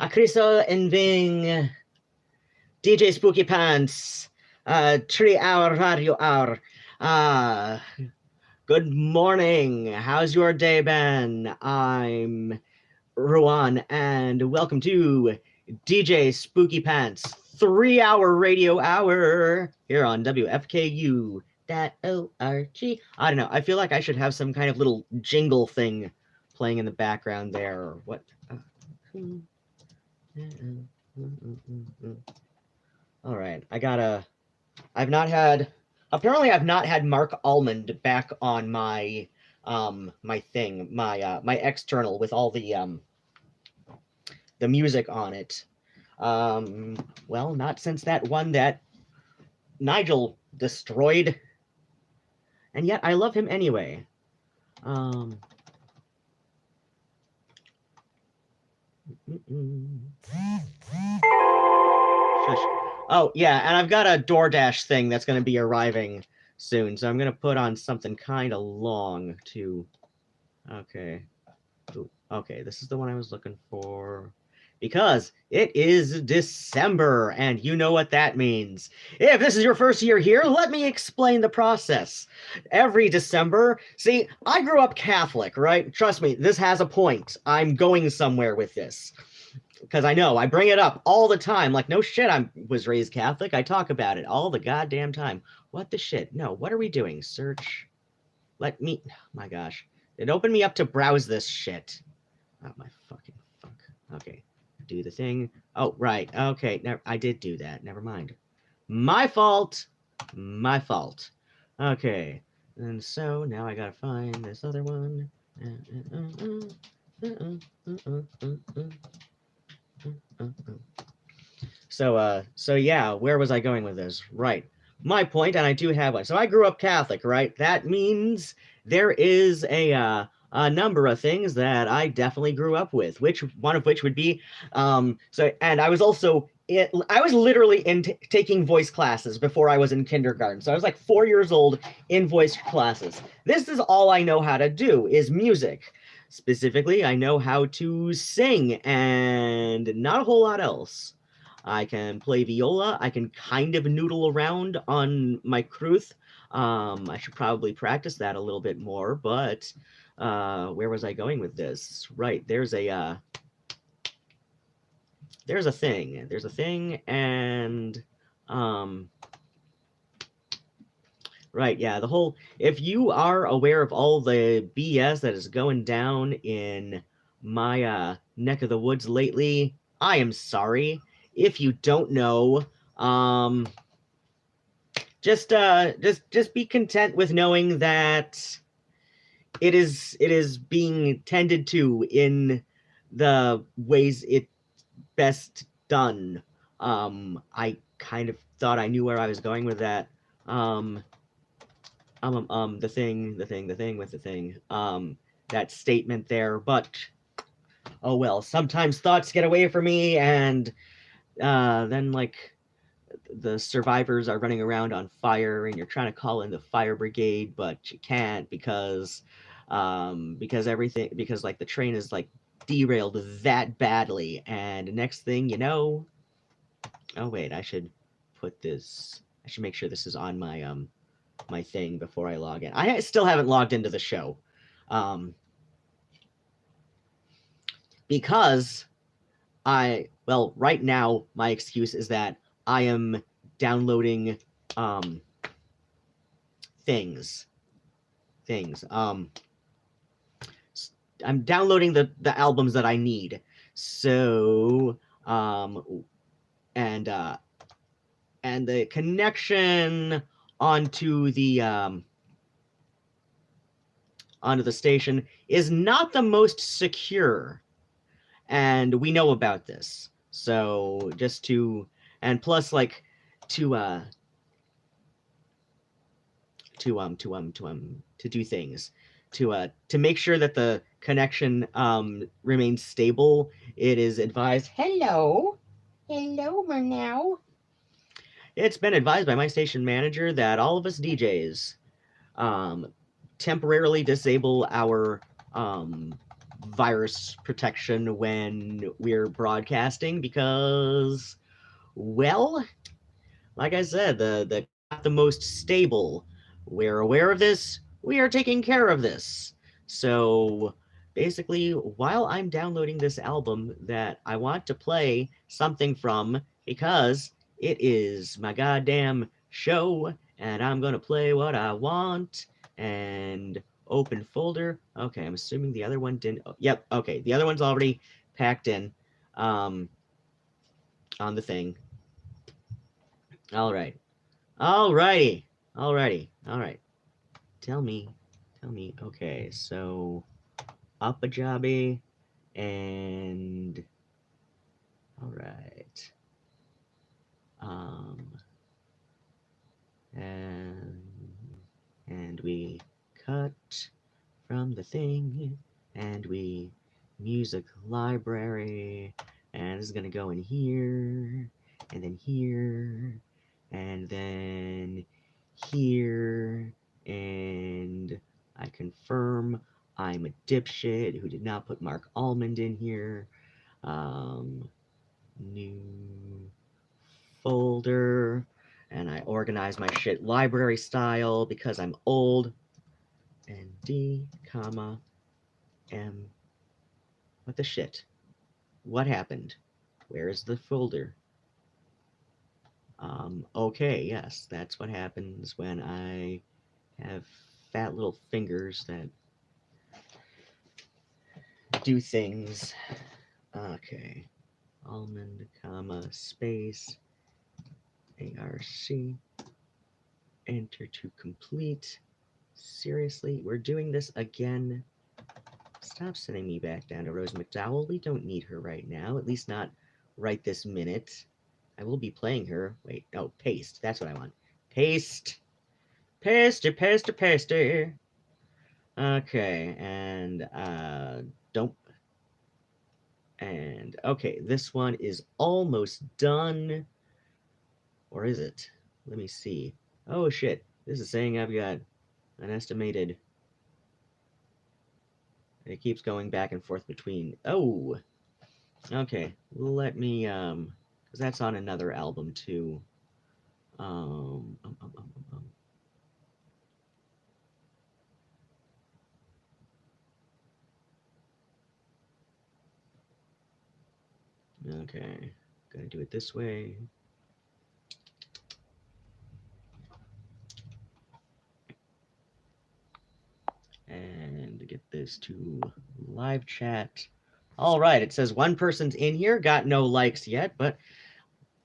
Acriso and Ving, DJ Spookypants, 3 hour radio hour. Good morning. How's your day been? I'm Ruadhán, and welcome to DJ Spookypants 3 hour radio hour here on WFKU. .org. I don't know. I feel like I should have some kind of little jingle thing playing in the background there. What? All right. I've not had Mark Almond back on my my thing, my external with all the music on it. Well, not since that one that Nigel destroyed. And yet I love him anyway. Oh, yeah, and I've got a DoorDash thing that's going to be arriving soon, so I'm going to put on something kind of long, too. Okay. Ooh, okay, this is the one I was looking for. Because it is December, and you know what that means. If this is your first year here, let me explain the process. Every December, see, I grew up Catholic, right? Trust me, this has a point. I'm going somewhere with this. Because I know, I bring it up all the time. Like, no shit, I was raised Catholic. I talk about it all the goddamn time. What the shit? No, what are we doing? Search. Let me, oh my gosh. It opened me up to browse this shit. Oh my fucking fuck. Okay. Do the thing. Oh, right. Okay. I did do that. Never mind. My fault. My fault. Okay. And so now I gotta find this other one. So yeah, where was I going with this? Right. My point, and I do have one. So I grew up Catholic, right? That means there is a number of things that I definitely grew up with, one of which would be, and I was also, I was literally taking voice classes before I was in kindergarten. So I was like 4 years old in voice classes. This is all I know how to do, is music. Specifically, I know how to sing and not a whole lot else. I can play viola. I can kind of noodle around on my crwth. I should probably practice that a little bit more, but where was I going with this? Right, there's a thing, and right, yeah, if you are aware of all the BS that is going down in my neck of the woods lately, I am sorry. If you don't know, just be content with knowing that it is being tended to in the ways it's best done. I kind of thought I knew where I was going with that. The thing with the thing. That statement there, but oh well. Sometimes thoughts get away from me, and then like the survivors are running around on fire, and you're trying to call in the fire brigade, but you can't because like the train is like derailed that badly, and next thing you know, oh wait, I should make sure this is on my my thing before I log in. I still haven't logged into the show, because right now my excuse is that I am downloading things. I'm downloading the albums that I need. So and the connection onto the station is not the most secure, and we know about this. So and plus, like, to do things, to make sure that the connection remains stable, it is advised. Hello, Murnau. It's been advised by my station manager that all of us DJs temporarily disable our virus protection when we're broadcasting because, well, like I said, the not the most stable. We're aware of this. We are taking care of this. So basically, while I'm downloading this album that I want to play something from because it is my goddamn show and I'm gonna play what I want and open folder. Okay, I'm assuming the other one didn't. Yep, okay, the other one's already packed in um, on the thing. All right. Alrighty. Alrighty. Alright. Tell me. Tell me. Okay, so up a jobby and alright. Um and we cut from the thing and we music library and this is gonna go in here and then here and then here and I confirm I'm a dipshit who did not put Mark Almond in here. New folder and I organize my shit library style because I'm old. And D, comma, M. What the shit? What happened? Where is the folder? Okay, yes, that's what happens when I have fat little fingers that do things. Okay. Almond, comma, space, ARC, enter to complete. Seriously, we're doing this again? Stop sending me back down to Rose McDowell. We don't need her right now, at least not right this minute. I will be playing her. Wait, oh, paste. That's what I want. Paste. Paste, paste, paste. Okay, and don't. And okay, this one is almost done. Or is it? Let me see. Oh shit, this is saying I've got an estimated. It keeps going back and forth between. Oh, okay. Let me because that's on another album too. Um, um, um, um, um, Okay, gonna do it this way. And get this to live chat. All right, it says one person's in here, got no likes yet, but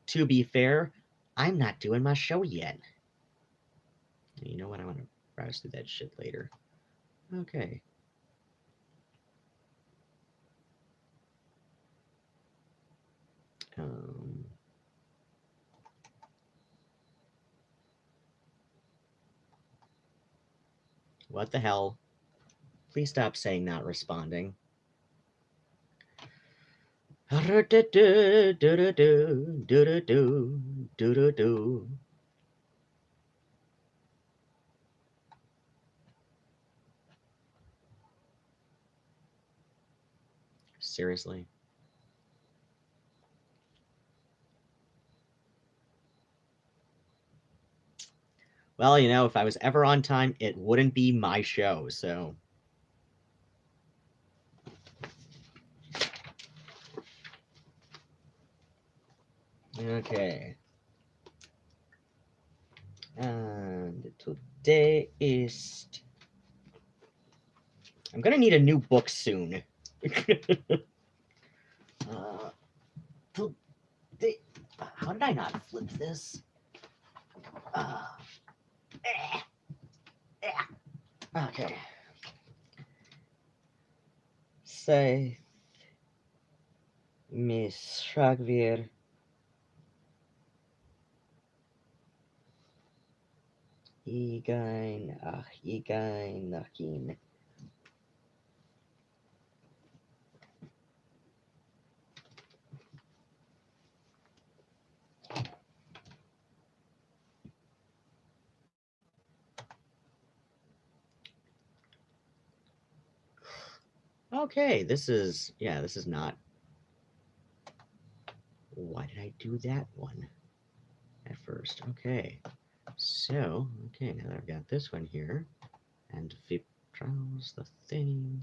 to be fair, I'm not doing my show yet. You know what? I want to browse through that shit later. Okay. Um, what the hell? Please stop saying not responding. Seriously. Well, you know, if I was ever on time, it wouldn't be my show, so. Okay. And today is. I'm gonna need a new book soon. Today. How did I not flip this? Okay. Say, Miss Ragvir. Igain, Igain, Nakin. Okay, this is not. Why did I do that one at first? Okay, so, okay, now that I've got this one here, and Vip trials the thing.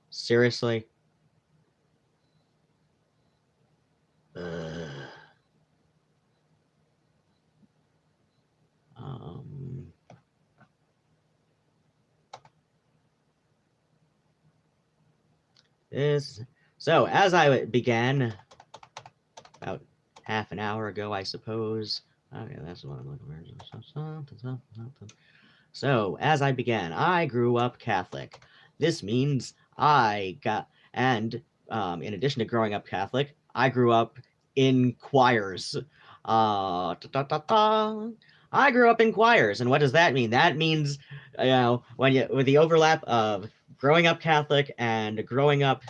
Seriously? So as I began about half an hour ago, I suppose. Okay, that's what I'm looking for. So as I began, I grew up Catholic. This means I got, and in addition to growing up Catholic, I grew up in choirs. I grew up in choirs, and what does that mean? That means, with the overlap of growing up Catholic and growing up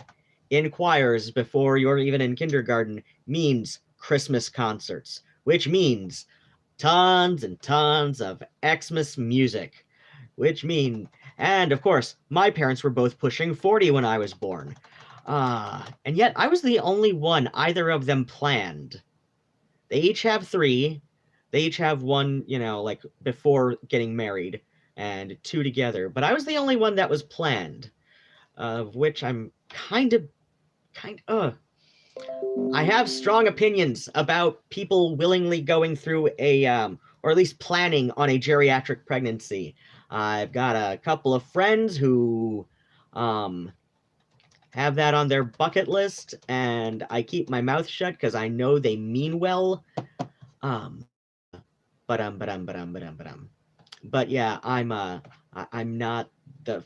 in choirs before you're even in kindergarten means Christmas concerts, which means tons and tons of Xmas music, and of course, my parents were both pushing 40 when I was born. And yet I was the only one either of them planned. They each have 3. They each have one, like before getting married, and 2 together. But I was the only one that was planned, of which I'm I have strong opinions about people willingly going through or at least planning on a geriatric pregnancy. I've got a couple of friends who have that on their bucket list, and I keep my mouth shut because I know they mean well. But yeah, I'm not the.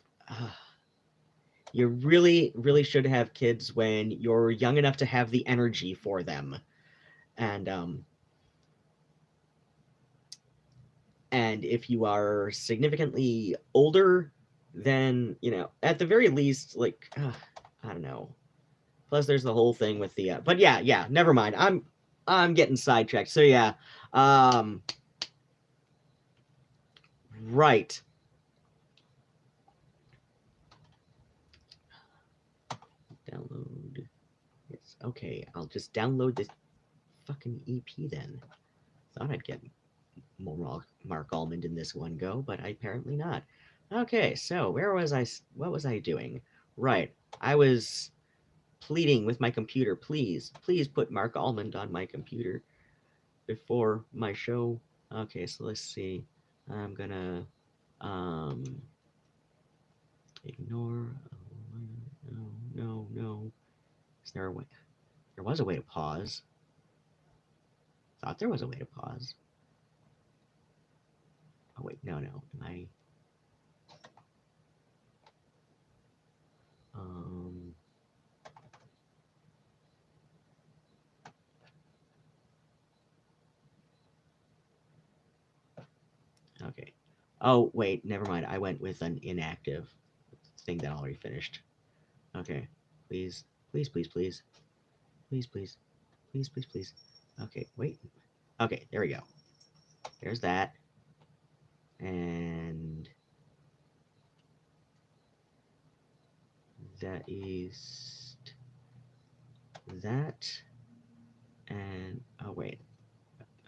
You really, really should have kids when you're young enough to have the energy for them. And if you are significantly older, then, at the very least, like, I don't know. Plus, there's the whole thing with the, but yeah, never mind. I'm getting sidetracked. So yeah, right. Download. Yes. Okay, I'll just download this fucking EP then. Thought I'd get more Mark Almond in this one go, but apparently not. Okay, so what was I doing? Right, I was pleading with my computer, please put Mark Almond on my computer before my show. Okay, so let's see. I'm gonna ignore. No. Is there a way? There was a way to pause. Thought there was a way to pause. Oh wait, no. Am I? Okay. Oh wait, never mind. I went with an inactive thing that already finished. Okay. Please. Okay, wait. Okay, there we go. There's that. And that is that. And oh wait.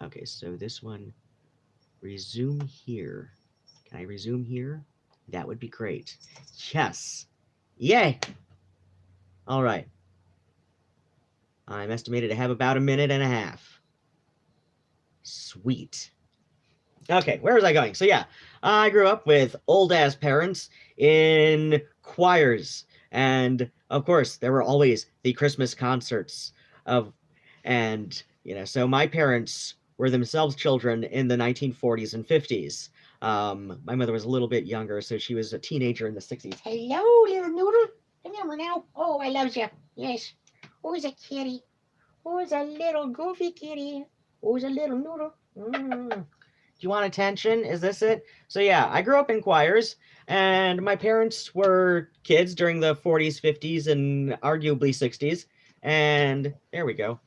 Okay, so this one, resume here. Can I resume here? That would be great. Yes. Yay. All right. I'm estimated to have about 1.5 minutes. Sweet. Okay, where was I going? So yeah, I grew up with old-ass parents in choirs. And, of course, there were always the Christmas concerts so my parents were themselves children in the 1940s and 50s. My mother was a little bit younger, so she was a teenager in the 60s. Hello, little noodle. Remember now? Oh, I love you. Yes. Who's a kitty? Who's a little goofy kitty? Who's a little noodle? Do you want attention? Is this it? So yeah, I grew up in choirs, and my parents were kids during the 40s, 50s, and arguably 60s. And there we go.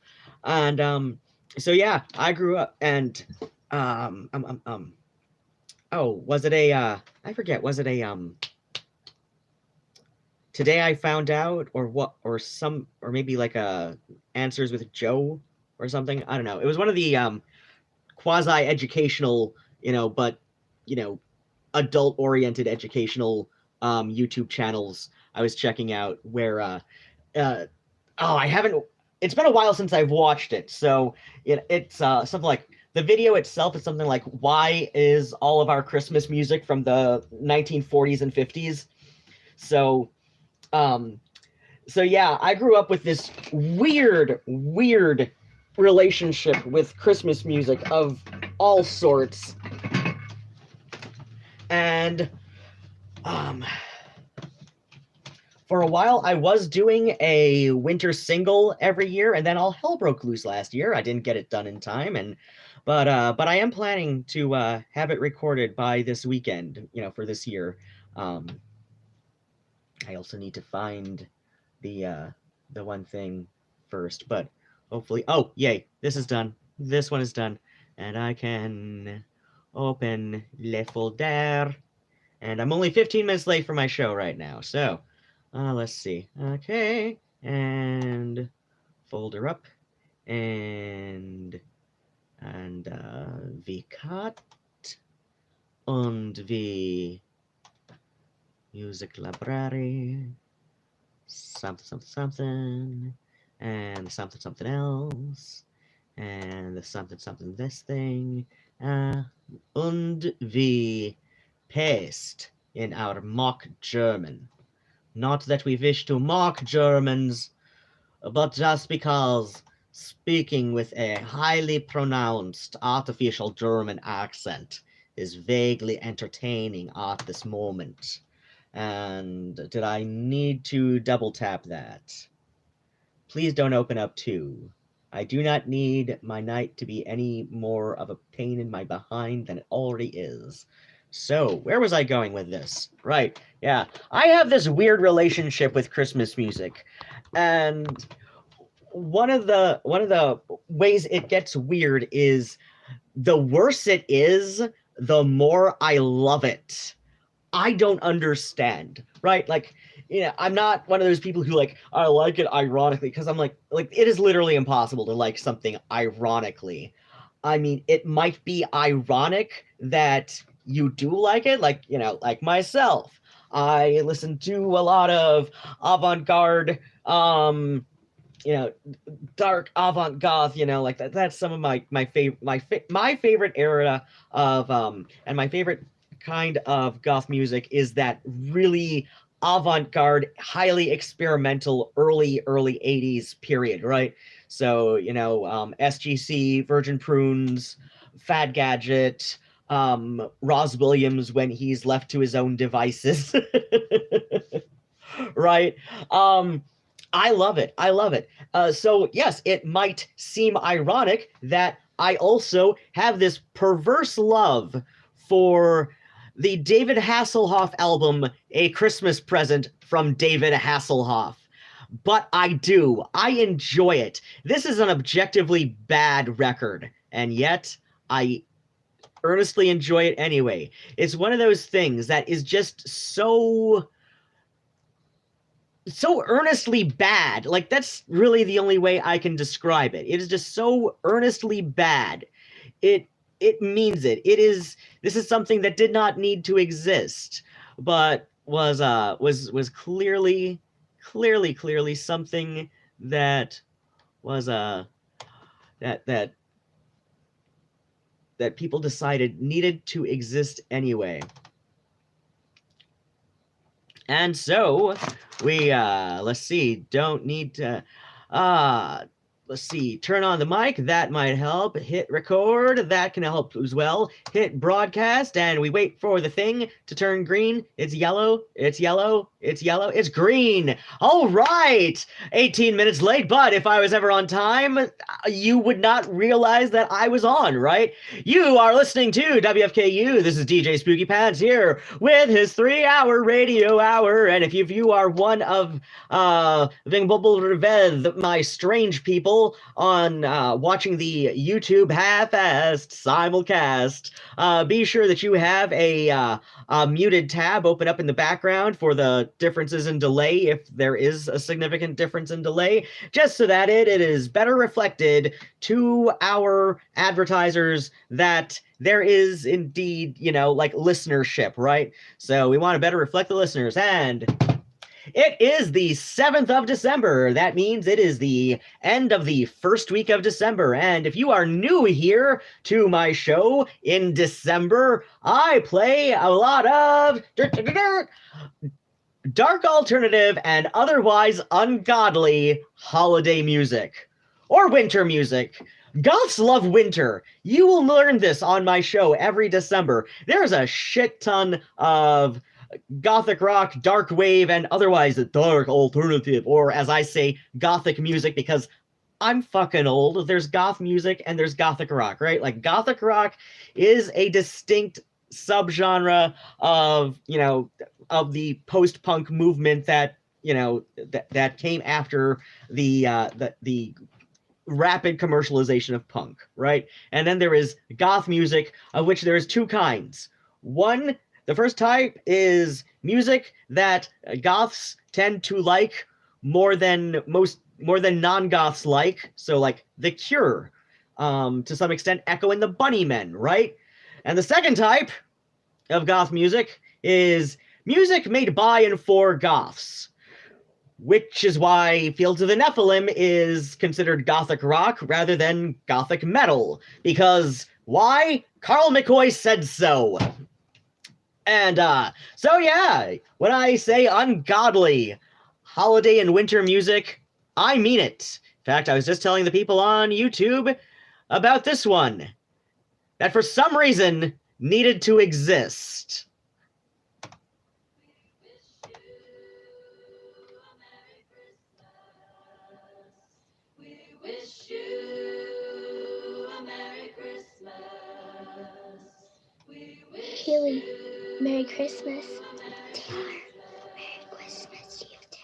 And so yeah, I grew up and oh, was it a I forget, was it a Today I Found Out or what, or some, or maybe like a Answers with Joe or something. I don't know. It was one of the quasi educational, but adult oriented educational YouTube channels I was checking out where I haven't, it's been a while since I've watched it. So it's something like, the video itself is something like, why is all of our Christmas music from the 1940s and 50s? So so yeah, I grew up with this weird relationship with Christmas music of all sorts. And for a while I was doing a winter single every year, and then all hell broke loose last year. I didn't get it done in time, but I am planning to have it recorded by this weekend, for this year. I also need to find the one thing first, but hopefully, oh yay, this is done. This one is done, and I can open Le Folder, and I'm only 15 minutes late for my show right now, so let's see. Okay, and folder up, and vi cut, und vi music library, something, and something else, and the something this thing, und vi paste in our mock German. Not that we wish to mock Germans, but just because speaking with a highly pronounced artificial German accent is vaguely entertaining at this moment. And did I need to double tap that? Please don't open up 2. I do not need my night to be any more of a pain in my behind than it already is. So, where was I going with this? Right, yeah. I have this weird relationship with Christmas music. And one of the ways it gets weird is the worse it is, the more I love it. I don't understand, right? Like, I'm not one of those people who I like it ironically, because I'm like it is literally impossible to like something ironically. I mean, it might be ironic that you do like it, like myself. I listen to a lot of avant-garde, dark avant-garde, like that. That's some of my favorite era of and my favorite kind of goth music is that really avant-garde, highly experimental early 80s period, right? So SGC, Virgin Prunes, Fad Gadget, Roz Williams when he's left to his own devices. Right? I love it. So yes, it might seem ironic that I also have this perverse love for the David Hasselhoff album, A Christmas Present from David Hasselhoff. But I do. I enjoy it. This is an objectively bad record, and yet I earnestly enjoy it anyway. It's one of those things that is just so earnestly bad. Like, that's really the only way I can describe it. It is just so earnestly bad. It means it. This is something that did not need to exist, but was clearly something that was that people decided needed to exist anyway. And so we let's see, don't need to let's see, turn on the mic, that might help. Hit record, that can help as well. Hit broadcast, and we wait for the thing to turn green. It's yellow, it's yellow, it's yellow, it's green. All right, 18 minutes late, but if I was ever on time, you would not realize that I was on, right? You are listening to WFKU. This is DJ Spookypants here with his 3-hour radio hour, and if you are one of my strange people on watching the YouTube half-assed simulcast, be sure that you have a muted tab open up in the background for the differences in delay, if there is a significant difference in delay, just so that it is better reflected to our advertisers that there is indeed, like listenership, right? So we want to better reflect the listeners, and it is the 7th of December. That means it is the end of the first week of December. And if you are new here to my show in December, I play a lot of dark alternative and otherwise ungodly holiday music or winter music. Goths love winter. You will learn this on my show every December. There's a shit ton of gothic rock, dark wave, and otherwise dark alternative, or as I say, gothic music, because I'm fucking old. There's goth music and there's gothic rock, right? Like, gothic rock is a distinct subgenre of, of the post-punk movement that, that came after the rapid commercialization of punk, right? And then there is goth music, of which there is two kinds. The first type is music that goths tend to like more than non-goths like. So like The Cure, to some extent Echo and the Bunnymen, right? And the second type of goth music is music made by and for goths, which is why Fields of the Nephilim is considered gothic rock rather than gothic metal. Because why? Carl McCoy said so. And so yeah, when I say ungodly holiday and winter music, I mean it. In fact, I was just telling the people on YouTube about this one that for some reason needed to exist. We wish you a Merry Christmas. We wish Haley, Merry Christmas. Taylor, Merry Christmas to you too.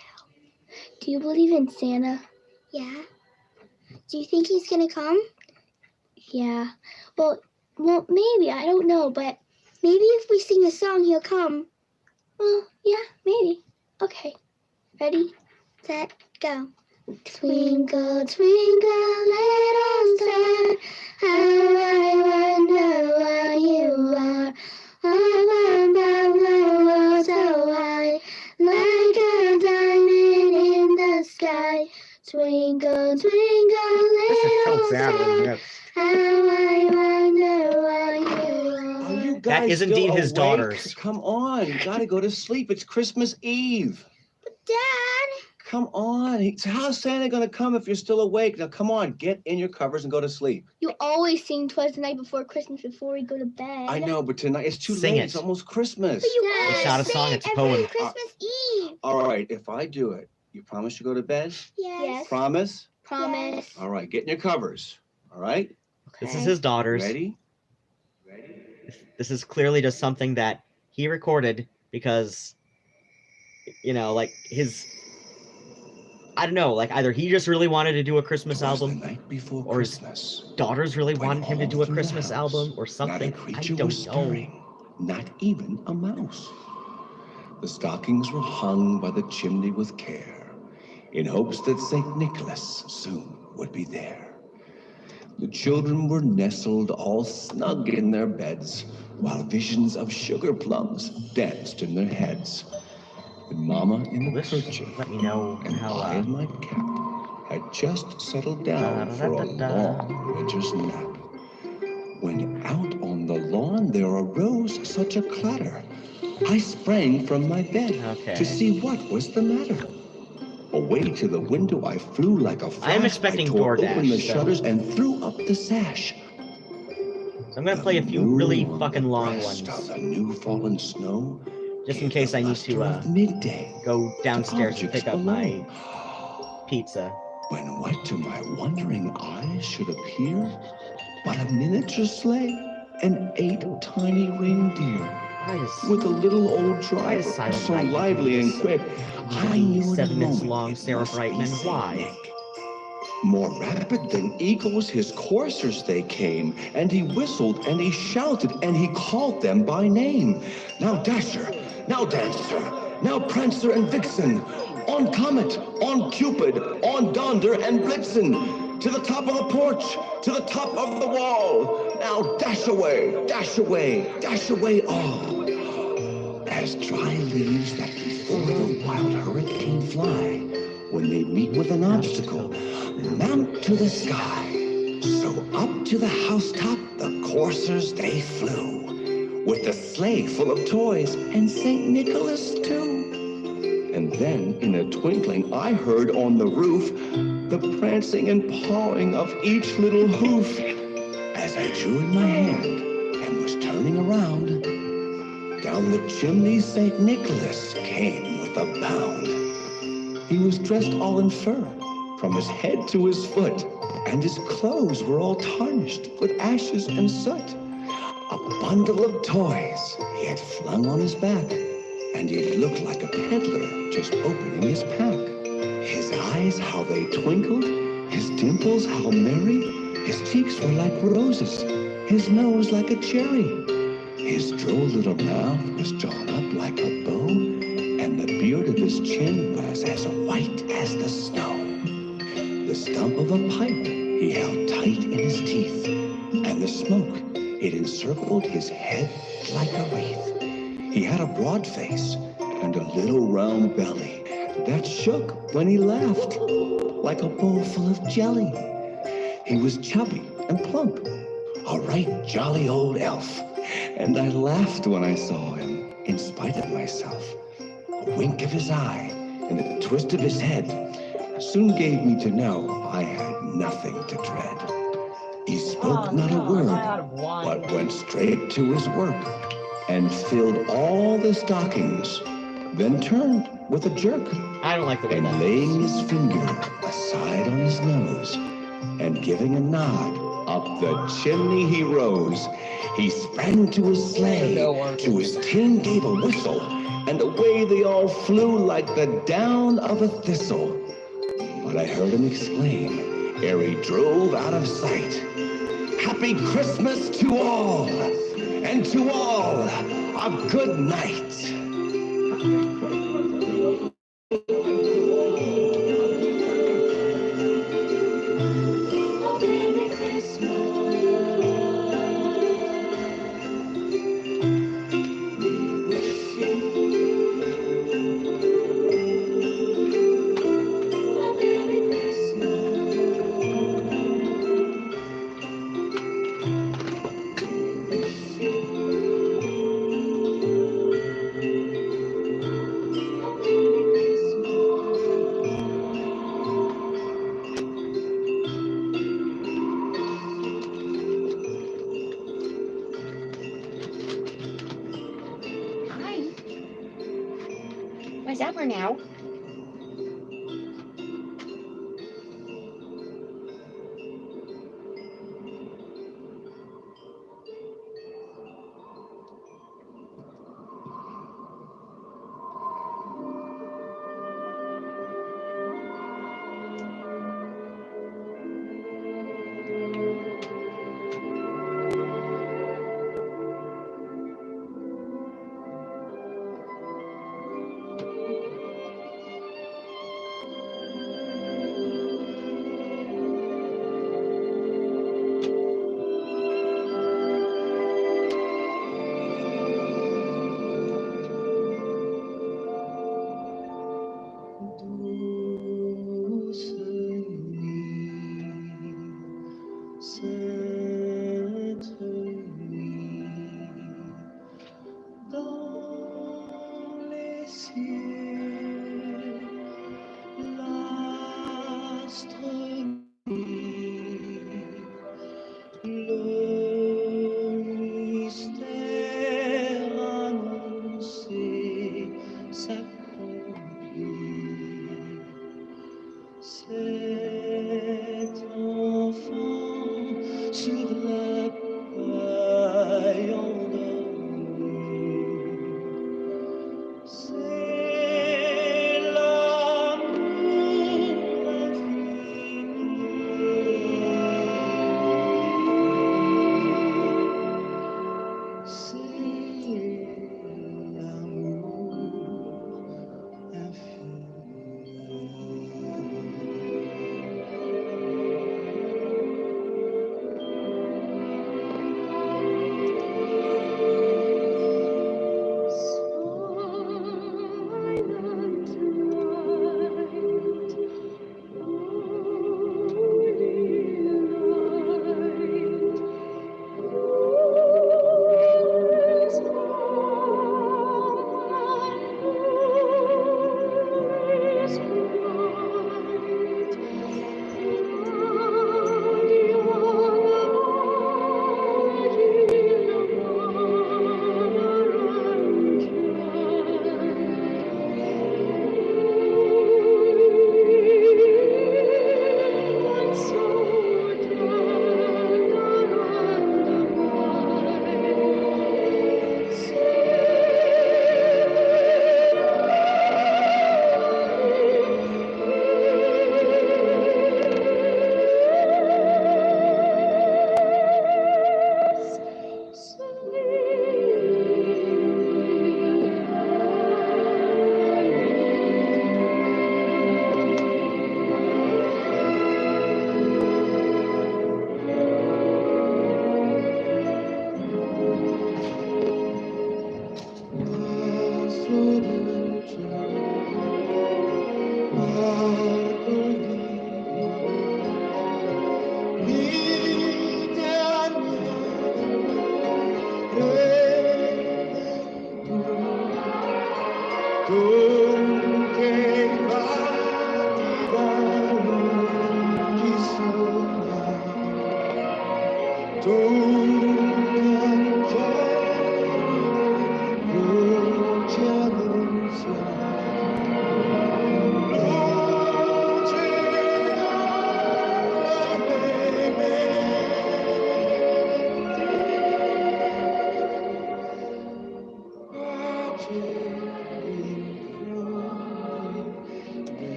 Do you believe in Santa? Yeah. Do you think he's gonna come? Yeah. Well, maybe. I don't know, but maybe if we sing a song, he'll come. Well, yeah, maybe. Okay. Ready, set, go. Twinkle, twinkle, little star, how I wonder where you are. Above the world so high, like a diamond in the sky. Twinkle, twinkle, little star, how I wonder where you are. Are you guys That is indeed still his awake? daughters. Come on, you gotta go to sleep. It's Christmas Eve. But Dad! Come on. How's Santa gonna come if you're still awake? Now, come on, get in your covers and go to sleep. You always sing twice the night before Christmas before we go to bed. I know, but tonight it's too Sing late. it. It's almost Christmas. But you It's always not a sing song, it's a every poem. Christmas Eve. All right, if I do it, you promise to go to bed? Yes. Promise? Promise. All right, get in your covers. All right? This is his daughters. Ready? This is clearly just something that he recorded because, like I don't know, like either he just really wanted to do a Christmas album, The night before or his Christmas. daughters really When wanted him to all do a through the Christmas house, album or Not a something. I creature don't was know. stirring, not even a mouse. The stockings were hung by the chimney with care, in hopes that St. Nicholas soon would be there. The children were nestled all snug in their beds, while visions of sugar plums danced in their heads. And Mama in the This kerchief let me know and how I in my cap had just settled down for a long winter's nap. When out on the lawn there arose such a clatter, I sprang from my bed Okay. to see what was the matter. A Away to the window I flew like a flash. I am expecting I tore DoorDash, open the so- shutters and threw up the sash. So I'm gonna play a few The really moon on fucking the long breast ones, of the new fallen snow just in gave case the I need luster to of midday go to downstairs and objects pick up below. my pizza. When what to my wondering eyes should appear but a miniature sleigh and 8 tiny reindeer Why does with a little old Why driver does Silent so Night lively and this quick. need to I be knew in a 7 minutes moment long, it Sarah must be Brightman? Saint Why? Nick. More rapid than eagles, his coursers they came, and he whistled and he shouted and he called them by name. Now Dasher, now Dancer, now Prancer and Vixen, on Comet, on Cupid, on Donder and Blitzen, to the top of the porch, to the top of the wall. Now dash away, dash away, dash away all. As dry leaves that before the wild hurricane fly, when they meet with an obstacle, mount to the sky. So up to the housetop the coursers they flew, with the sleigh full of toys and St. Nicholas too. And then in a twinkling I heard on the roof the prancing and pawing of each little hoof. As I drew in my hand and was turning around, down the chimney St. Nicholas came with a bound. He was dressed all in fur, from his head to his foot, and his clothes were all tarnished with ashes and soot. A bundle of toys he had flung on his back, and he looked like a peddler just opening his pack. His eyes, how they twinkled, his dimples, how merry, his cheeks were like roses, his nose like a cherry. His droll little mouth was drawn up like a bow, and the beard of his chin was as white as the snow. The stump of a pipe he held tight in his teeth, and the smoke, it encircled his head like a wreath. He had a broad face and a little round belly that shook when he laughed like a bowl full of jelly. He was chubby and plump, a right jolly old elf, and I laughed when I saw him, in spite of myself. A wink of his eye and a twist of his head soon gave me to know I had nothing to dread. He spoke not a word, but went straight to his work and filled all the stockings, then turned with a jerk, I don't like the way and that laying his finger aside on his nose and giving a nod, up the chimney he rose. He sprang to his sleigh, to his tin gave a whistle, and away they all flew like the down of a thistle. But I heard him exclaim, ere he drove out of sight, "Happy Christmas to all, and to all a good night." Oh, Merry Hi. What's up now?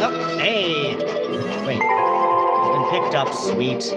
Oh, hey! Wait. It's been picked up, sweet.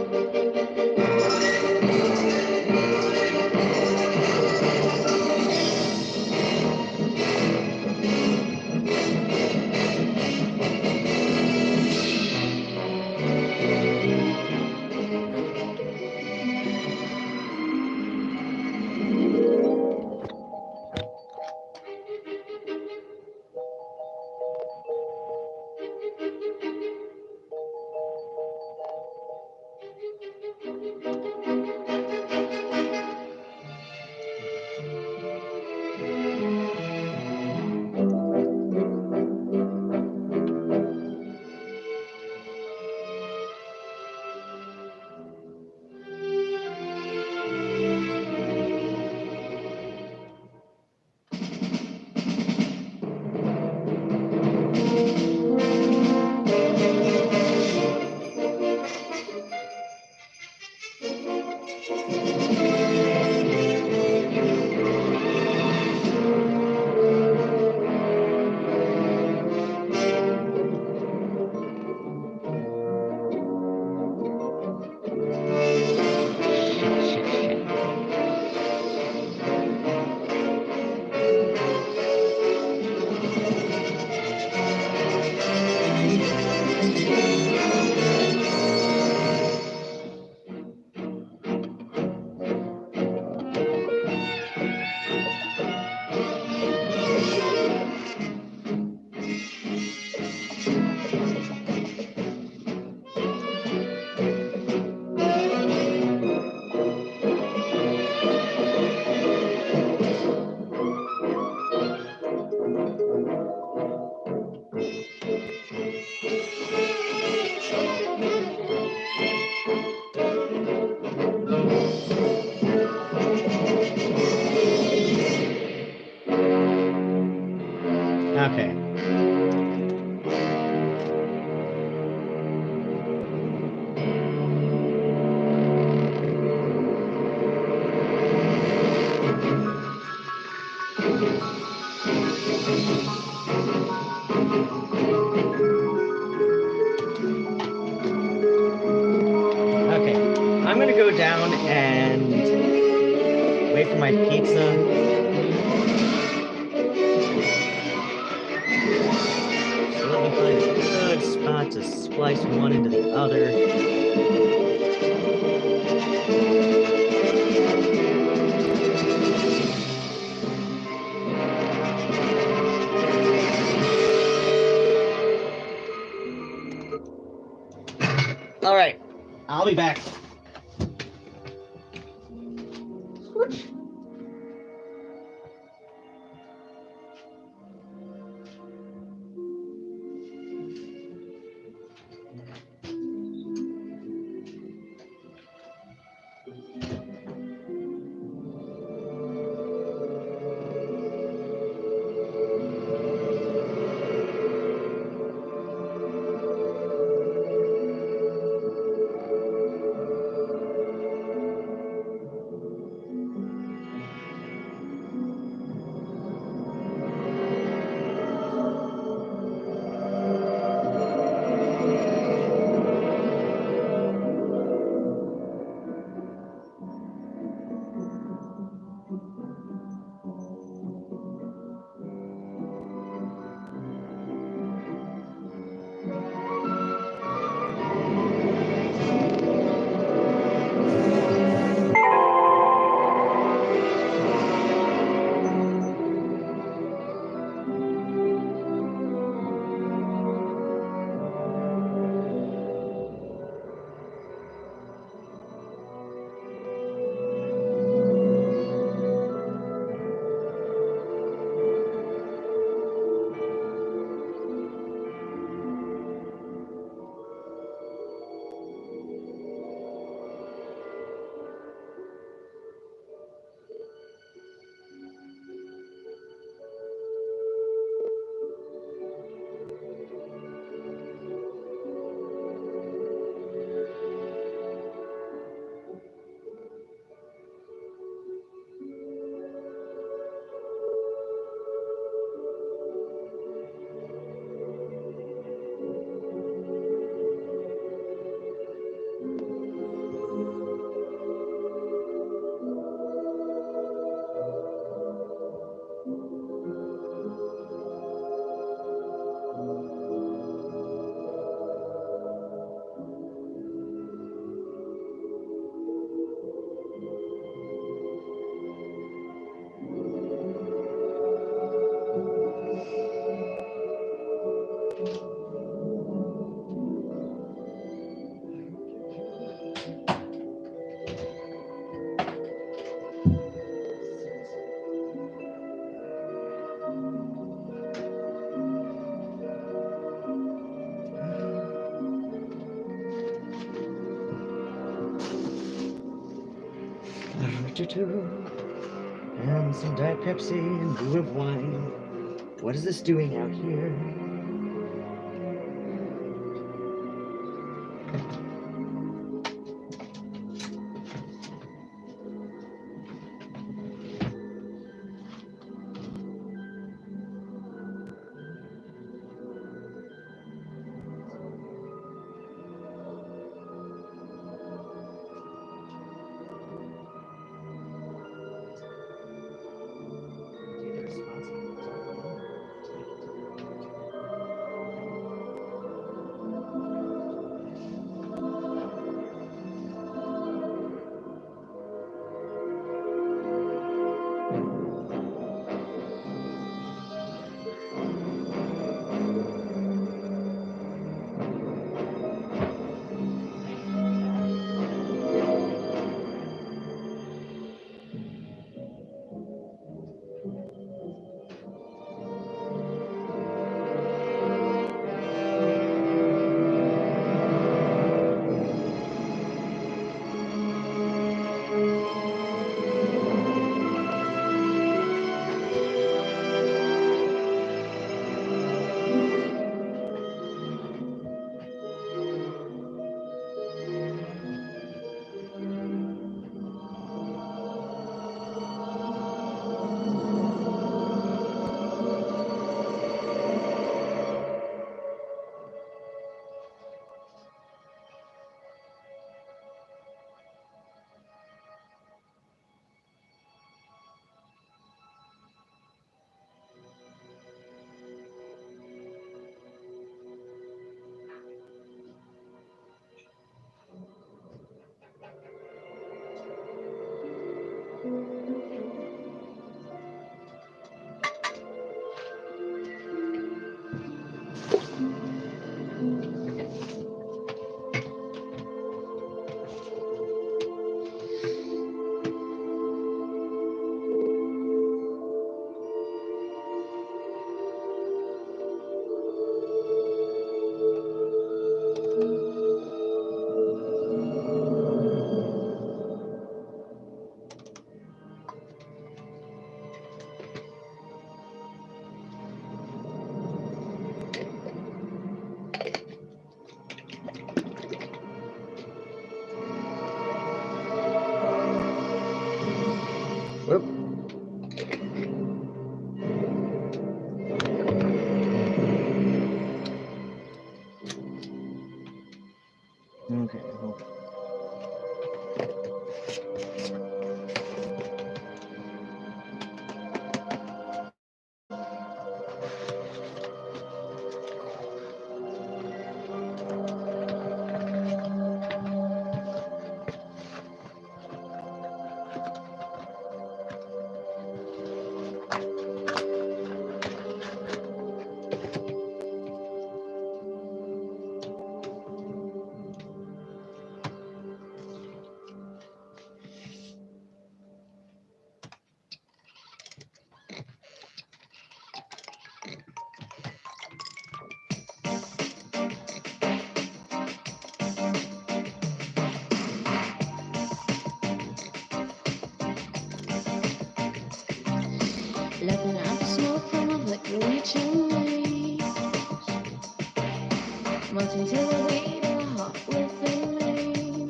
Okay. Okay. I'm gonna go down and wait for my pizza. So let me find a good spot to splice one into the other. All right, I'll be back. Switch. And some Diet Pepsi and blue of wine. What is this doing out here? Whoop. Okay, hold on. Letting out the smoke from a flickering chimney, melting till the weight of a heart within me.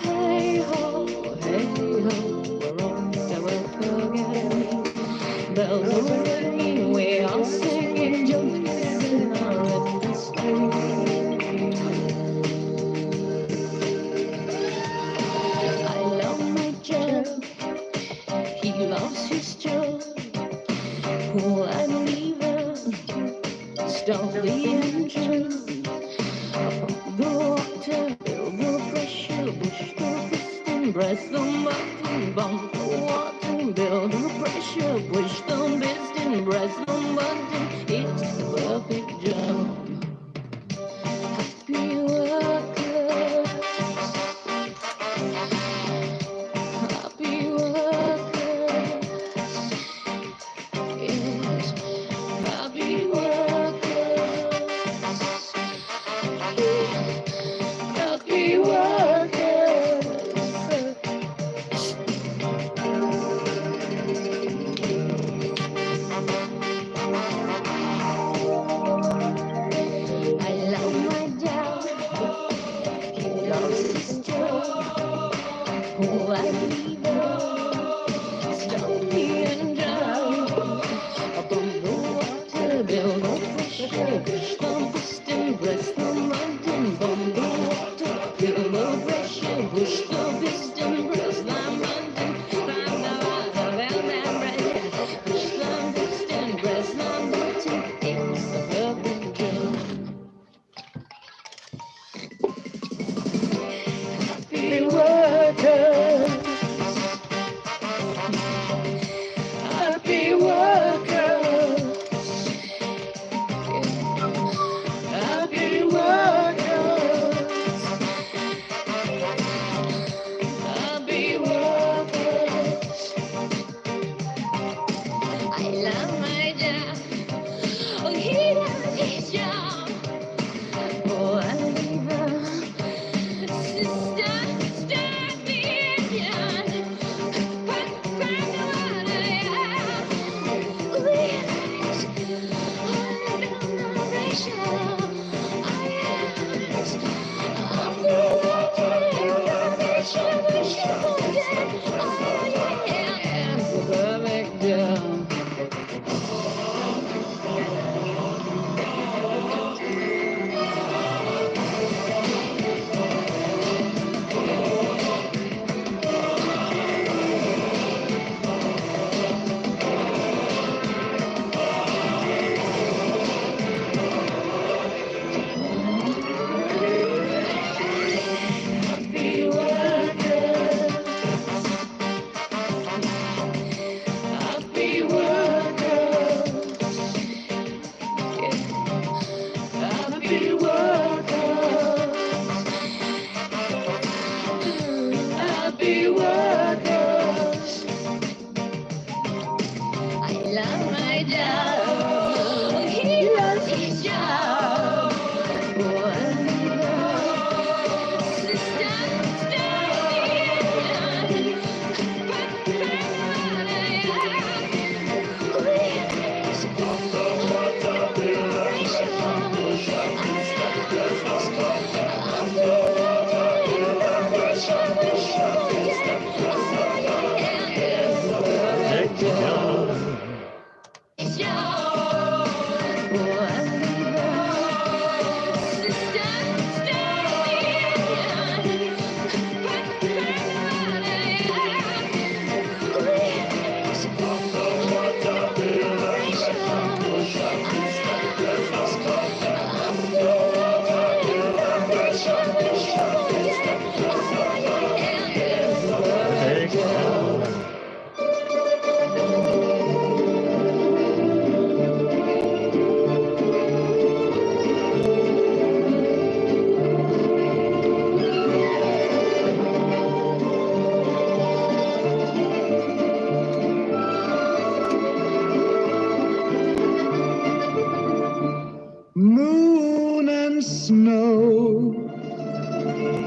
Hey ho, we're on the road again. Bells are ringing, we are singing, junkies in our industry. I love my Joe, he loves his Joe. Pull and lever, stop the engine. The water, the pressure, push the piston, press the button, bump the water, build the pressure, push the piston, press the button. It's the perfect job. Happy workers, happy workers, yes, happy workers, happy workers, Oh, I leave her. Stop the engine. Up on the water, build up pressure. Push the piston, press the mountain. From the water, build up pressure. Push the piston, press the mountain. Climb the water, build up pressure. Push the piston, press the mountain. It's the perfect job. Happy workers. Happy workers. Happy workers. Happy workers. I love my job. Oh, he loves his job. Oh, I leave her. Stop the engine. Put the water, yeah. Oh, yes. Oh, no pressure. Happy workers. I love my job. He loves his job. Oh, I love stop the engine. Put the water, yeah. Oh, yes. Moon and snow,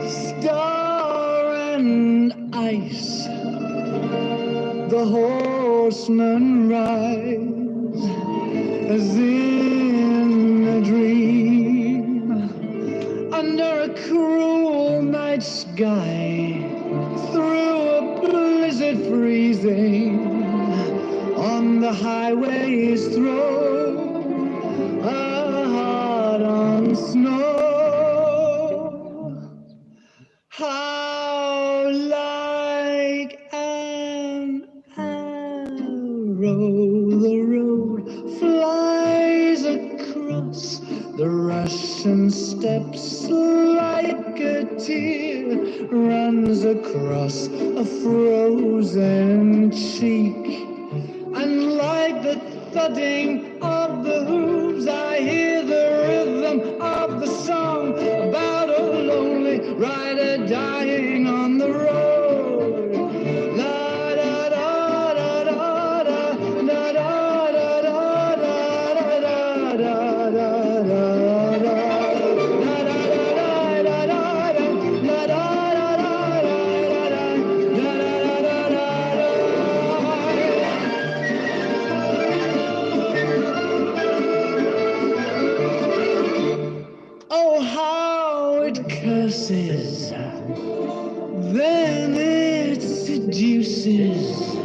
star and ice, the horsemen rise as in a dream, under a cruel night sky, through a blizzard freezing, on the highways throw a heart on snow. How like an arrow the road flies across the Russian steppes, like a tear runs across a frozen cheek, and like the thudding of the hooves, I hear the rhythm of the song about a lonely rider dying on the road. La da da da da da da da da da da da da da Oh, how it curses, then faces.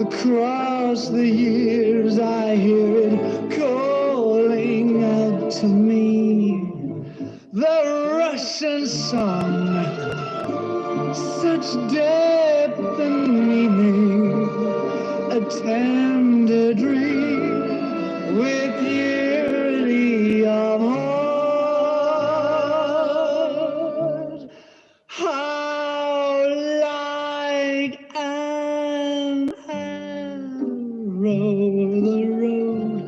Across the years I hear it calling out to me. The Russian song, such depth and meaning, a tender dream with purity of heart. How like an arrow the road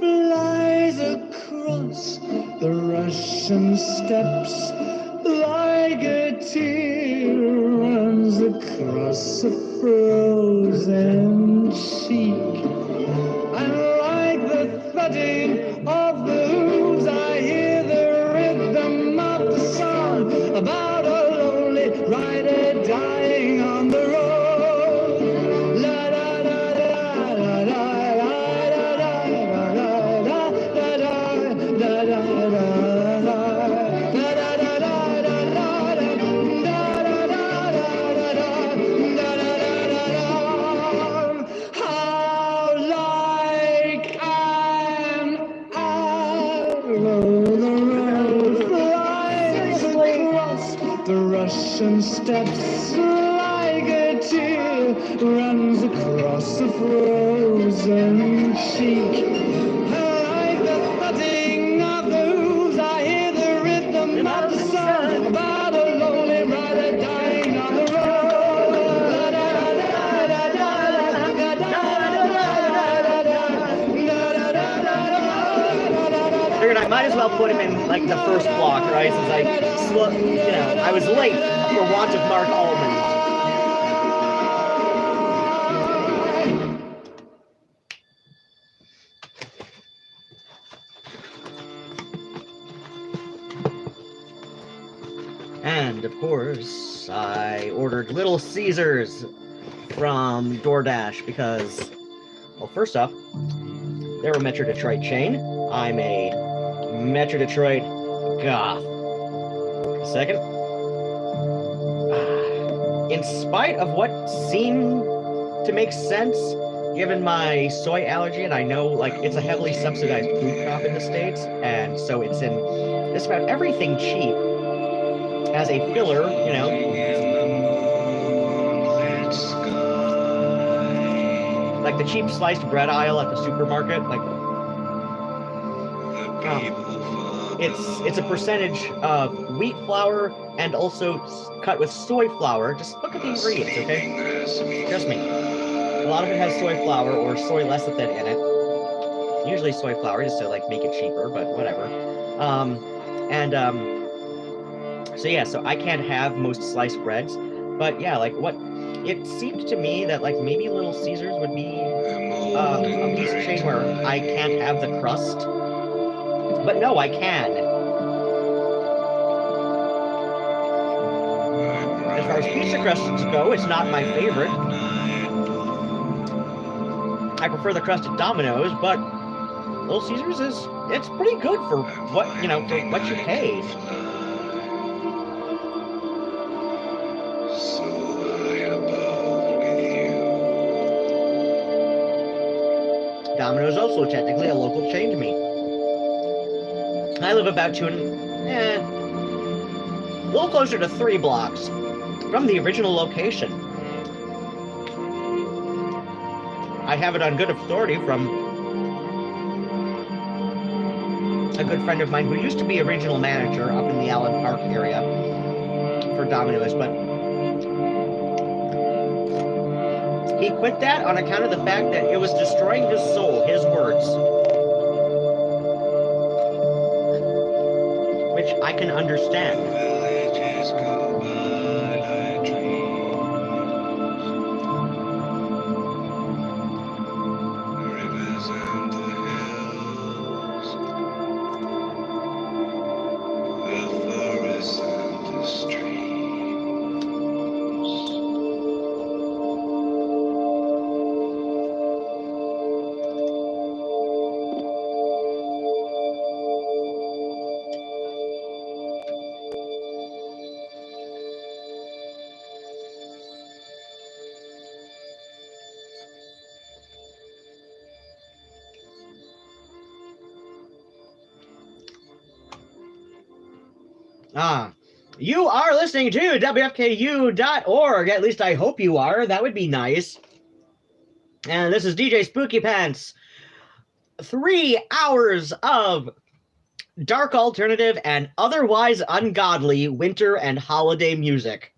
flies across the Russian steppes, like a tear runs across a frozen cheek. And like the thudding of the hooves, I hear the rhythm of the song about a lonely rider dying on the road. La da da da da da da da da da da da da. Russian steps, like a tear runs across a frozen cheek. Like the thudding of the hooves, I hear the rhythm of the sun about a lonely rider dying on the Figured I might as well put him in like the first block, right? Since I was late for want of Mark Allman. And of course, I ordered Little Caesars from DoorDash because, well, first off, they're a Metro Detroit chain. I'm a Metro Detroit goth. Second, in spite of what seemed to make sense given my soy allergy, and I know like it's a heavily subsidized food crop in the States, and so it's in just about everything cheap as a filler, you know. Like the cheap sliced bread aisle at the supermarket, like it's a percentage of wheat flour and also cut with soy flour. Just look at the ingredients, okay? Trust me. A lot of it has soy flour or soy lecithin in it. Usually soy flour just to like make it cheaper, but whatever. So yeah, so I can't have most sliced breads, but yeah, like what it seemed to me that like maybe Little Caesars would be a piece of chain where I can't have the crust, but no, I can. As far as pizza crusts go, it's not my favorite. I prefer the crust at Domino's, but Little Caesars it's pretty good for what, you know, for what you pay. Domino's also technically a local chain to me. I live about a little closer to 3 blocks from the original location. I have it on good authority from a good friend of mine who used to be a regional manager up in the Allen Park area for Domino's, but he quit that on account of the fact that it was destroying his soul, his words. Which I can understand. You are listening to WFKU.org. At least I hope you are. That would be nice. And this is DJ Spookypants. 3 hours of dark alternative and otherwise ungodly winter and holiday music.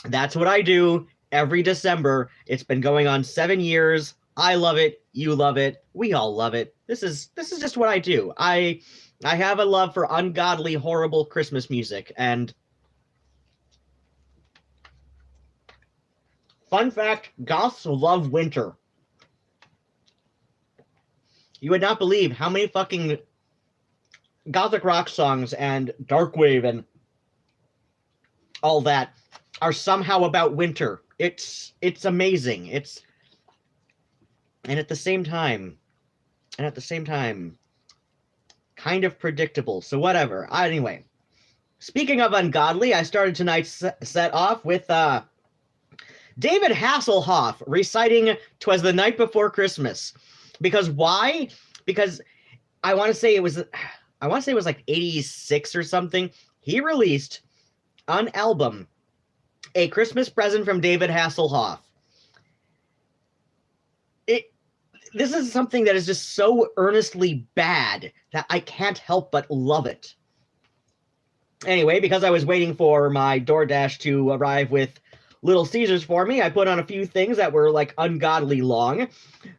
That's what I do every December. It's been going on 7 years. I love it. You love it. We all love it. This is just what I do. I have a love for ungodly, horrible Christmas music. And fun fact, goths love winter. You would not believe how many fucking gothic rock songs and darkwave and all that are somehow about winter. It's amazing. And at the same time, kind of predictable. So whatever. Anyway, speaking of ungodly, I started tonight's set off with David Hasselhoff reciting "'Twas the Night Before Christmas." Because why? Because I want to say it was like 86 or something. He released an album, A Christmas Present from David Hasselhoff. This is something that is just so earnestly bad that I can't help but love it. Anyway, because I was waiting for my DoorDash to arrive with Little Caesars for me, I put on a few things that were like ungodly long,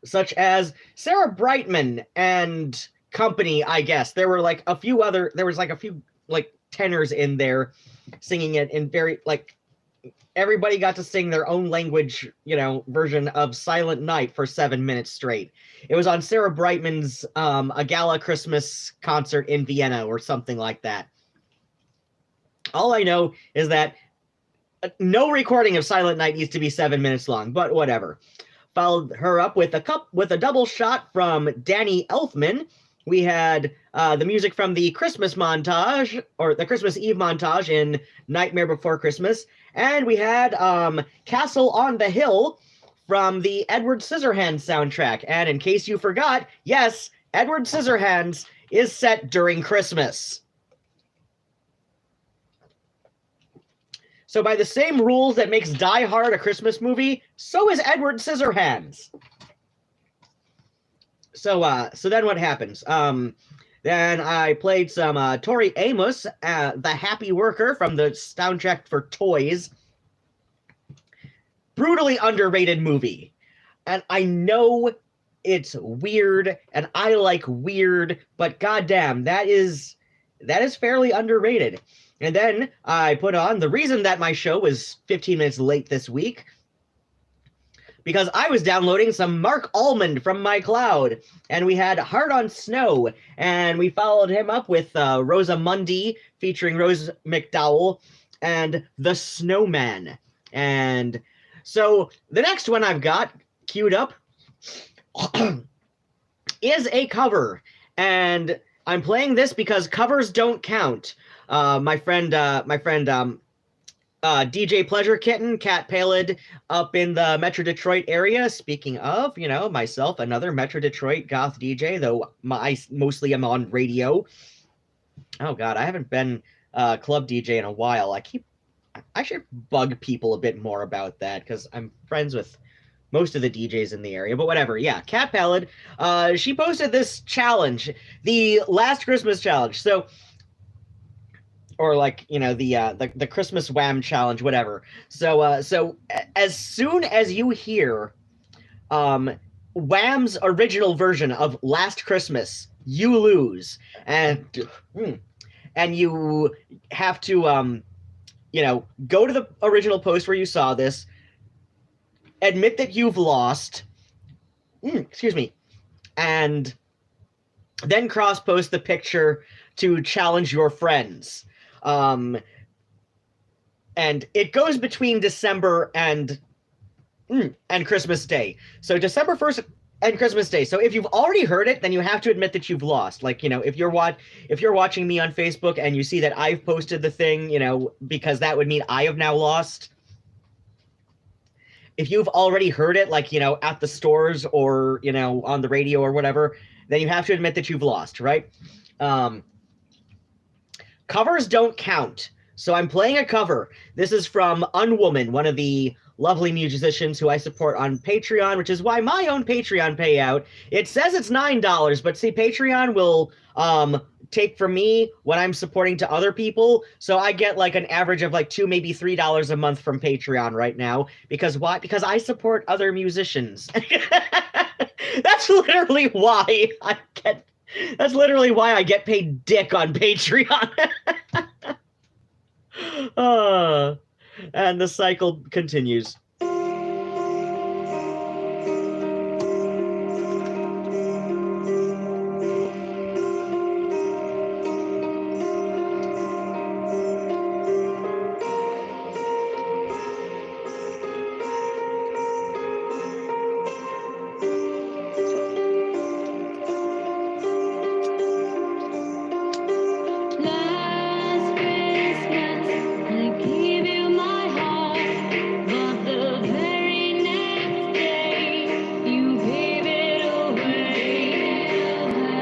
such as Sarah Brightman and company, I guess. There was like a few tenors in there singing it in very, like, everybody got to sing their own language, version of Silent Night for 7 minutes straight. It was on Sarah Brightman's A Gala Christmas concert in Vienna or something like that. All I know is that no recording of Silent Night needs to be 7 minutes long, but whatever. Followed her up with a double shot from Danny Elfman. We had the music from the Christmas montage, or the Christmas Eve montage in Nightmare Before Christmas. And we had Castle on the Hill from the Edward Scissorhands soundtrack. And in case you forgot, yes, Edward Scissorhands is set during Christmas. So by the same rules that makes Die Hard a Christmas movie, so is Edward Scissorhands. So then what happens? Then I played some Tori Amos, The Happy Worker from the soundtrack for Toys. Brutally underrated movie. And I know it's weird, and I like weird, but goddamn, that is fairly underrated. And then I put on the reason that my show was 15 minutes late this week, because I was downloading some Mark Almond from my cloud, and we had Hard on Snow, and we followed him up with Rosamundi featuring Rose McDowell and The Snowman. And so the next one I've got queued up is a cover, and I'm playing this because covers don't count. My friend DJ Pleasure Kitten, Cat Palid, up in the Metro Detroit area. Speaking of, myself, another Metro Detroit goth DJ, though I mostly am on radio. Oh God, I haven't been club DJ in a while. I should bug people a bit more about that, because I'm friends with most of the DJs in the area, but whatever. Yeah, Cat Palid, she posted this challenge, the Last Christmas Challenge. So, or like, the Christmas Wham Challenge, whatever. So as soon as you hear Wham's original version of Last Christmas, you lose, and you have to go to the original post where you saw this, admit that you've lost, and then cross-post the picture to challenge your friends. And it goes between December and Christmas Day. So December 1st and Christmas Day. So if you've already heard it, then you have to admit that you've lost. Like, if you're watching me on Facebook and you see that I've posted the thing, because that would mean I have now lost. If you've already heard it, like, at the stores or, on the radio or whatever, then you have to admit that you've lost, right? covers don't count. So I'm playing a cover. This is from Unwoman, one of the lovely musicians who I support on Patreon, which is why my own Patreon payout, it says it's $9, but see, Patreon will take from me what I'm supporting to other people. So I get like an average of like $2, maybe $3 a month from Patreon right now. Because why? Because I support other musicians. That's literally why I get paid dick on Patreon. And the cycle continues. Last Christmas, I gave you my heart, but the very next day, you gave it away.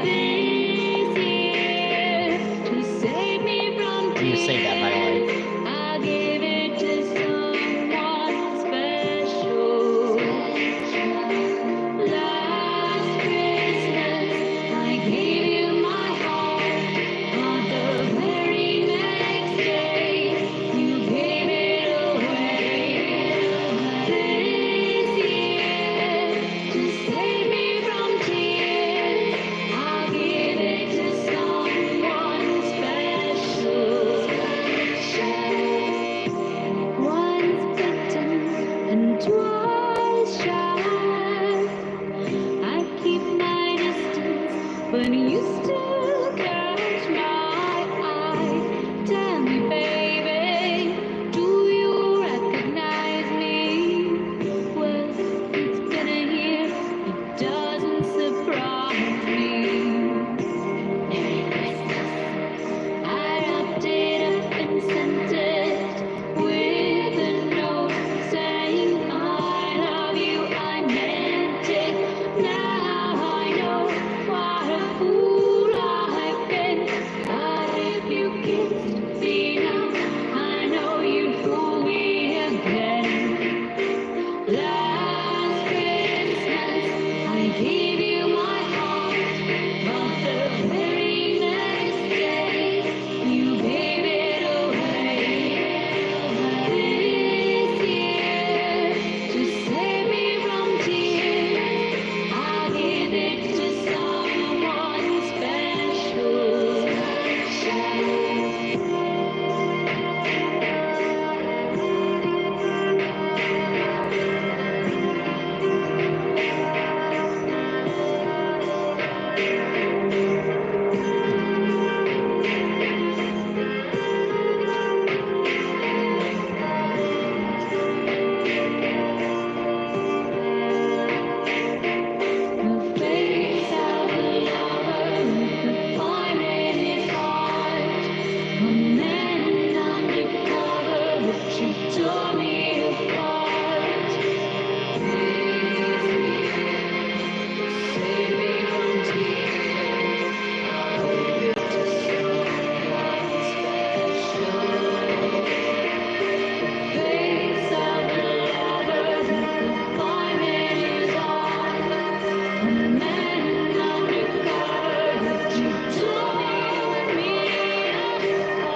This year, to save me from I'm gonna save that, by the way. I gave it to someone special. Last Christmas, I gave you my heart, but the very next day, you gave it away. This year, to save me from tears, I'll give it to someone special. Once bitten and twice shy, I keep my distance, but you still catch my eye. Tell me, baby, do you recognize me? Well, it's been a year, it doesn't surprise me. Merry Christmas. I wrapped it up and sent it with a note saying I love you. I meant it. Now I know what a fool I've been. But if you kissed me now, I know you'd fool me again. Last Christmas, I gave you my heart, but the very next day, you gave it away. This year, to save me from tears, I'll give it to someone special. The face of a lover with the fire in his heart, a man undercover, but you tore me apart. Save me from tears, I'll give it to someone special. Face of a lover with the fire in his heart, a man undercover, but you tore me apart.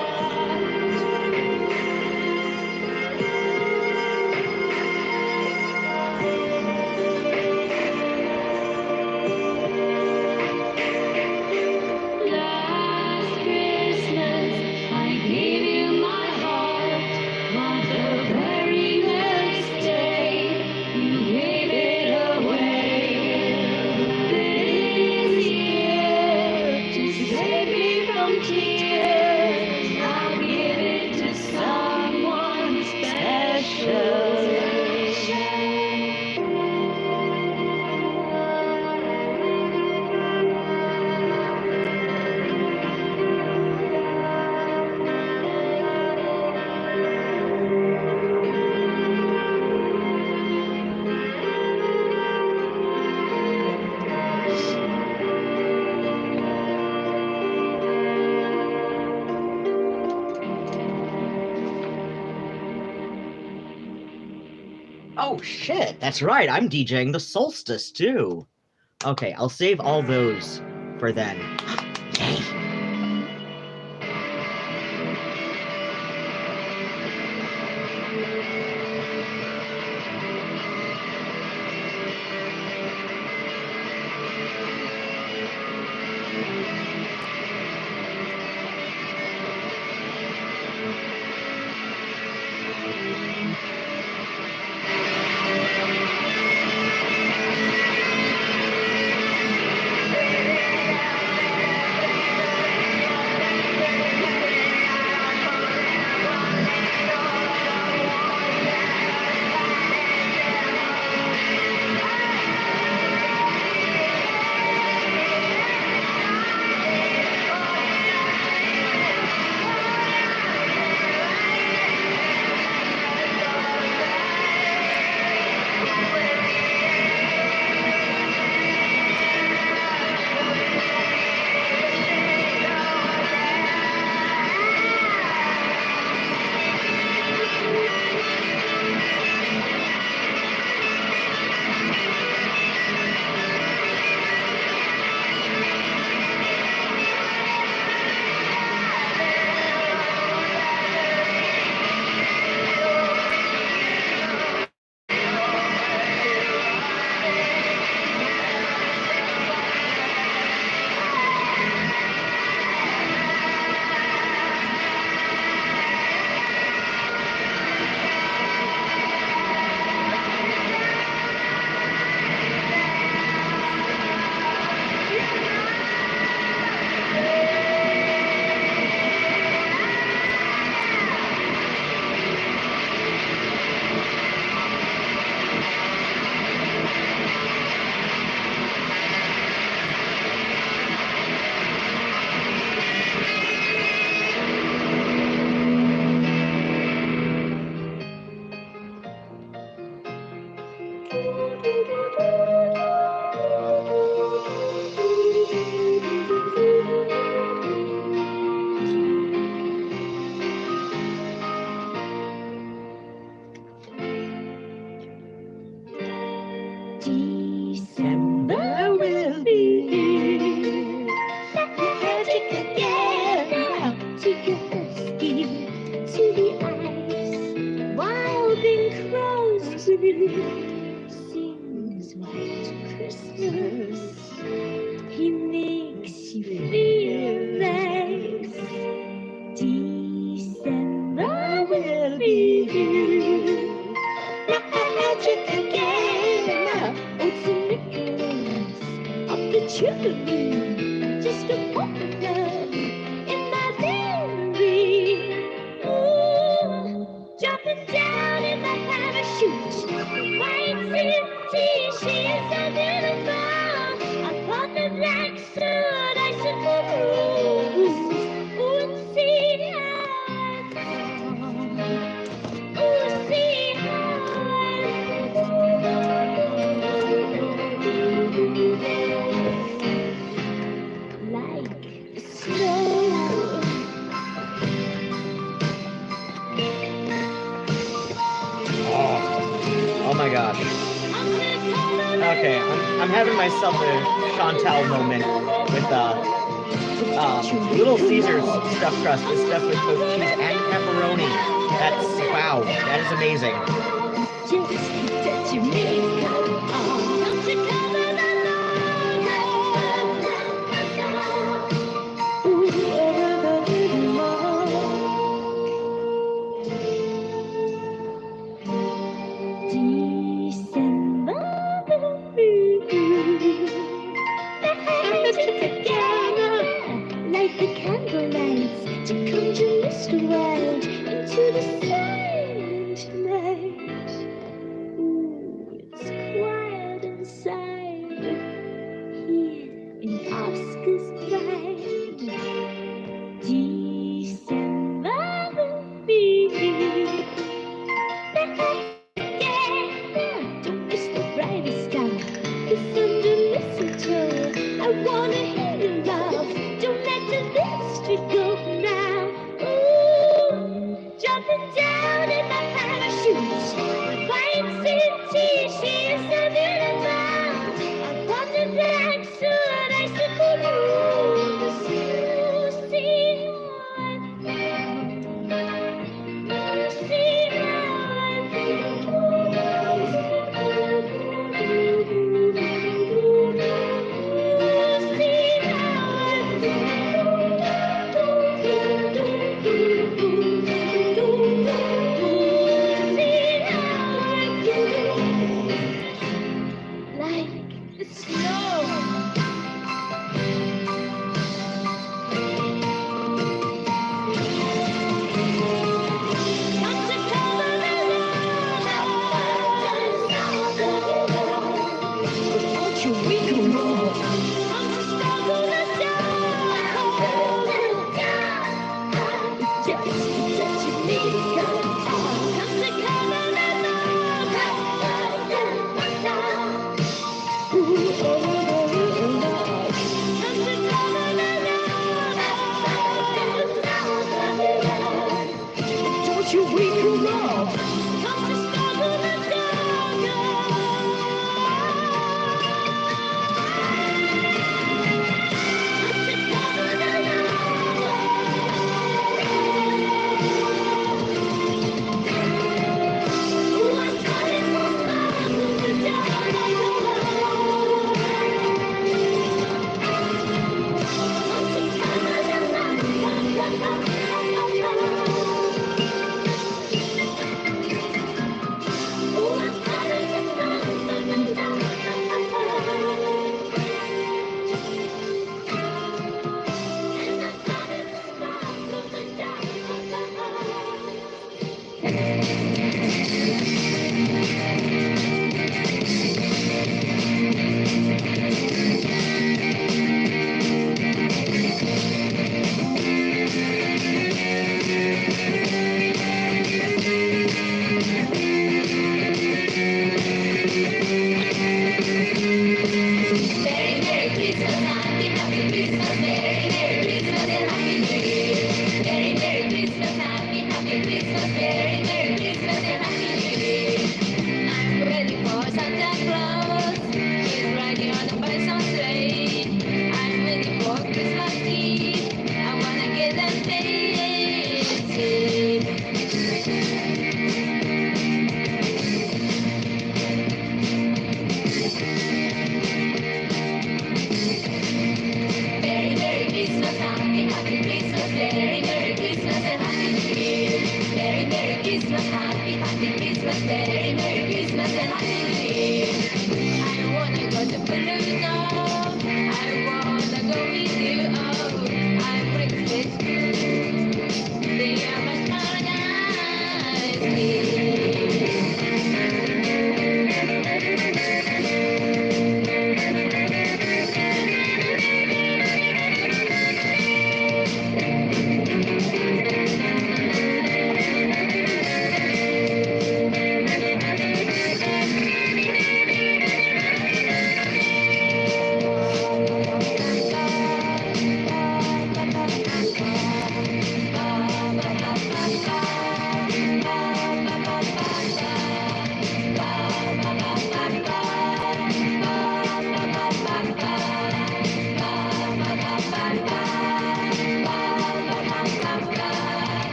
Oh shit, that's right. I'm DJing the solstice too. Okay, I'll save all those for then. Yay. December will be here. Magic again. Take a thirsty to the eyes. Wild and crows sings White Christmas. He makes you feel nice. December will be here. Magic again. It's a Nicholas up the chimney, just a button in my belly. Ooh, jumping down in my parachute. White city, she is so beautiful. Upon the black suit, I suppose. Ooh, see how ooh, see like snow. Oh my gosh. Okay, I'm having myself a Chantal moment with Little Caesar's stuffed crust is stuffed with both cheese and pepperoni. That's wow, that is amazing. Just that you make don't you come light the candlelights to conjure Mr. Wild into the silent night. Ooh, it's quiet inside here in Oscar's pride. December will be here. Don't miss the brightest star. It's under mistletoe. I wanna hear you laugh. Don't let the mystery go now. Ooh, jumping down in my parachute. Why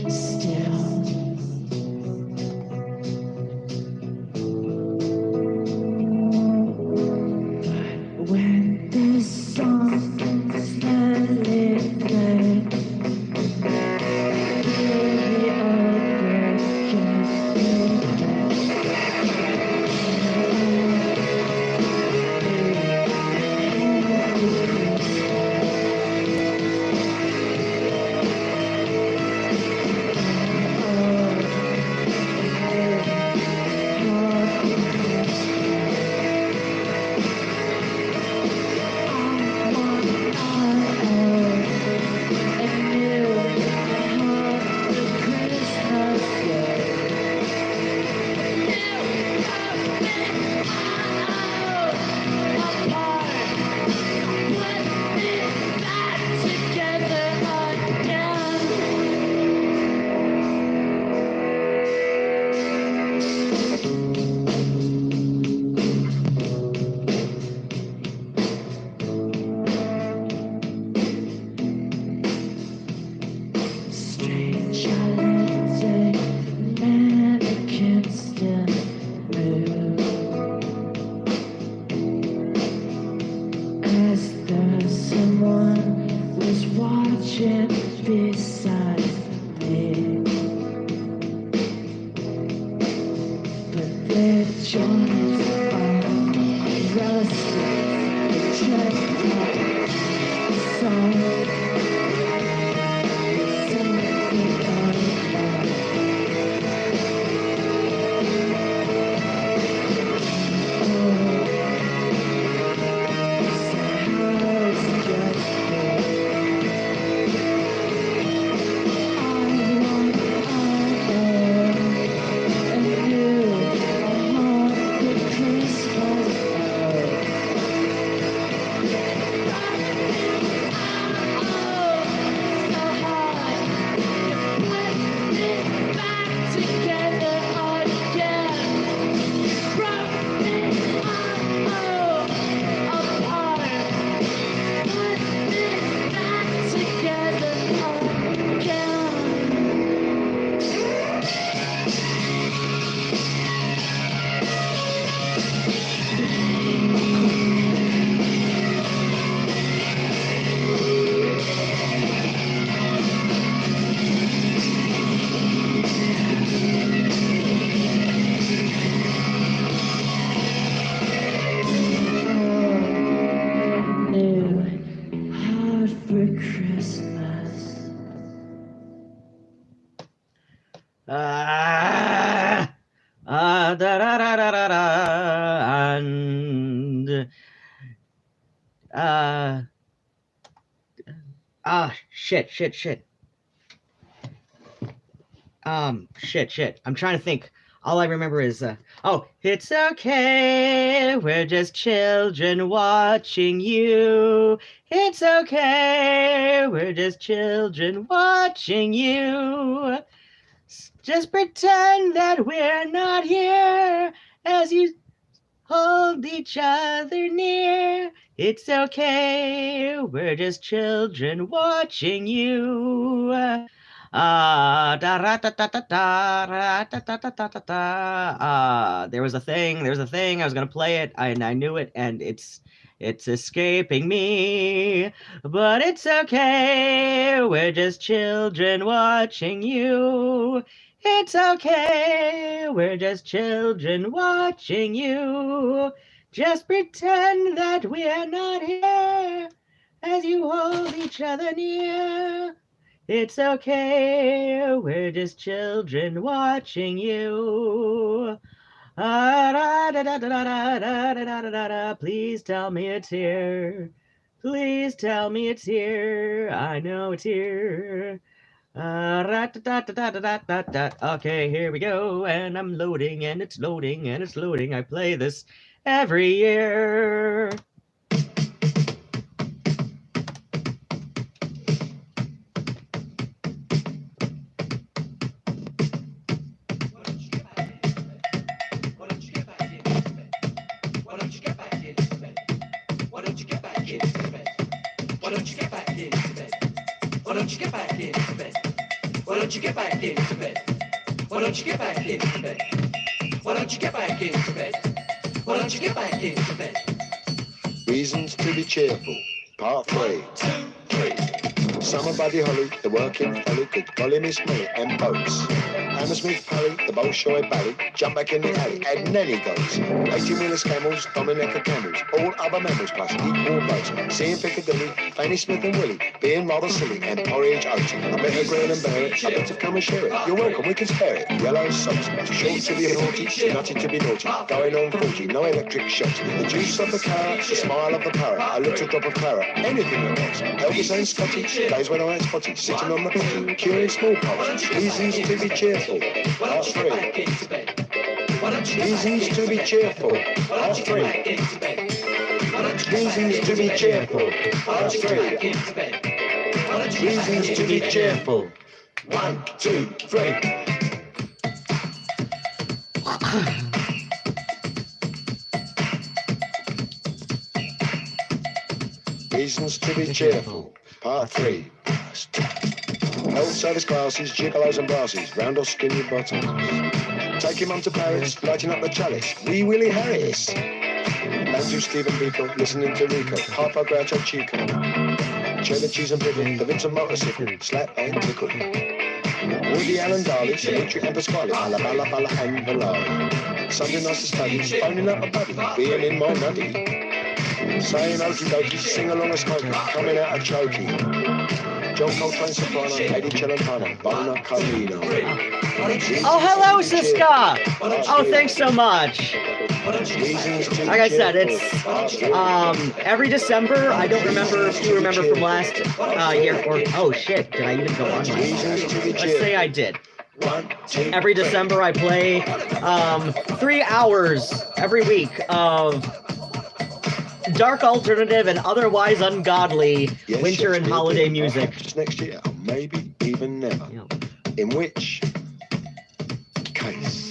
still. But when the song finally played, the old bird And shit. Shit. I'm trying to think. All I remember is, oh, it's okay. We're just children watching you. It's okay. We're just children watching you. Just pretend that we're not here as you hold each other near. It's okay. We're just children watching you. There was a thing. I was gonna play it, and I knew it, and it's escaping me. But it's okay. We're just children watching you. It's okay. We're just children watching you. Just pretend that we're not here as you hold each other near. It's okay, we're just children watching you. Please tell me it's here. Please tell me it's here. I know it's here. Okay, here we go, and I'm loading, and it's loading, and it's loading. I play this every year. Why don't you get back into bed? Why don't you get back into bed? Why don't you get back into bed? Why don't you get back into bed? Reasons to be cheerful, part 3. 2, 3. Summer Buddy Holly, the working felly, good golly Miss Molly, and boats. Hammersmith Parry, the Bolshoi Bally, jump back in the alley, and Nelly goes. 80-wheelers camels, Dominica camels, all other mammals plus equal boats. Seeing Piccadilly, Fanny Smith and Willie, being rather silly, and porridge oats. I better grin and bear it, I better come and share it. You're welcome, we can spare it. Yellow socks, too short to be naughty, too nutty to be naughty. Going on 40, no electric shocks. The juice of the carrot, the smile of the parrot, a little drop of claret, anything that works. Elvis and Scotty, days when I ain't spotty, sitting on the potty, curing smallpox. Reasons to be cheerful, part 3. Reasons to be cheerful, part 3. Reasons to be cheerful, part 3. Reasons to be cheerful. 1, 2, 3. Reasons to be cheerful, part 3. Health service classes, gigolos and brasses, round or skinny bottoms. Taking mum to Paris, lighting up the chalice, Wee Willie Harris. Andrew Stephen Biko, listening to Rico, Harpo Groucho Chico. Cheddar cheese and pickle, the Vincent motorcycle, slap and tickle. Woody Allen Darley, Dimitri and Pasquale, Bala Bala Bala and Valari. Sunday nights to study, phoning up a buddy, being in my nutty. Saying okie dokie, sing along a smoker, coming out of chokey. John Coltrane soprano, Eddie Celentano, Bona Carlino. Oh, hello, Siska! Oh, thanks so much. Like I said, it's every December. I don't remember if you remember from last year or oh shit, did I even go on? Let's say I did. Every December I play 3 hours every week of dark alternative and otherwise ungodly winter and holiday music. Next year, or maybe even never. In which case?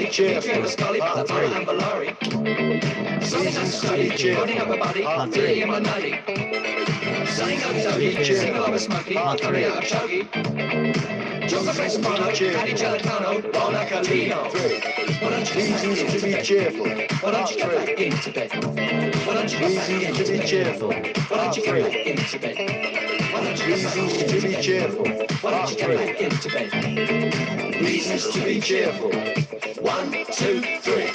Cheerful, part 3. Reasons to be cheerful, part 3. Cheerful, part 3. Reasons to be cheerful, part 3. Reasons to be cheerful, part 3. Reasons to be cheerful, part 3. Reasons to be cheerful. 1, 2, 3.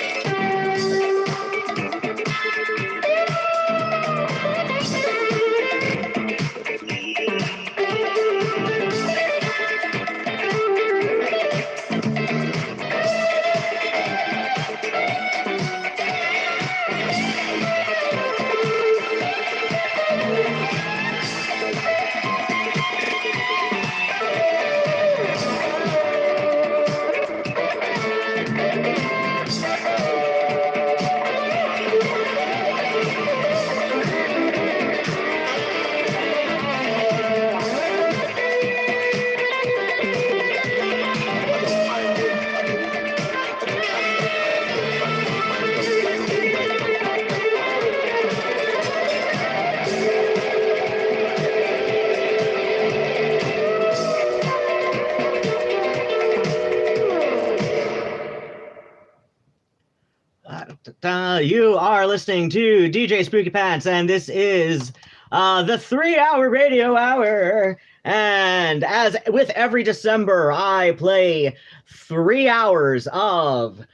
You are listening to DJ Spookypants, and this is the 3-hour radio hour. And as with every December, I play 3 hours of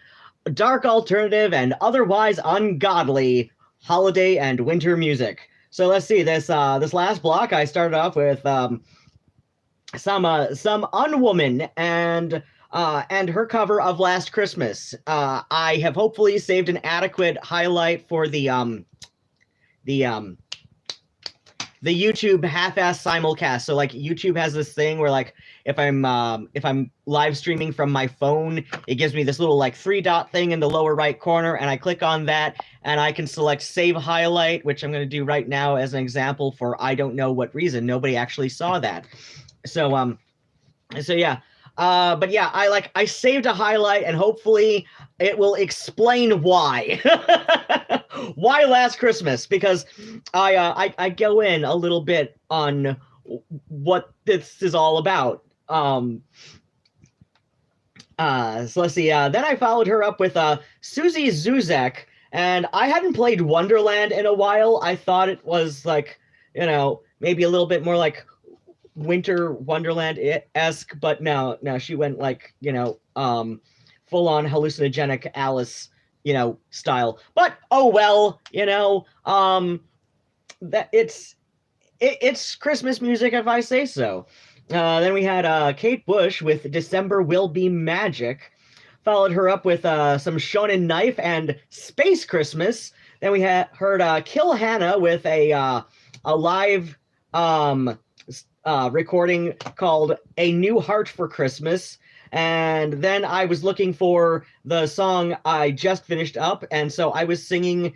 dark alternative and otherwise ungodly holiday and winter music. So let's see, this last block, I started off with some Unwoman and her cover of Last Christmas. I have hopefully saved an adequate highlight for the the YouTube half-ass simulcast. So like YouTube has this thing where like if I'm live streaming from my phone, it gives me this little like 3-dot thing in the lower right corner, and I click on that and I can select save highlight, which I'm going to do right now as an example for I don't know what reason. Nobody actually saw that. So yeah. But yeah, I saved a highlight, and hopefully it will explain why. Why Last Christmas? Because I go in a little bit on what this is all about. So let's see. Then I followed her up with Susie Zuzek, and I hadn't played Wonderland in a while. I thought it was like, you know, maybe a little bit more like Winter Wonderland-esque, but no, she went like, you know, full-on hallucinogenic Alice, you know, style. But oh well, you know, that it's Christmas music if I say so. Then we had Kate Bush with December Will Be Magic. Followed her up with some Shonen Knife and Space Christmas. Then we heard Kill Hannah with a live recording called A New Heart for Christmas. And then I was looking for the song I just finished up, and so I was singing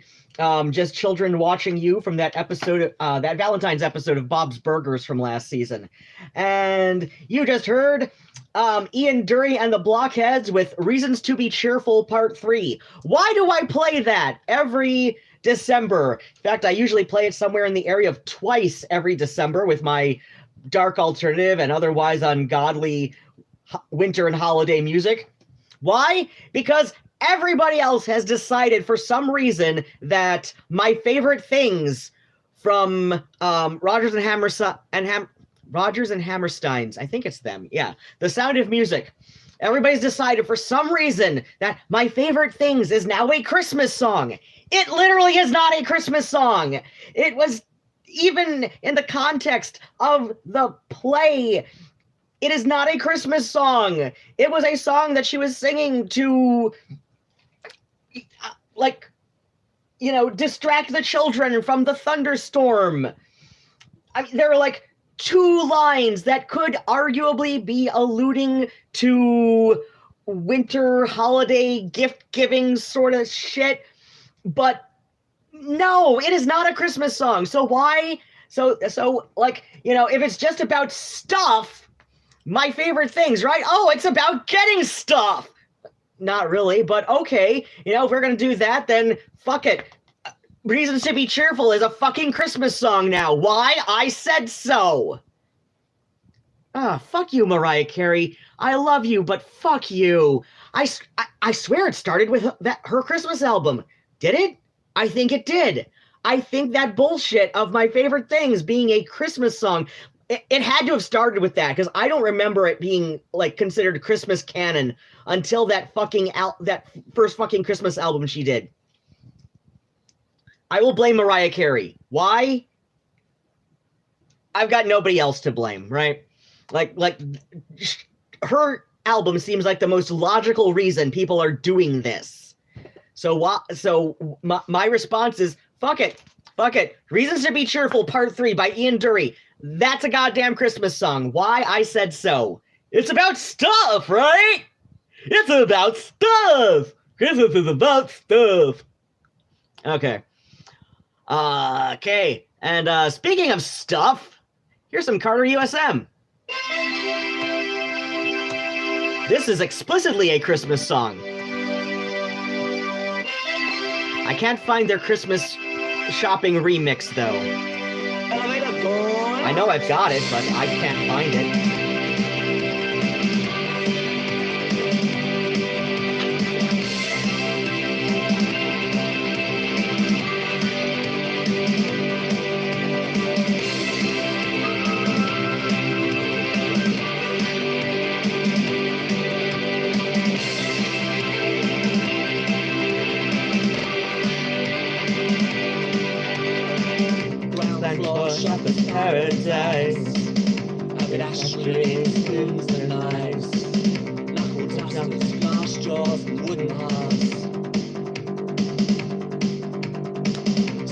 Just Children Watching You from that episode, that Valentine's episode of Bob's Burgers from last season. And you just heard Ian Dury and the Blockheads with Reasons to Be Cheerful Part 3. Why do I play that every December? In fact, I usually play it somewhere in the area of twice every December with my dark alternative and otherwise ungodly winter and holiday music. Why? Because everybody else has decided for some reason that my favorite things from Rodgers and Hammerstein's, I think it's them, yeah, The Sound of Music. Everybody's decided for some reason that my favorite things is now a Christmas song. It literally is not a Christmas song. It was, even in the context of the play, it is not a Christmas song. It was a song that she was singing to, like, you know, distract the children from the thunderstorm. I mean, there are like 2 lines that could arguably be alluding to winter holiday gift giving sort of shit, but no, it is not a Christmas song. So why? So like, you know, if it's just about stuff, my favorite things, right? Oh, it's about getting stuff. Not really, but okay. You know, if we're going to do that, then fuck it. Reasons to Be Cheerful is a fucking Christmas song now. Why? I said so. Fuck you, Mariah Carey. I love you, but fuck you. I swear it started with her Christmas album. Did it? I think it did. I think that bullshit of my favorite things being a Christmas song, it had to have started with that, because I don't remember it being like considered Christmas canon until that first fucking Christmas album she did. I will blame Mariah Carey. Why? I've got nobody else to blame, right? Like her album seems like the most logical reason people are doing this. So my response is, fuck it. Reasons to Be Cheerful Part 3 by Ian Dury. That's a goddamn Christmas song. Why? I said so. It's about stuff, right? It's about stuff. Christmas is about stuff. Okay. Okay. And speaking of stuff, here's some Carter USM. This is explicitly a Christmas song. I can't find their Christmas shopping remix, though. I know I've got it, but I can't find it. Shopper's paradise. I've got ashtrays, spoons and knives, knuckle dusters, glass jars and wooden hearts.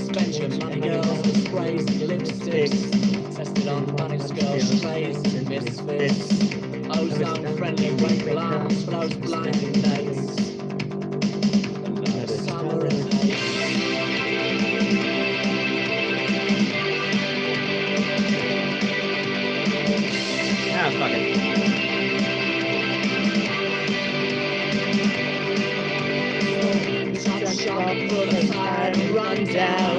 Spend your money, girls, the sprays and lipsticks. Tested on bunnies, girls, strays and misfits. Ozone friendly rape alarms for those blinding days. Another summer of Ah, fuck it. shot for the final rundown.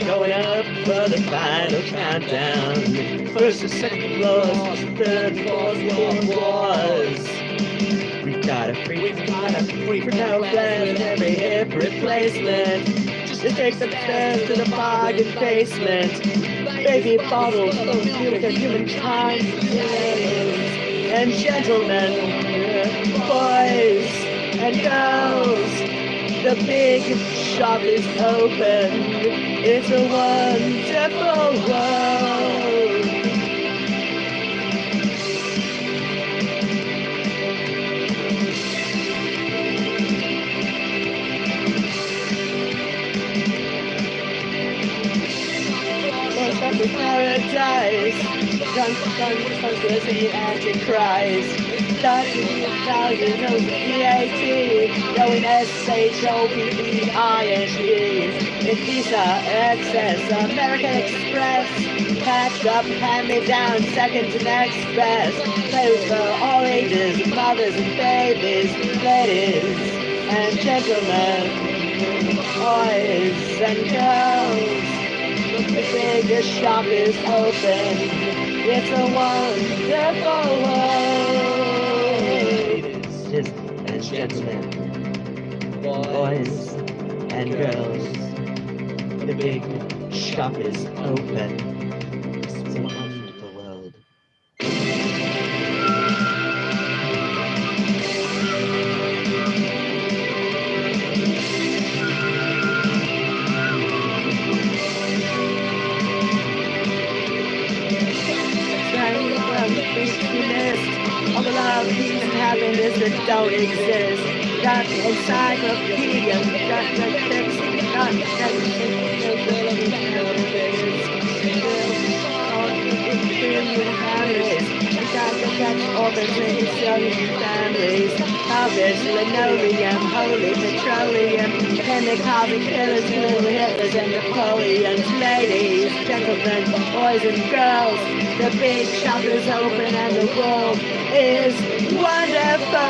Going up for the final countdown. First and second floors, third and fourth world wars. We've got a free for no plans and every hip replacement. Just take the stairs to the bargain basement. Baby bottles full of humankind. Ladies and gentlemen, boys and girls. The big shop is open. It's a wonderful world. Welcome to paradise. Conspiracy Antichrist. Starting thousands of VAT, going SHOPPING. In Visa, Access, American Express, patched up, hand-me-down, seconds and express. Clothes for all ages, mothers and babies, ladies and gentlemen, boys and girls. The biggest shop is open. It's a wonderful world. Ladies and gentlemen, boys and girls, the big shop is open. It's a wonderful world. All the love, peace, and happiness that don't exist. Got the encyclopedia, got the tips, got orphans and civilian families. Harvest, linoleum, holy petroleum, chemicals and killers, blue Hitlers and Napoleons. Ladies, gentlemen, boys and girls, the big shop is open and the world is wonderful.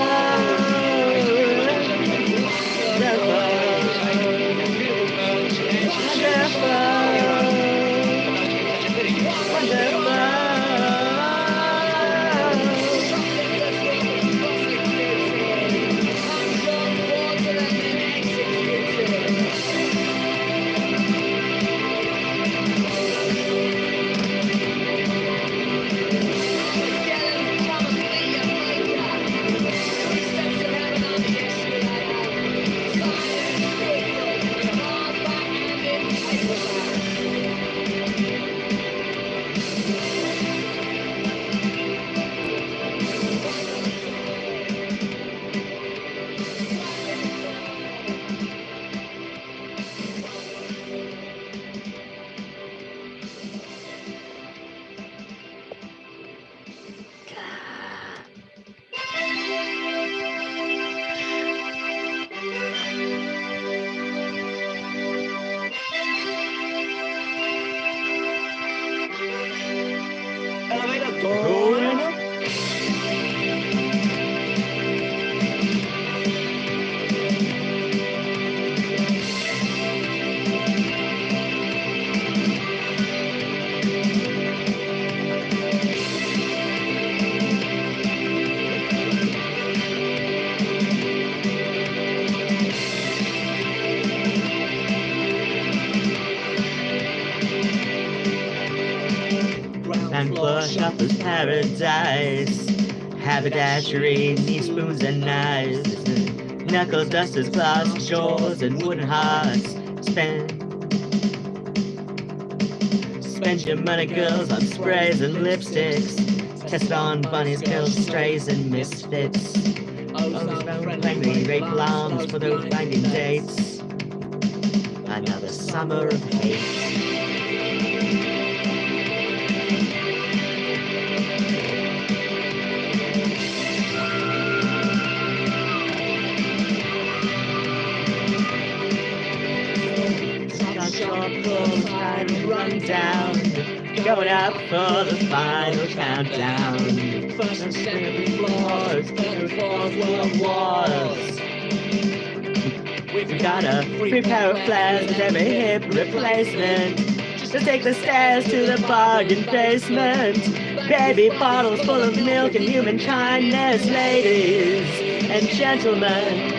And floor shopper's paradise. Haberdashery needs spoons and knives. Knuckle dusters, glass jaws, and wooden hearts. Spend your money, girls, on sprays and lipsticks. Test on bunnies, girls, strays, and misfits. Friendly rape alarms for those binding dates. Another summer of hate. Going up for the final countdown. First and second floors, third and fourth world wars. We've got a free pair of flares with every hip replacement. Just take the stairs to the bargain basement. Baby bottles full of milk and human kindness, ladies and gentlemen,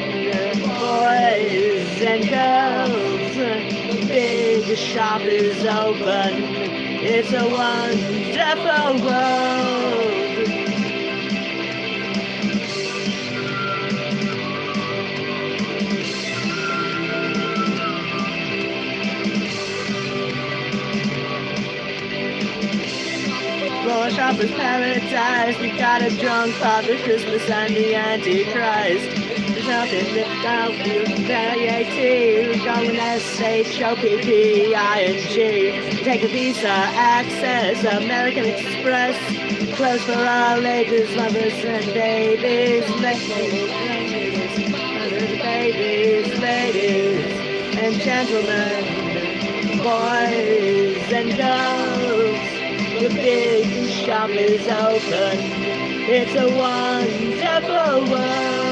boys and girls. The big shop is open. It's a wonderful world. For shopper's paradise, we got a drunk Father Christmas and the Antichrist. There's nothing without you, VAT, going SHOPPING. Take a Visa, Access, American Express, clothes for all ages, mothers and babies, ladies and gentlemen, boys and girls. The big shop is open. It's a wonderful world.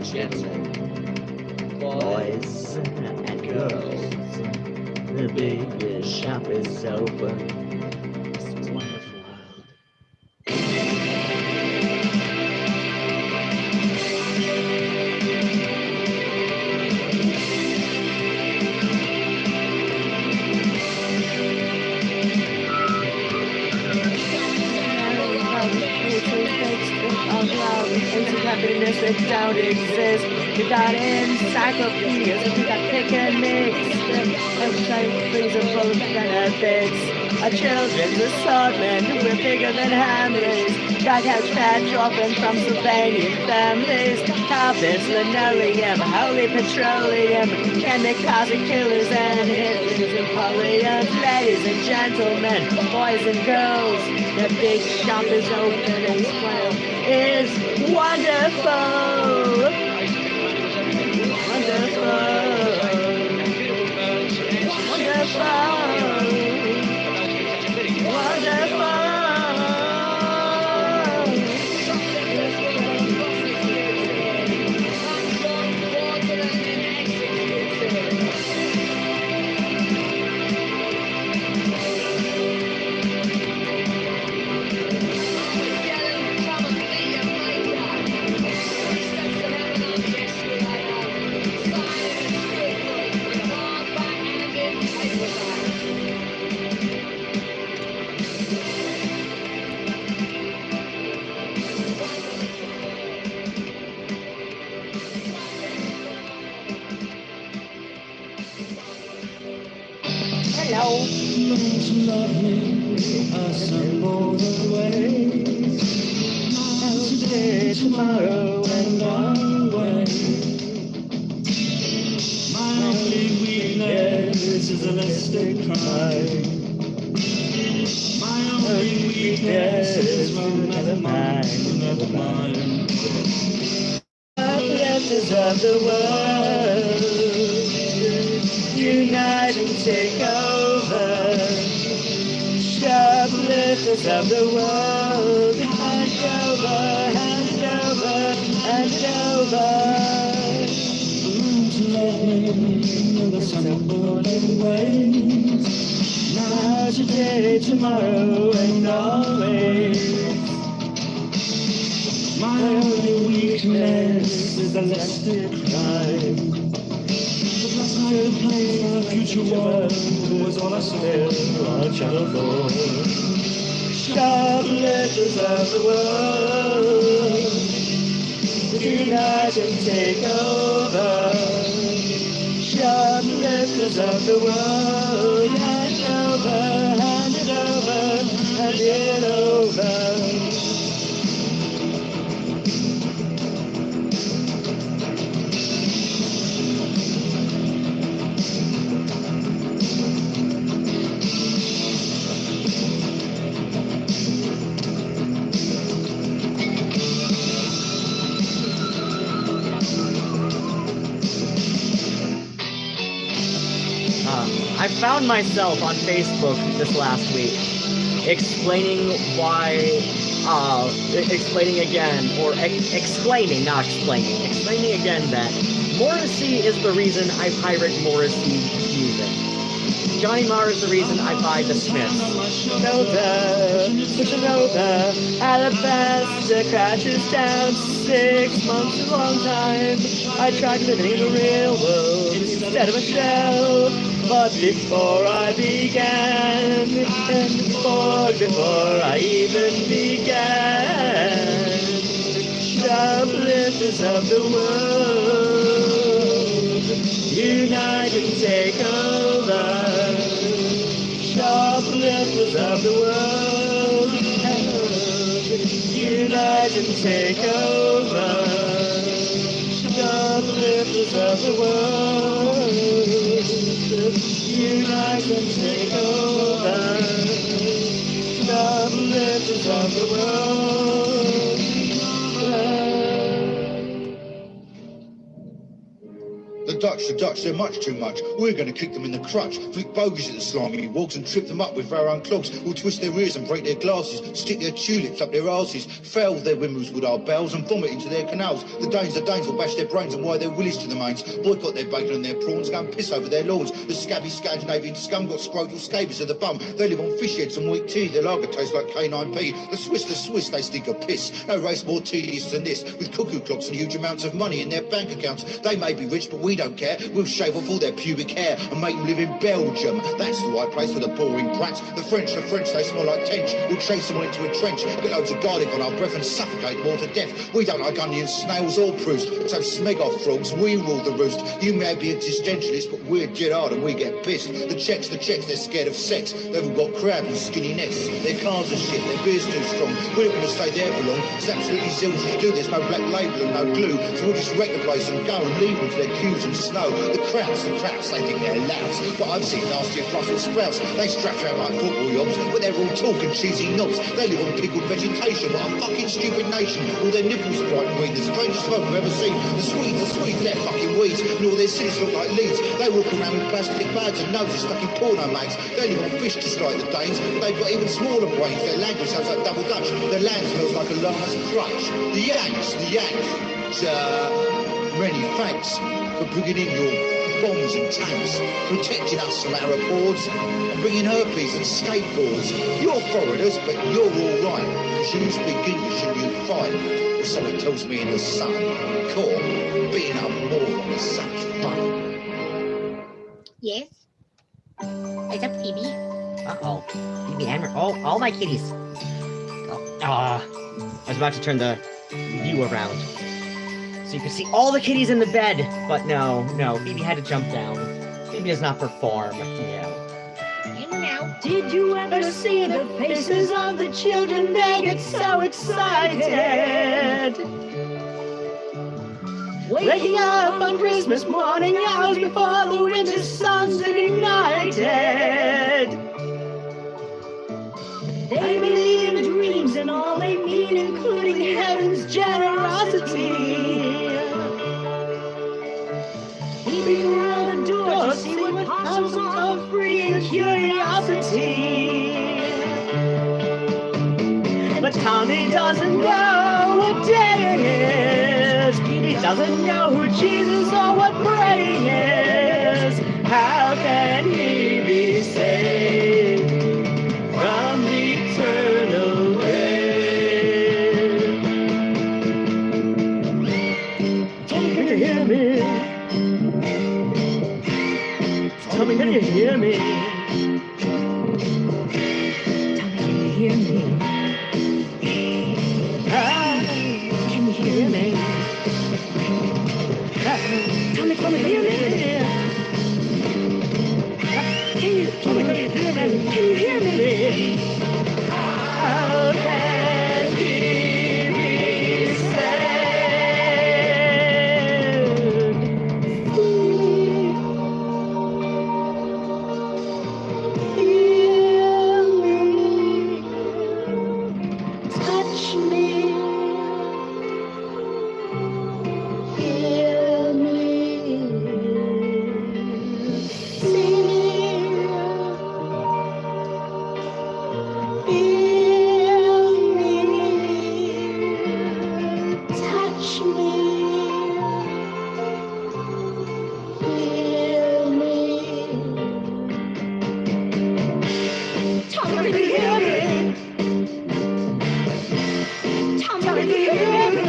Gentlemen, boys and girls. The big shop is open. It's a wonderful world. Happiness that don't exist. We got encyclopedias, we got picnics, please are full of benefits. A children's assortment, we're bigger than Hamleys. Got couch patch orphan from Sylvanian families. Carpets, linoleum, holy petroleum, kamikaze killers and Hitlers and Napoleons. Ladies and gentlemen, boys and girls, the big shop is open and swell. Is wonderful, Hello. Assemble the ways. Now today, tomorrow, and always. My only weakness is a listed crime. My only weakness is never mind. Uplifters of the world, unite and take over. Shoplifters of the world, hand over, hand over, hand over. To love me in the simple ways. Now today, tomorrow, and always. My only weakness is a listed crime. The last night I played for a future world was all I said on Channel 4. Shoplifters of the world, unite and take over. Shoplifters of the world, hand over, hand it over, hand it over. I found myself on Facebook this last week explaining again that Morrissey is the reason I pirate Morrissey music. Johnny Marr is the reason I buy the Smiths. Supernova, Alabaster crashes down. 6 months is a long time. I tried living in the real world instead of a shell. But before I began, and before I even began, shoplifters of the world, unite and take over. Shoplifters of the world, unite and take over. Shoplifters of the world, unite and take over. Shoplifters of the world. The Dutch, they're much too much. We're going to kick them in the crutch, flick bogies at the slimy walks and trip them up with our own clogs. We'll twist their ears and break their glasses, stick their tulips up their arses, foul their windmills with our bells and vomit into their canals. The Danes will bash their brains and wire their willies to the mains, boycott their bacon and their prawns, go and piss over their lawns. The scabby Scandinavian scum got scrotal scabies of the bum. They live on fish heads and weak tea, their lager tastes like K9P. The Swiss, they stink of piss. No race more tedious than this, with cuckoo clocks and huge amounts of money in their bank accounts. They may be rich, but we don't care. We'll shave off all their pubic hair and make them live in Belgium. That's the right place for the boring brats. The French, they smell like tench. We'll chase someone into a trench, get loads of garlic on our breath and suffocate them all to death. We don't like onions, snails or proust, so smeg off frogs, we rule the roost. You may be existentialist, but we're dead hard and we get pissed. The Czechs, they're scared of sex. They've all got crab and skinny necks. Their cars are shit, their beer's too strong. We're not going to stay there for long. It's absolutely zilch to do. There's no black label and no glue, so we'll just wreck the place and go and leave them to their queues and snow. The crowds, they think they're louse, but I've seen nastier Brussels sprouts. They stretch out like football yobs, but they're all talking cheesy knobs. They live on pickled vegetation. What a fucking stupid nation. All their nipples are bright green, the strangest folk I've ever seen. The Swedes, they're fucking weeds, and all their cities look like leads. They walk around with plastic bags and noses stuck in porno mags. They live on fish just like the Danes, but they've got even smaller brains. Their language sounds like double Dutch. Their land smells like a llama's crutch. The Yanks. Many thanks for bringing in your bombs and tanks, protecting us from Arab hordes, and bringing herpes and skateboards. You're foreigners, but you're all right, because you speak English and you fight. But something tells me in the sun, core, being a moron is such fun. Yes? It's up, Phoebe. Uh-oh. Phoebe Hammer. Oh, all my kitties. I was about to turn the view around, so you can see all the kitties in the bed, but no, Phoebe had to jump down. Phoebe does not perform, yeah. Did you ever see the faces of the children? They get so excited. Waking up on Christmas morning, hours before the winter sun's ignited. They believe in dreams and all they mean, including heaven's generosity. Peeping around the door to see what parcels are free and curiosity. But Tommy doesn't know what day it is. He doesn't know who Jesus or what praying is. How can he be saved from the eternal grave? Tommy, can you hear me? Tommy, can you hear me? Tommy, can you hear me? Can you hear me? Tommy, can you hear me? Tommy, can you hear me? Can you hear me? How can he be saved? Heal me, touch me. Heal me, see me, Feel me, touch me, feel me. Tell me, do you hear me? Tell me, do you hear me?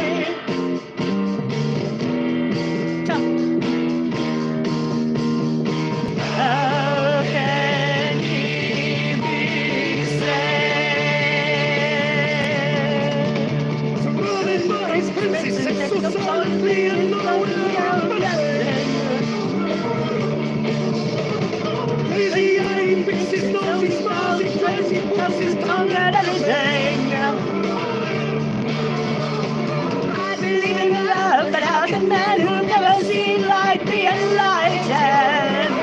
How can he be saved? Surrounded by his princess, so solidly and lonely and blessed. Crazy eye, he picks his nose, he smiles, he tries, he pulls his tongue at everything. I believe in love, but how can men who've never seen light be enlightened?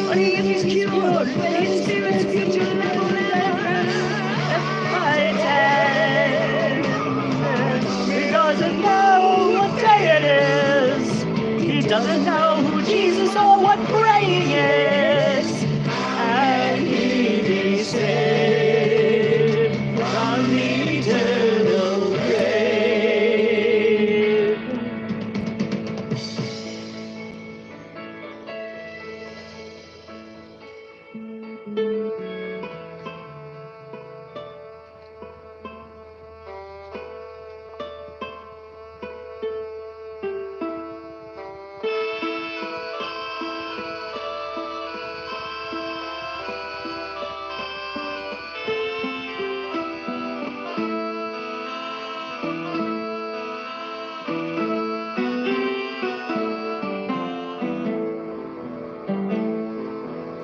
Only if he's cured, when his spirit's future level enlightened. He doesn't know what day it is. He doesn't know who Jesus or what praying is. And he be saved from the eternal grave.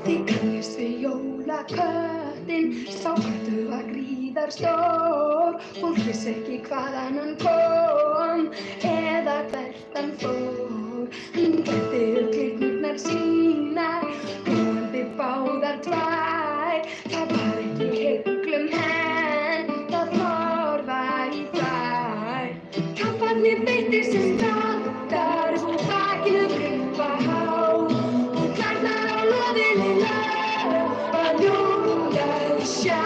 Þið kannist við jólaköttinn, sá köttur var gríðarstór. Fólk vissi ekki hvaðan hann kom, eða hvert hann fór. Hann gætti glyrnurnar sínar, glóandi báðar tvær. Það var ekki heiglum henn, það forðar í þær. Kampanir veitir sem státtar, og bakinu grimpa há. Og klærnar á loðinni lög, að njótaði sjá.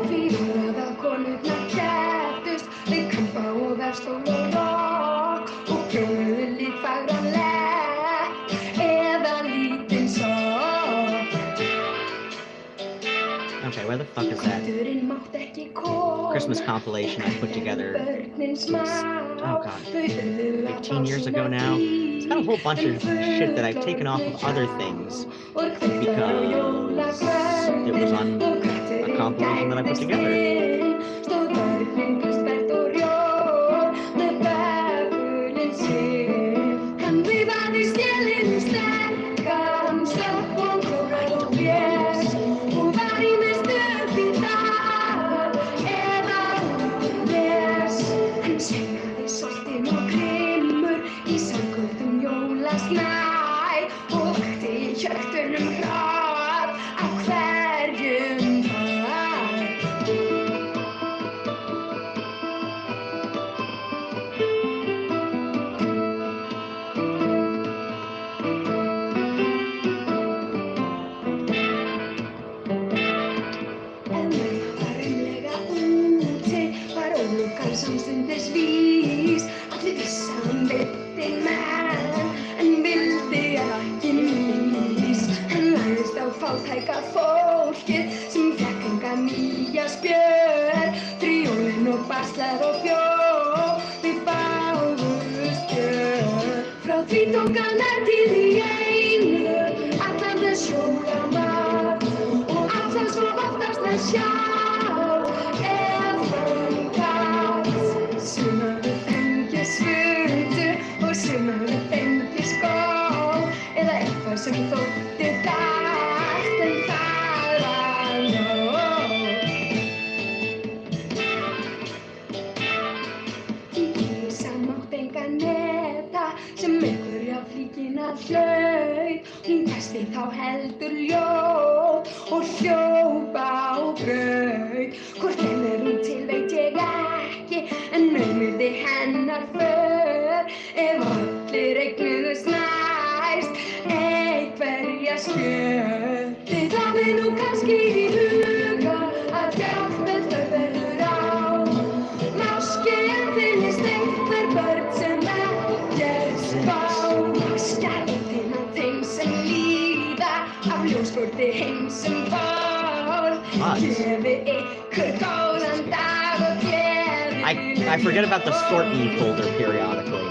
Því voru það konurnar kepptust, við kampa og verstól og rokk. Og prjónuðu litfagran legg, eða lítinn sokk. Okay, where the fuck is that Kötturinn mátti ekki koma, Christmas compilation I put together? börnin smá. Oh god, Þau urðu að 15 years ago now. It's got a whole bunch of shit that I've taken off of other things because it was on a compilation that I put together. Stóð börnin kastbært og rjóð með bækulinn sinn. Hann veifaði stélinn sterkan, stökk og klórar og blés. Hún var ýmist upp í dag eða hún les. Hann sengaði soltin og grimmur í samkvöldum jólasnæ og vakti í hjörtunum hratt á hverjum bæ. En meðan var umlega úti var ólukkan samstundis vís. Allir vissu að hann veiddi menn en vildi ekki mís. Hann lagðist á fátæka fólkið sem fékk engan nýja spjör. Tríólin og baslað og bjór við báðust gjör. Frá því tók hann ætíð í einu allan þess jólamat og allan svo oftast að sjá ef hann gat. Sumar fengi svundu og sumar fengi skó eða eitthvað sem þótti dært en það var nóg. Í Ísa mátt engan neta sem einhverja flíkina hlaut. Hún kasti þá heldur ljóð og hljóp á braut. Hvort þeim hún til veit ég ekki en naumurði hennar för. Ef allir eignuðust næst einhverja skjöld. Þið hafið nú kannski spurte hem som far. Nice. Kleve kurkolan dag och kleve. I forget about the sort me folder periodically.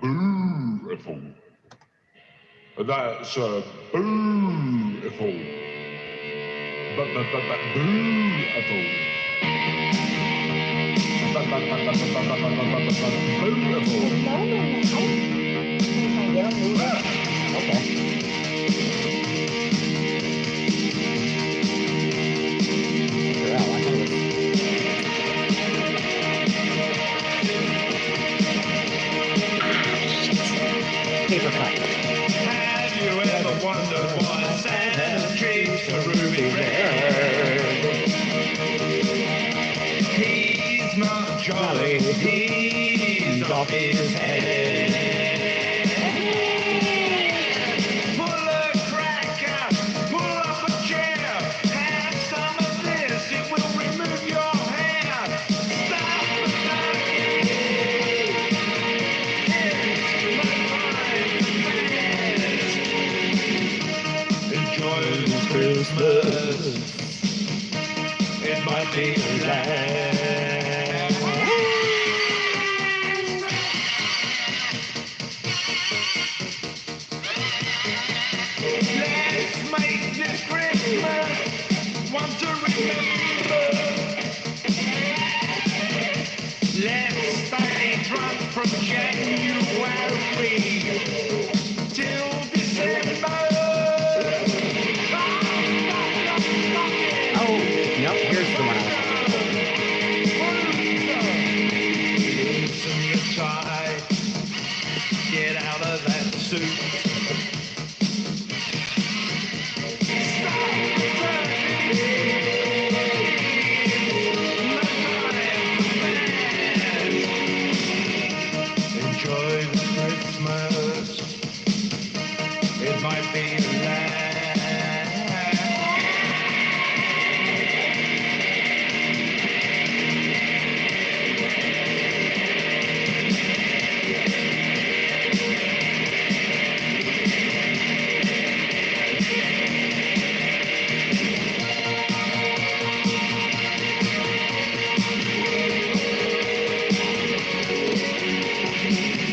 Beautiful. That's beautiful. Beautiful. Paper cut. Have you ever wondered why Santa's cheeks are ruby red? He's not jolly, he's off his head. Pull a cracker, pull up a chair, have some of this, it will remove your hair. Stop the talking. Enjoy this Christmas. It might be the last. Let's make this Christmas one to remember. Let's stay drunk from January till December. Oh, nope, here's the one I was Loosen your tie, get out of that suit. Enjoy the Christmas. It might be the last.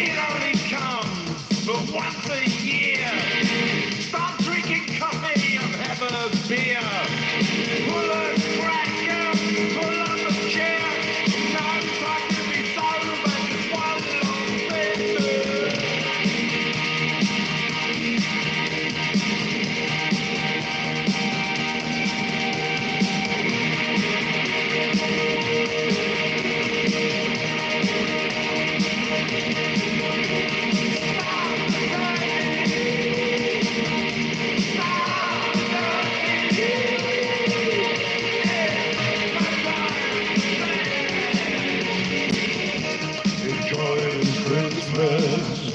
It only comes but once a year. Stop drinking coffee and have a beer. Pull a cracker, pull up a chair. No time to be sober, just one long bender. Enjoy this Christmas.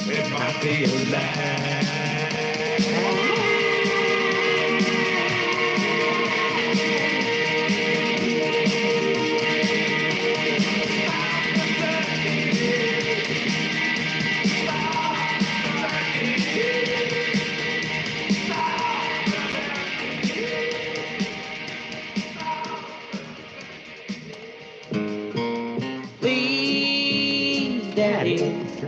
It might be a last. Please, Daddy,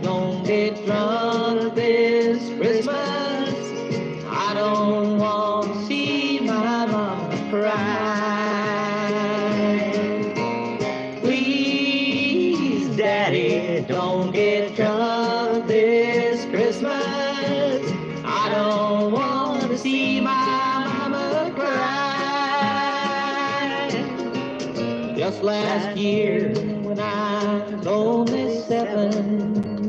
don't get drunk this Christmas. I don't want to see my mama cry. Please, Daddy, don't get drunk this Christmas. I don't want to see my mama cry. Just last year, when I was only 7.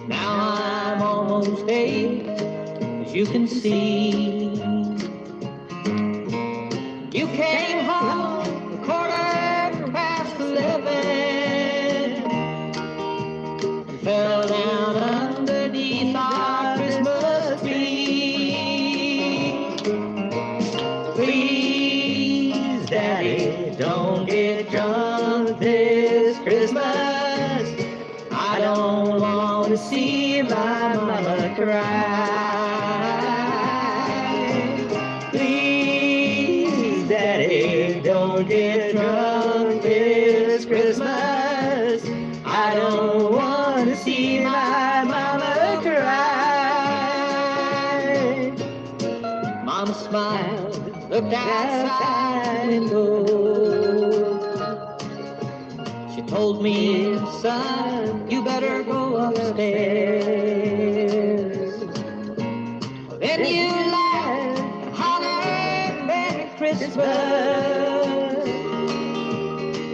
Now I'm almost 8, as you can see. You came home 11:15, to see my mama cry. Please, Daddy, don't get drunk this Christmas. I don't want to see my mama cry. Mama smiled, looked outside the window. She told me, son, you better go upstairs. Then you laughed, hollered, Merry Christmas.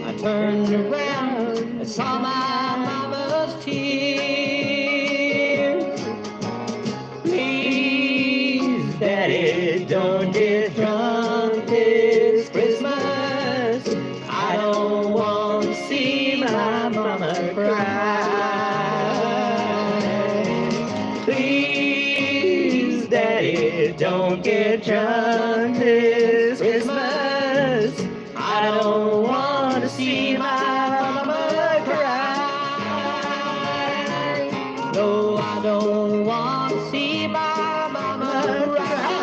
I turned around and saw my mama's tears. Please, Daddy, don't get drunk this Christmas. I don't want to see my mama cry. Please, Daddy, don't get drunk this Christmas. I don't want to see my mama cry. No, I don't want to see my mama cry.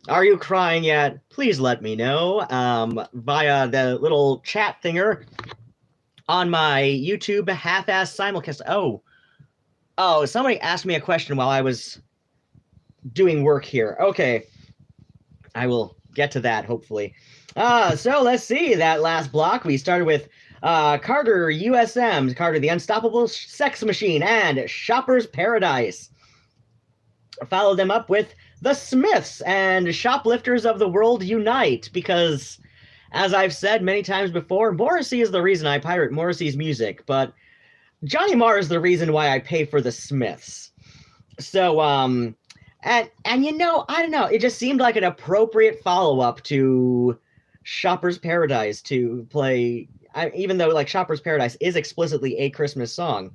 Are you crying yet? Please let me know via the little chat thinger on my YouTube half-ass simulcast. Oh, somebody asked me a question while I was doing work here. Okay, I will get to that, hopefully. So let's see, that last block, we started with Carter USM, Carter the Unstoppable Sex Machine, and Shopper's Paradise. Followed them up with The Smiths and Shoplifters of the World Unite, because, as I've said many times before, Morrissey is the reason I pirate Morrissey's music, but Johnny Marr is the reason why I pay for The Smiths. So, and you know, I don't know, it just seemed like an appropriate follow-up to Shopper's Paradise to play, even though, like, Shopper's Paradise is explicitly a Christmas song,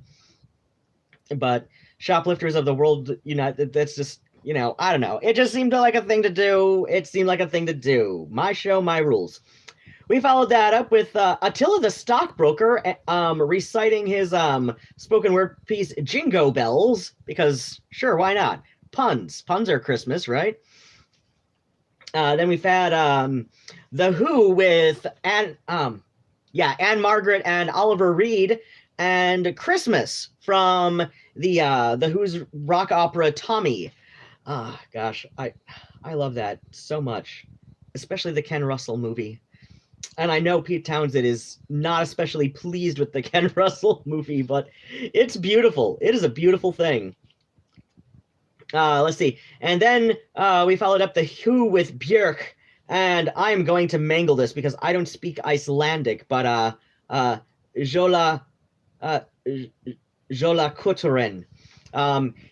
but Shoplifters of the World Unite, that's just, you know, I don't know. It just seemed like a thing to do. It seemed like a thing to do. My show, my rules. We followed that up with Attila the Stockbroker reciting his spoken word piece, Jingo Bells, because, sure, why not? Puns. Puns are Christmas, right? Then we've had The Who with Anne Margaret and Oliver Reed, and Christmas from the Who's rock opera Tommy. Gosh, I love that so much, especially the Ken Russell movie. And I know Pete Townsend is not especially pleased with the Ken Russell movie, but it's beautiful. It is a beautiful thing. Let's see. And then we followed up The Who with Björk, and I'm going to mangle this because I don't speak Icelandic, but Jola Kuturen.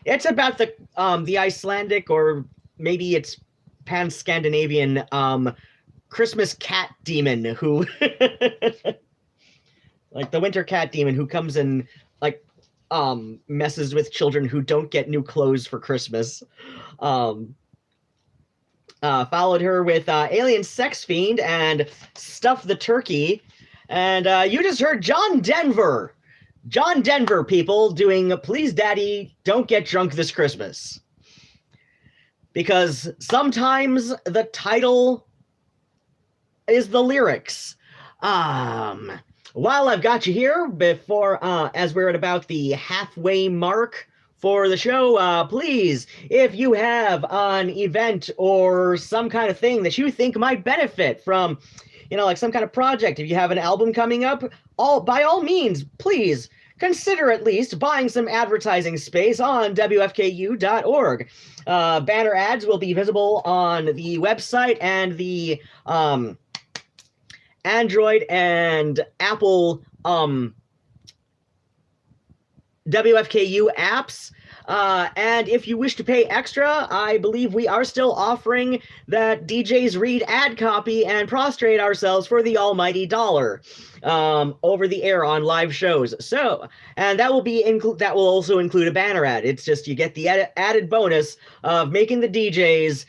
It's about the Icelandic, or maybe it's pan-Scandinavian Christmas cat demon who like the winter cat demon who comes and like messes with children who don't get new clothes for Christmas. Followed her with Alien Sex Fiend and Stuff the Turkey. And you just heard John Denver, people, doing Please Daddy, Don't Get Drunk This Christmas. Because sometimes the title is the lyrics. While I've got you here, before, as we're at about the halfway mark for the show, please, if you have an event or some kind of thing that you think might benefit from, you know, like some kind of project, if you have an album coming up, by all means, please consider at least buying some advertising space on WFKU.org. Banner ads will be visible on the website and the Android and Apple WFKU apps. And if you wish to pay extra, I believe we are still offering that DJs read ad copy and prostrate ourselves for the almighty dollar over the air on live shows. So, and that will be that will also include a banner ad. It's just you get the added bonus of making the DJs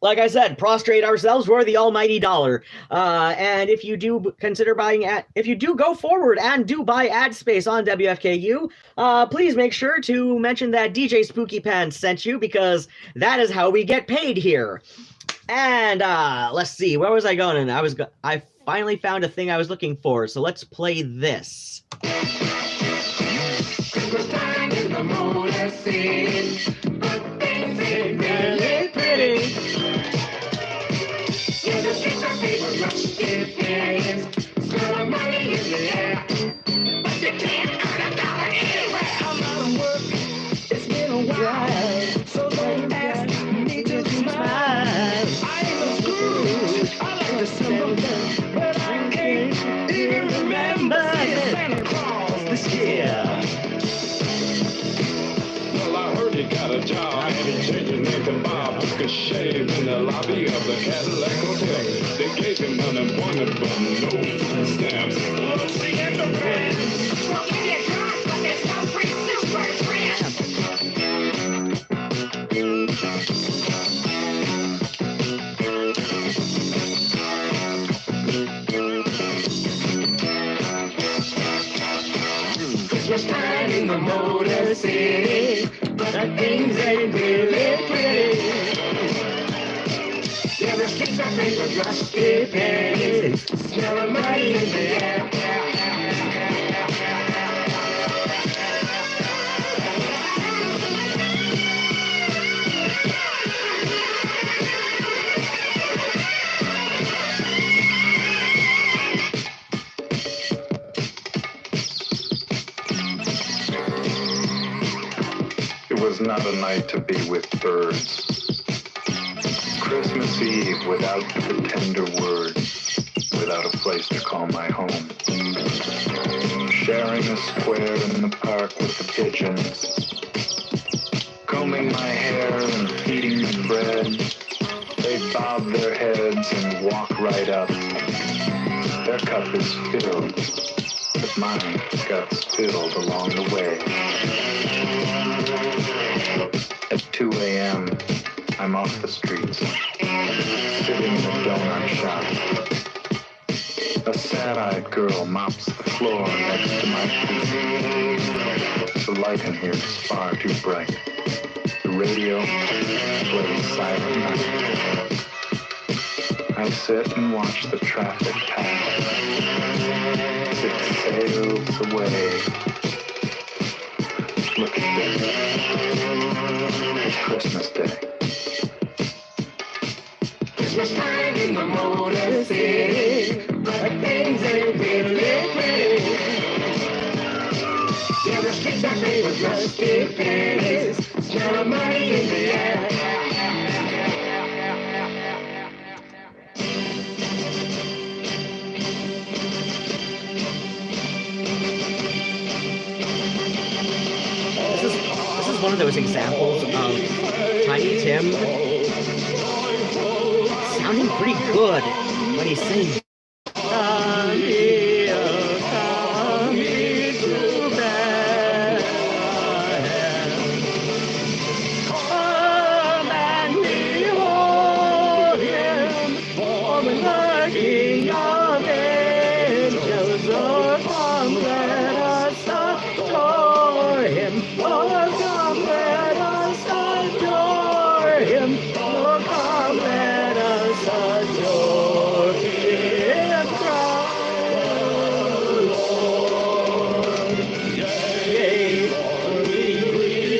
like I said, prostrate ourselves for the almighty dollar. And if you do consider buying if you do go forward and do buy ad space on WFKU, please make sure to mention that DJ Spookypants sent you, because that is how we get paid here. And let's see, where was I going? I finally found a thing I was looking for, so let's play this. Christmas time in the Motor City, but things ain't really pretty. Yeah, the streets are paved with rusty pavings, smell of money in the air, but you can't earn a dollar anywhere. I'm out of work, it's been a while, so don't ask me to smile. I ain't no Scrooge, I like the simple, but I can't even remember Santa Claus this year. Well, I heard he got a job and he changed his name to Bob. Took a shave in the lobby of the Cadillac Hotel. They gave him unemployment, but no food stamps. Lucy and the Reds. Well, give you drugs, but there's no free super friends. Christmas time in the Motor City, but things ain't really pretty. Yeah, the streets are paved with rusty pennies, smell of money in the air. It was not a night to be with birds. Christmas Eve without the tender words, without a place to call my home. Sharing a square in the park with the pigeons. Combing my hair and feeding me bread. They bob their heads and walk right up. Their cup is filled, but mine got spilled along the way. At 2 a.m., I'm off the streets, sitting in a donut shop. A sad-eyed girl mops the floor next to my feet. The light in here is far too bright. The radio plays Silent Night. I sit and watch the traffic pass. It sails away. Look at this. It's Christmas Day. Christmas time in the Motor City, but things ain't really pretty. Yeah, the streets are paved with rusty pennies, smell of money in the air. This is one of those examples of Tiny Tim sounding pretty good when he sings. Come here to Bethlehem. Come and behold him, for the King of angels. Oh, come, let us adore him. Oh, come, let us adore him. Oh, come, let us adore him, Christ, Lord. Yea, for we bring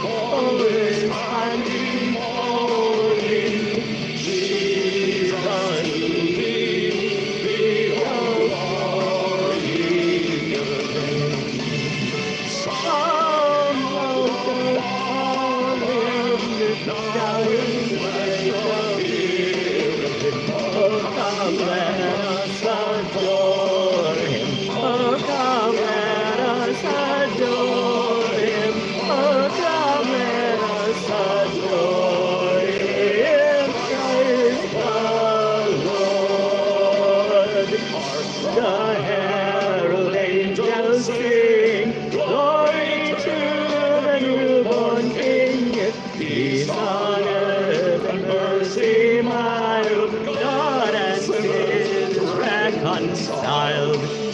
always and beholding Jesus, we all come, let us adore him. Oh, come, let us adore him. Oh, come, let us adore him. Christ the Lord. The herald angels sing, glory to the newborn King. Peace on earth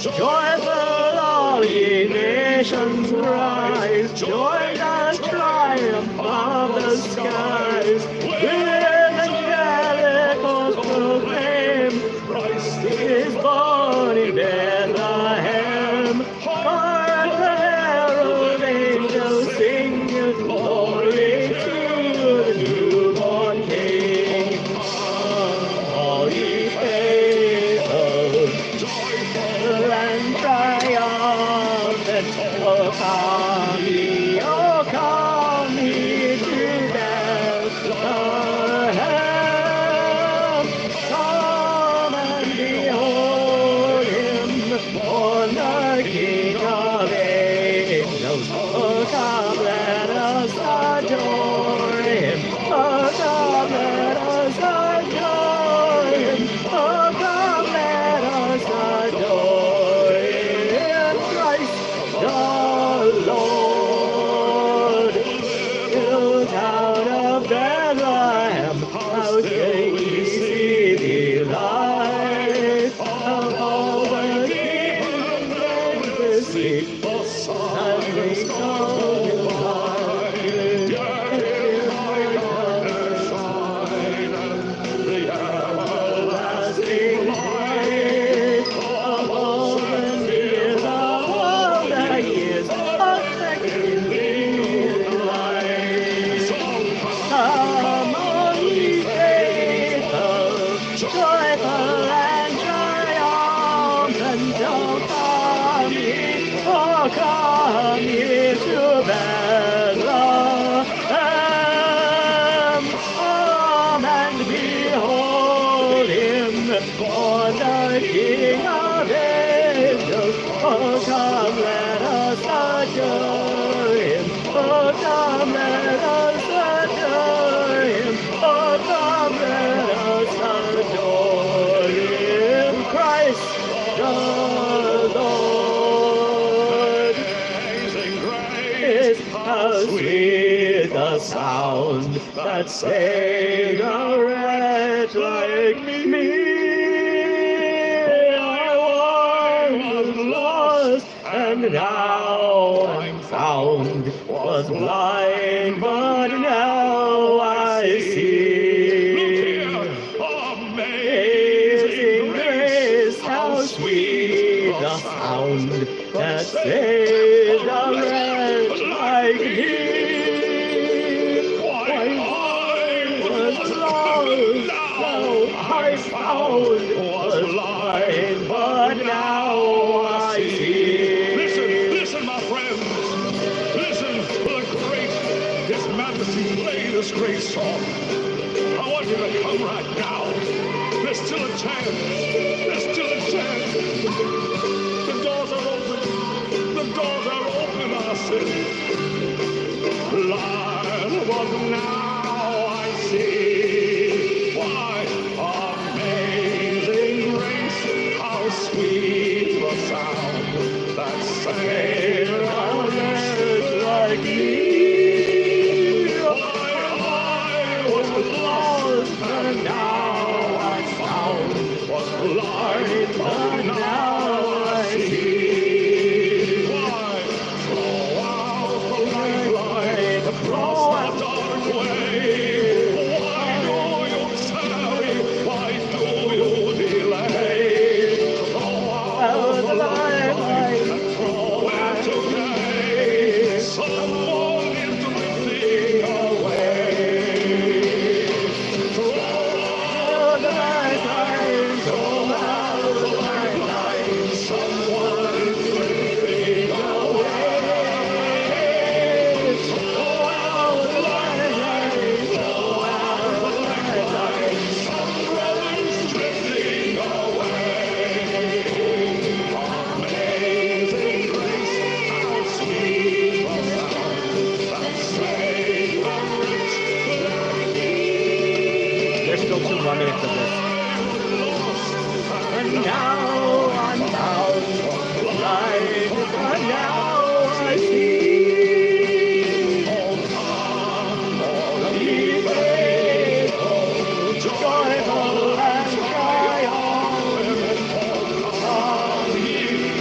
Joyful all ye nations rise, joy and triumph of the skies. With angelic hosts proclaim, Christ is born in Bethlehem. Hark the herald angels sing, glory to the newborn King. All ye faithful, joyful and triumphant, oh come ye to Bethlehem. Come and behold him, born the King of angels. Oh come, let us adore him. Oh come, let us adore him. Oh come, let us adore him. Christ the Lord, little town of Bethlehem, how can we see the light of all the kings and the sea? As we come in light, the everlasting light of all the years, of all the years, of the kingly light. Come on, ye faithful, joyful and triumphant, oh come ye to Bethlehem. Come and behold him, born the King of angels. Oh come, let us adore him. Oh come, let us adore him. Oh come, let us adore him. Christ the Lord. Is how sweet the sound that saved a wretch like me. I was lost and now I'm found, was blind but now I see. Amazing grace, how sweet the sound that saved a wretch like me. Why I was lost, now I found, was blind but now I see. Listen, my friends. Listen for the great, His Majesty play this great song. I want you to come right now. There's still a chance. There's still a chance. The doors are open. The doors are open, I said. Light was now I see. Why, amazing grace, how sweet the sound that saved a wretch like me. Why, I was lost and now I found, was blind but now I see. Why, throw out the light, across the dark way. Why do you tarry? Why do you delay? Throw out the light and throw it today. Someone is drifting away. Throw out the light and throw out the light. Someone is drifting away. Throw out the light and throw out the light. Someone is drifting away. Amazing grace, how sweet the sound that saved a wretch like me. There's still 2 more minutes of this. And now I'm found, blind, but now I see. Oh come, all ye faithful, joyful and triumphant. Oh come ye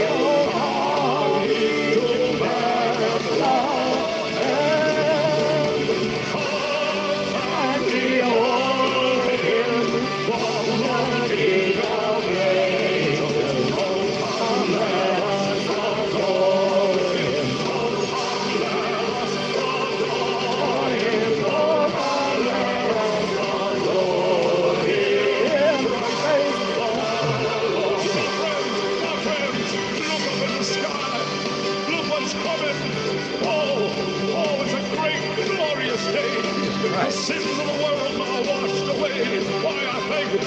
sins of the world are washed away. Why, I thank you.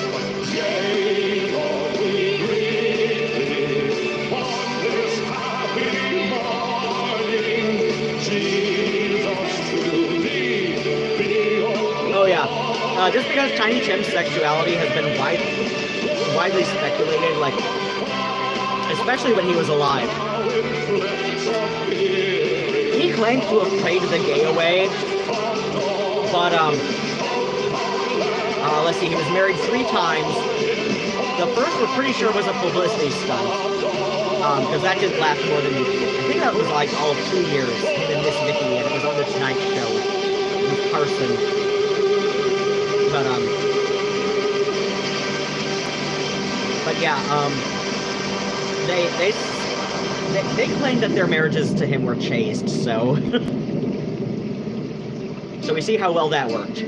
Yea, Lord, we greet thee on this happy morning. Jesus, to thee be all. Oh yeah. Just because Tiny Tim's sexuality has been widely speculated, like, especially when he was alive. He claimed to have prayed the gay away, but let's see, he was married 3 times. The first we're pretty sure was a publicity stunt, because that didn't last more than, I think that was like all of 2 years, him and Miss Vicky, and it was on the Tonight Show with Carson. But yeah, they claimed that their marriages to him were chaste, so so we see how well that worked.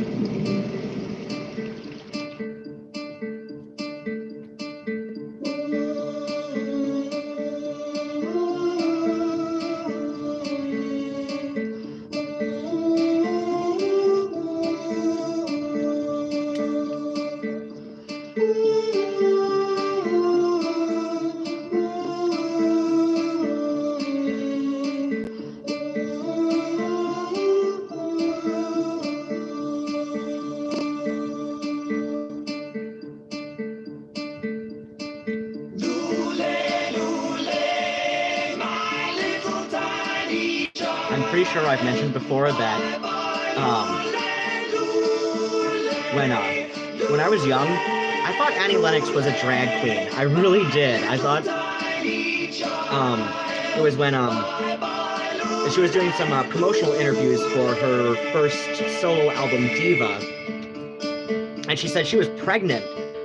Pretty sure I've mentioned before that when I was young, I thought Annie Lennox was a drag queen. I really did. I thought it was when she was doing some promotional interviews for her first solo album, Diva, and she said she was pregnant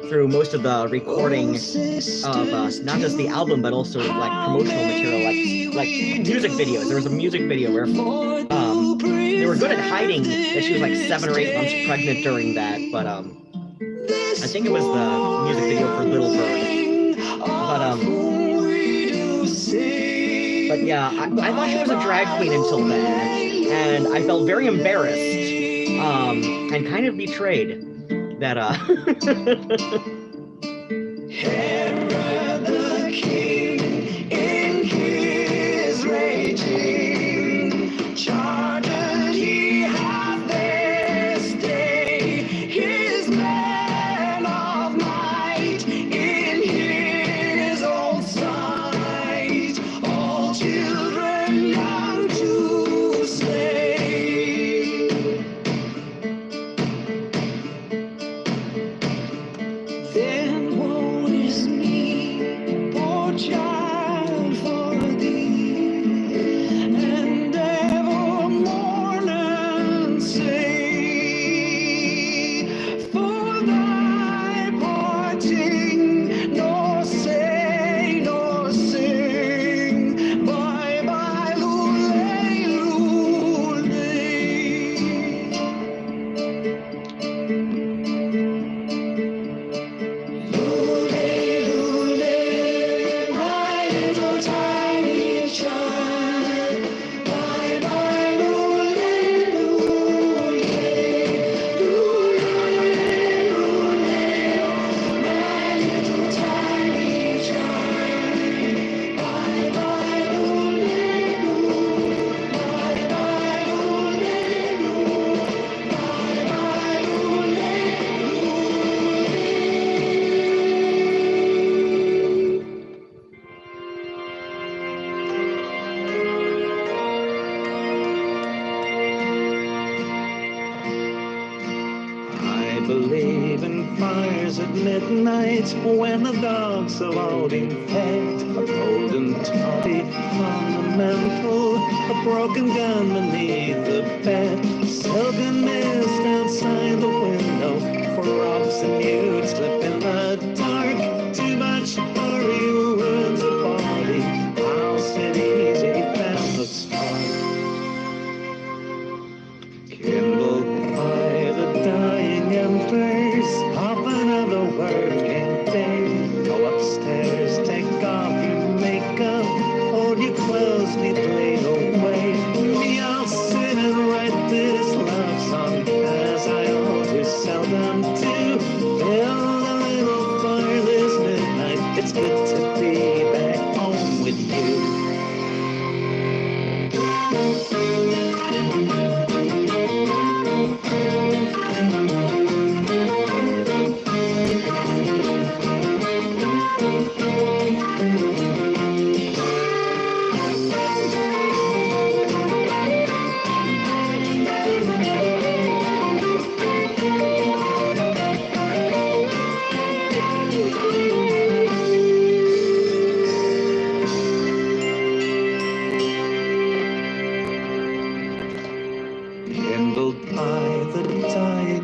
through most of the recording of not just the album, but also like promotional material, like music videos. There was a music video where they were good at hiding that she was like 7 or 8 months pregnant during that, but I think it was the music video for Little Bird. But yeah, I thought she was a drag queen until then, and I felt very embarrassed and kind of betrayed that Herod the king in his raging chartered he hath this day his man of might in his own sight, all children young to slay. Then woe is me, poor child, for thee, and ever mourn and say, for thy parting, nor say nor sing, bye bye, lulay, lulay. Lulay, lulay, my little tiny child. Bye bye, lulay, lulay. Lulay, lulay, my little tiny child. Bye bye, lulay, lulay. Bye bye, lulay, lulay. Bye bye, lulay, I believe in fires at midnight when the dogs have all been fed. A golden toddy on the mantle, a broken gun beneath the bed, silken mist outside the window for rocks and you'd slip in the dark. Too much hurry ruins a body. I'll sit easy past the spark. Kindled by the dying embers of another working day. Go upstairs, take off your makeup, hold your clothes neatly away. Me, I'll sit and write this love song as I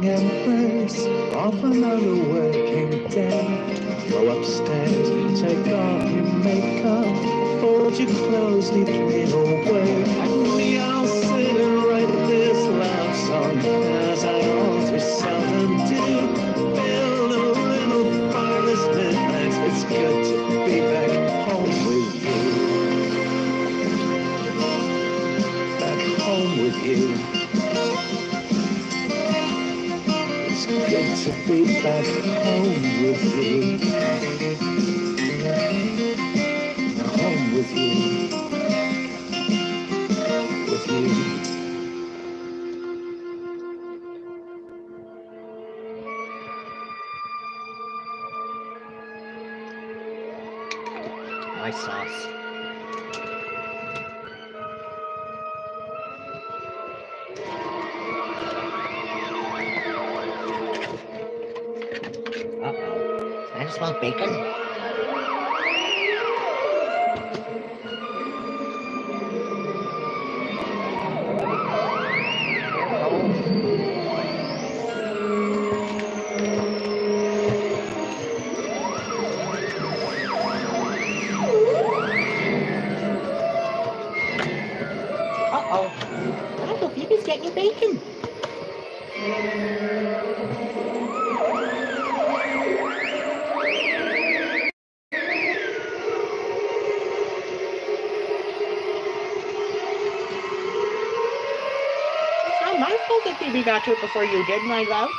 embrace of another working day. Go upstairs, take off your makeup, fold your clothes neatly away. And we all sit and write this love song, as I all too seldom do. Build a little fire this midnight. It's good to be back home with you. Back home with you. It's good to be back home with you. Home with you. With you. Nice sauce. Uh-oh. Can I smell bacon? Uh-oh. Uncle Phoebe's getting bacon. It's not my fault that Phoebe got to it before you did, my love.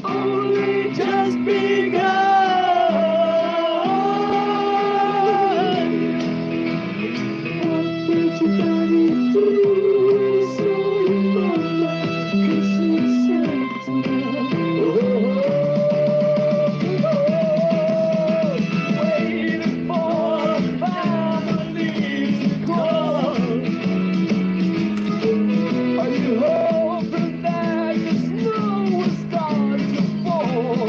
only just begun. What did your daddy do? So you love like Christmas Santa. Waiting for families to come. Are you hoping that the snow will start to fall?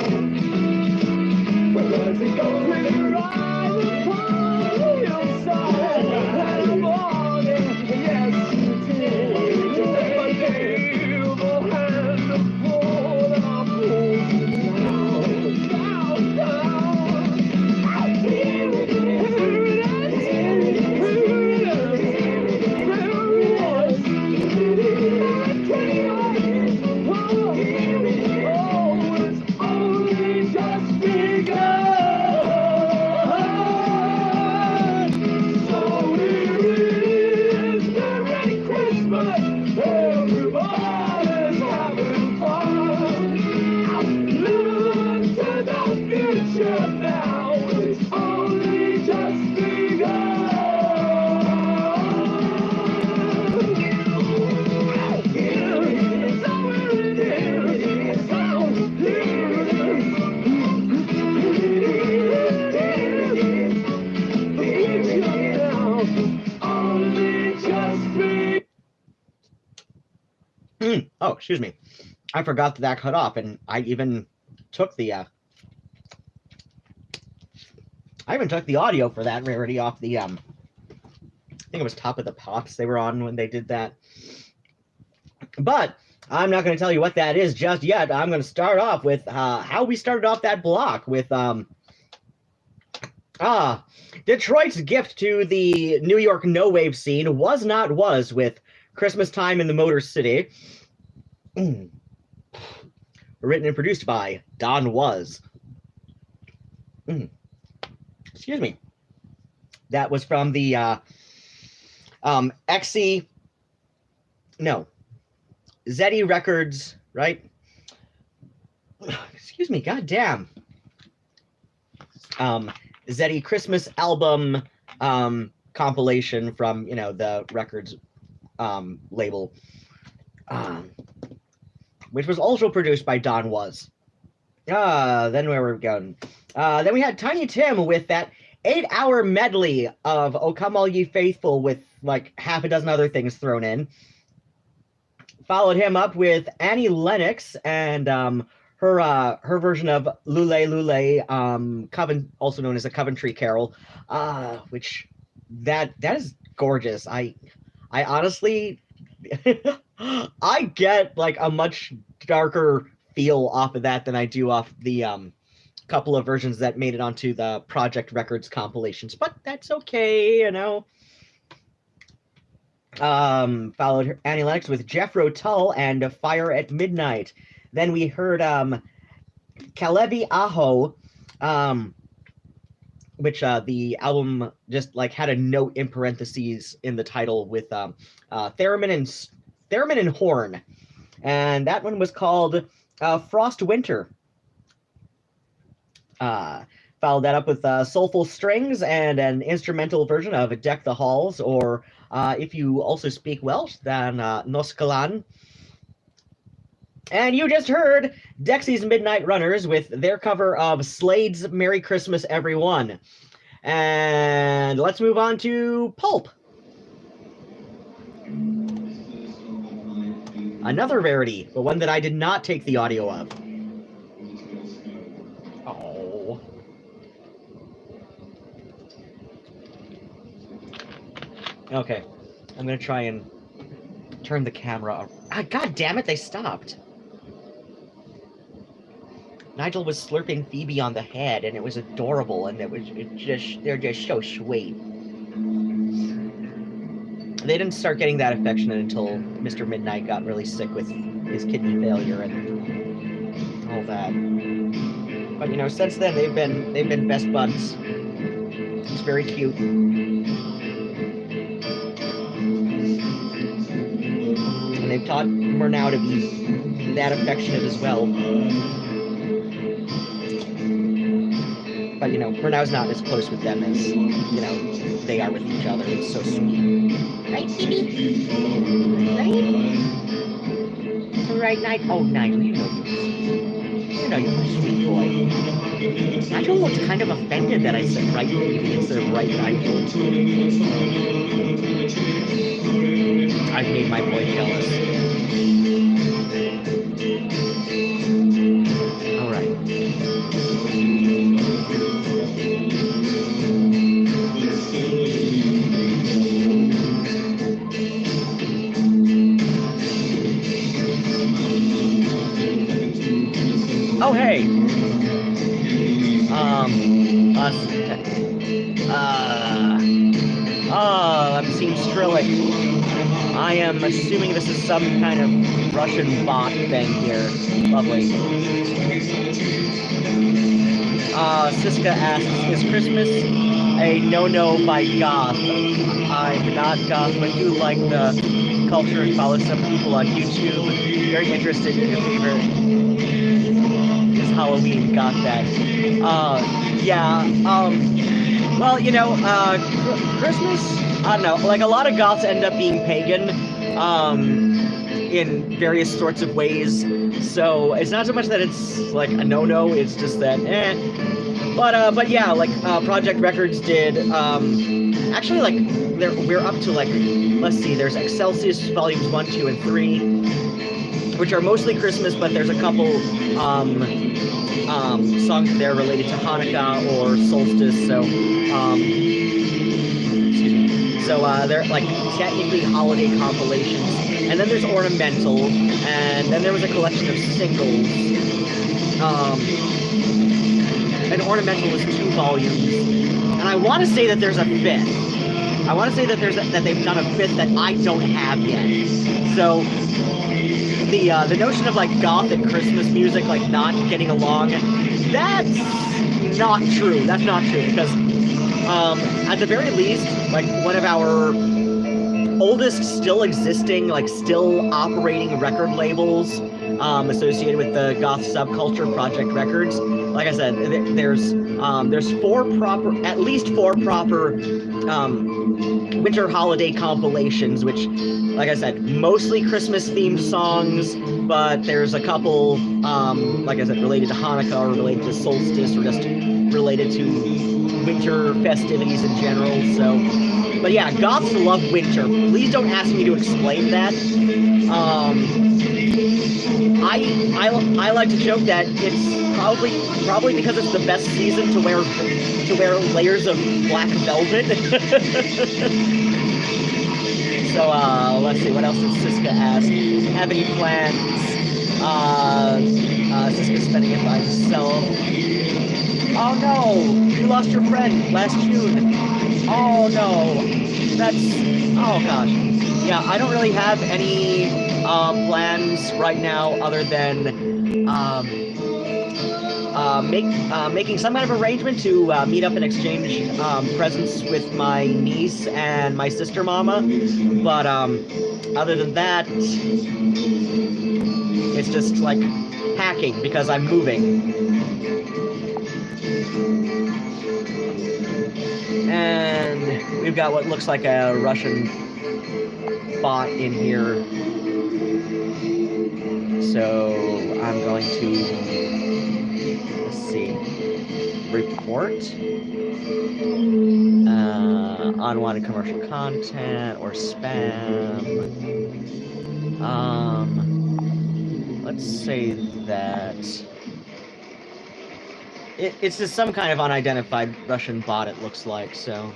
But as it goes with a ride upon the hillside, and the morning, yes you did. But give a hand to pull our pulls down, down. Here it is, here it is, now it's only just begun. Oh, excuse me. I forgot that cut off, and I even took the audio for that rarity off the I think it was Top of the Pops they were on when they did that. But I'm not going to tell you what that is just yet. I'm going to start off with how we started off that block with Detroit's gift to the New York no wave scene was not was with Christmas Time in the Motor City. Written and produced by Don Was. Excuse me. That was from the Zeddy Records, right? Excuse me, goddamn. Zeddy Christmas album compilation from, the records label, which was also produced by Don Was. Then where were we going? Then we had Tiny Tim with that 8-hour medley of "O Come All Ye Faithful" with like half a dozen other things thrown in. Followed him up with Annie Lennox and her version of "Lule Lule," also known as a Coventry Carol, which that is gorgeous. I honestly I get like a much darker feel off of that than I do off the couple of versions that made it onto the Project Records compilations, but that's okay, Followed Annie Lennox with Jethro Tull and Fire at Midnight. Then we heard Kalevi Aho, which the album just like had a note in parentheses in the title with theremin and horn, and that one was called Frost Winter. Followed that up with Soulful Strings and an instrumental version of Deck the Halls, or if you also speak Welsh, then Noscalan. And you just heard Dexy's Midnight Runners with their cover of Slade's Merry Christmas Everyone. And let's move on to Pulp. Another rarity, but one that I did not take the audio of. Oh. Okay, I'm going to try and turn the camera. God damn it, they stopped. Nigel was slurping Phoebe on the head, and it was adorable, and they're just so sweet. They didn't start getting that affectionate until Mr. Midnight got really sick with his kidney failure and all that. But since then they've been best buds. It's very cute. And they've taught Murnau to be that affectionate as well. but you know, Brunau's not as close with them as, you know, they are with each other. It's so sweet. Right, Kitty? Right? Right, Night. Oh, Night, you know you're a sweet boy. Nigel looks kind of offended that I said right Kitty instead of right Nigel. I've made my boy jealous. Alright. Oh, hey! I'm seeing Strillic. I am assuming this is some kind of Russian bot thing here. Lovely. Siska asks, is Christmas a no-no by goth? I'm not goth, but do like the culture and follow some people on YouTube. Very interested in your favorite. Is Halloween, got that. Well, you know, Christmas, I don't know, like a lot of goths end up being pagan, in various sorts of ways, so it's not so much that it's like a no-no, it's just that, but yeah, like, Project Records did, actually, like, we're up to, like, let's see, there's Excelsius Volumes 1, 2, and 3, which are mostly Christmas, but there's a couple, songs there related to Hanukkah or Solstice, so, excuse me, so, they're, like, technically holiday compilations, and then there's Ornamental, and then there was a collection of singles, and Ornamental was 2 volumes, and I want to say that there's a 5th. I want to say that that they've done a 5th that I don't have yet, so, the notion of, like, goth and Christmas music, like, not getting along, that's not true. That's not true, because, at the very least, like, one of our oldest still existing, like, still operating record labels, associated with the goth subculture, Project Records, like I said, there's at least four proper, winter holiday compilations, which, like I said, mostly Christmas-themed songs, but there's a couple, like I said, related to Hanukkah, or related to Solstice, or just related to winter festivities in general, so... But yeah, goths love winter. Please don't ask me to explain that. I like to joke that it's probably because it's the best season to wear layers of black velvet. So let's see, what else did Siska ask? Have any plans? Siska's spending it by himself. Oh no, you lost your friend last June. Oh no, oh gosh. Yeah, I don't really have any plans right now other than making some kind of arrangement to meet up and exchange presents with my niece and my sister mama. But other than that, it's just like packing because I'm moving. And we've got what looks like a Russian bot in here. So I'm going to, let's see, report unwanted commercial content or spam. Let's say that it's just some kind of unidentified Russian bot, it looks like, so.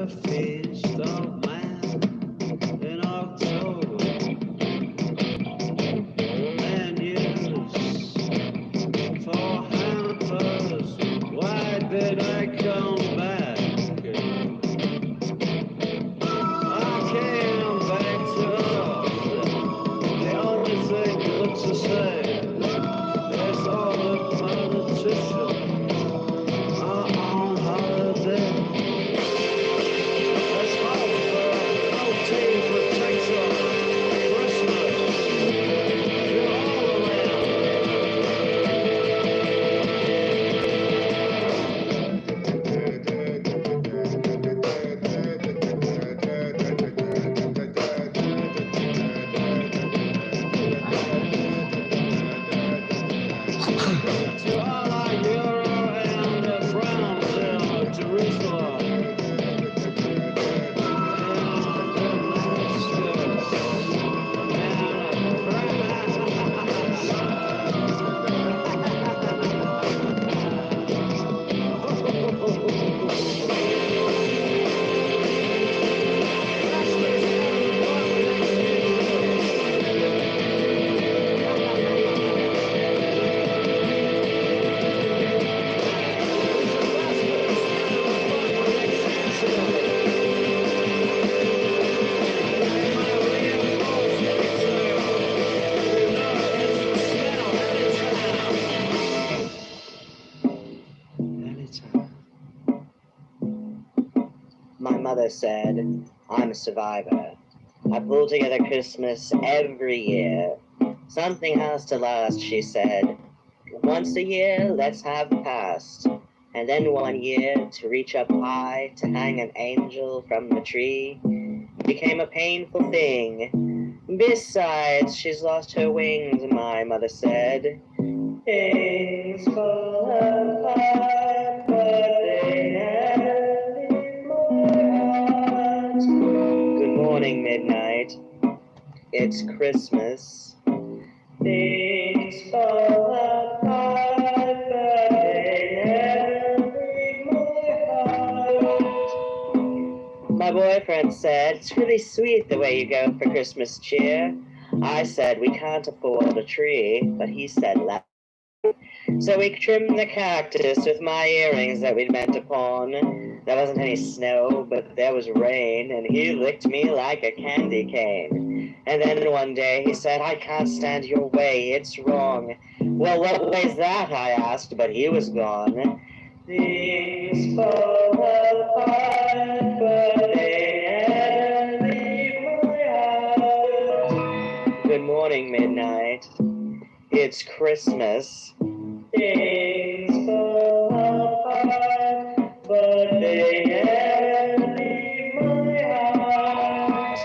feast of man in October. Menus for hampers. Why did I come back? I came back to Earth. The only thing that looks the same is all the politicians are on holiday. Let's hope for no tea protection. Christmas, you're all around. To all our Euro and frowns in Jerusalem. My mother said, I'm a survivor. I pull together Christmas every year. Something has to last, she said. Once a year, let's have the past. And then 1 year to reach up high to hang an angel from the tree became a painful thing. Besides, she's lost her wings, my mother said. Things fall apart, but they never leave my heart. Good morning, midnight. It's Christmas. Things fall apart, but they never leave my heart. My boyfriend said, it's really sweet the way you go for Christmas cheer. I said, we can't afford a tree, but he said, let. So we trimmed the cactus with my earrings that we'd meant to pawn. There wasn't any snow, but there was rain, and he licked me like a candy cane. And then one day he said, I can't stand your way, it's wrong. Well, what way's that, I asked, but he was gone. Things fall apart, but they never leave my heart. Good morning, midnight. It's Christmas. Things fall apart, but they never leave my heart.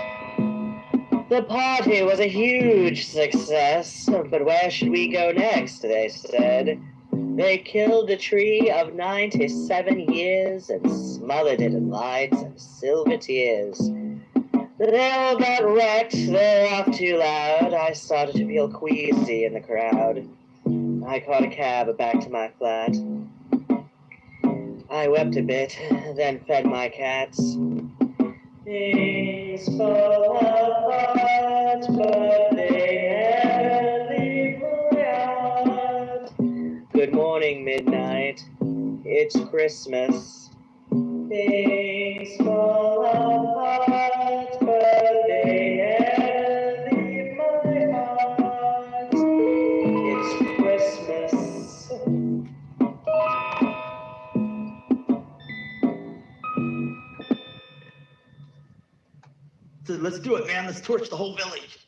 The party was a huge success, but where should we go next, they said. They killed a tree of 97 years and smothered it in lights and silver tears. They all got wrecked, they laughed too loud. I started to feel queasy in the crowd. I caught a cab back to my flat. I wept a bit, then fed my cats. Things fall apart, but they never leave my heart. Good morning, midnight. It's Christmas. Things fall apart, but they never leave my heart. It's Christmas. So let's do it, man. Let's torch the whole village.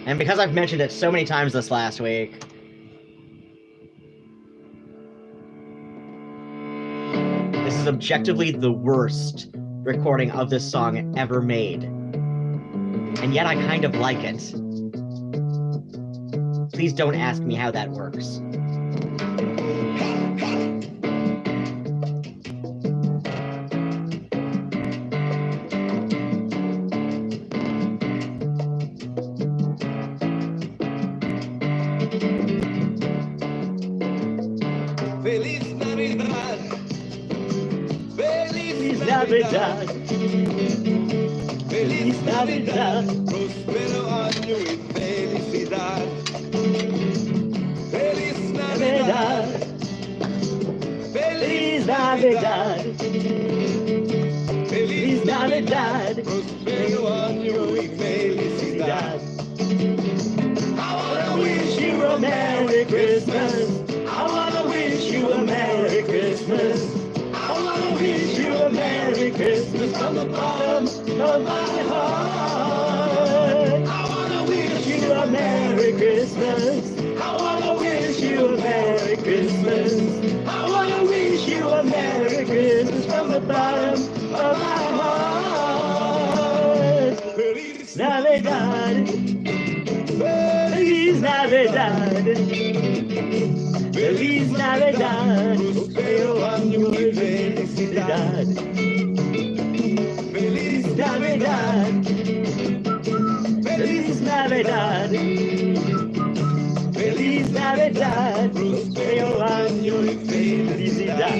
And because I've mentioned it so many times this last week, this is objectively the worst recording of this song ever made. And yet I kind of like it. Please don't ask me how that works. Feliz Navidad. Feliz Navidad. Feliz Navidad. Prospero año y felicidad. Feliz Navidad. Feliz Navidad. Feliz Navidad. Prospero año y felicidad. I wanna wish you a Merry Christmas. I wanna wish you a Merry Christmas. I wanna wish you a Merry Christmas from the bottom of my heart. I wanna wish you a Merry Christmas. I wanna wish you a Merry Christmas. I wanna wish you a Merry Christmas from the bottom of my heart. Feliz Navidad. Feliz Navidad. Feliz Navidad, prospero año y felicidad. Feliz Navidad. Feliz Navidad. Feliz Navidad, prospero año y felicidad.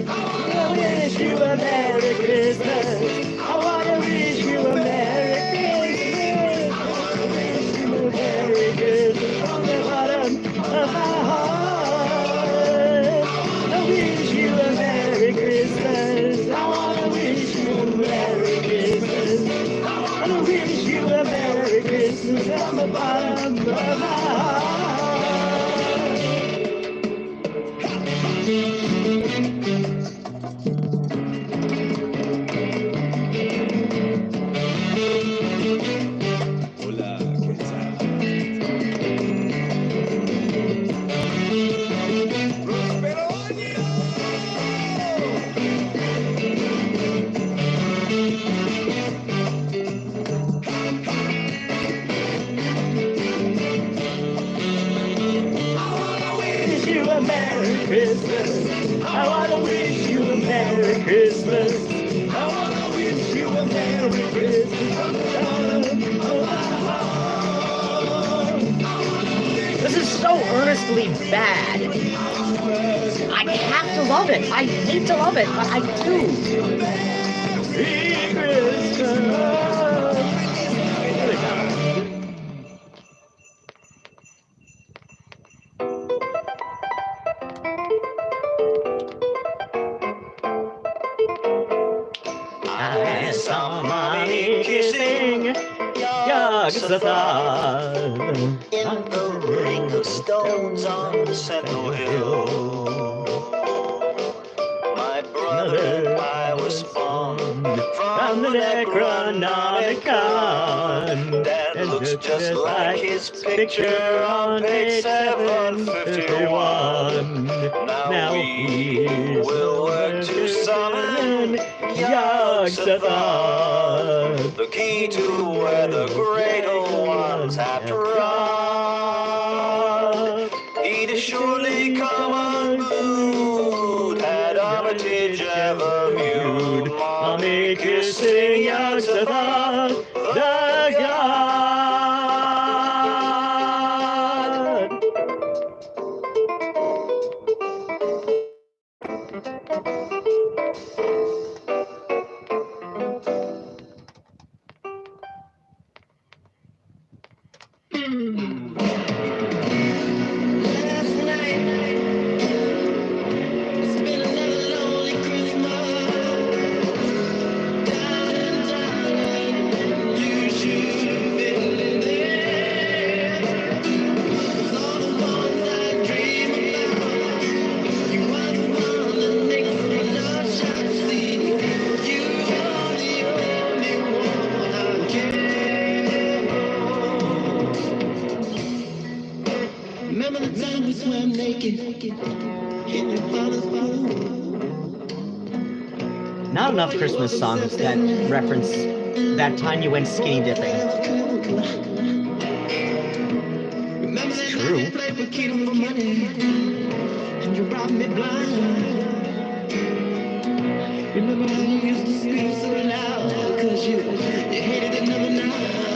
I wanna wish you a Merry Christmas. I wanna wish you a Merry Christmas. I wanna wish you a Merry Christmas from the bottom of my heart. I wish you a Merry Christmas. I wanna wish you a Merry Christmas. I wanna wish you a Merry Christmas from the bottom of my heart. Hola, ¿qué tal? Prospero año. I wanna wish you a Merry Christmas. I wanna wish you a Merry Christmas from the bottom of my heart. this is so earnestly bad. I have to love it. I hate to love it, but I do. Merry Christmas. I saw mommy kissing Yagsatha In the ring of stones on the Sentinel Hill. My brother and I were spawned from the Necronomicon. Dad looks just like his picture on page 751. Now we will work to summon Yagsatha, the key to where the great old ones have to run. He'd surely come unglued had Armitage ever viewed mommy kissing Yagsatha, the god. Remember the time we swam naked in your father's pool? Not enough Christmas songs that reference that time you went skinny dipping. It's true. And you robbed me blind. Remember when you used to scream so loud because you hated another night.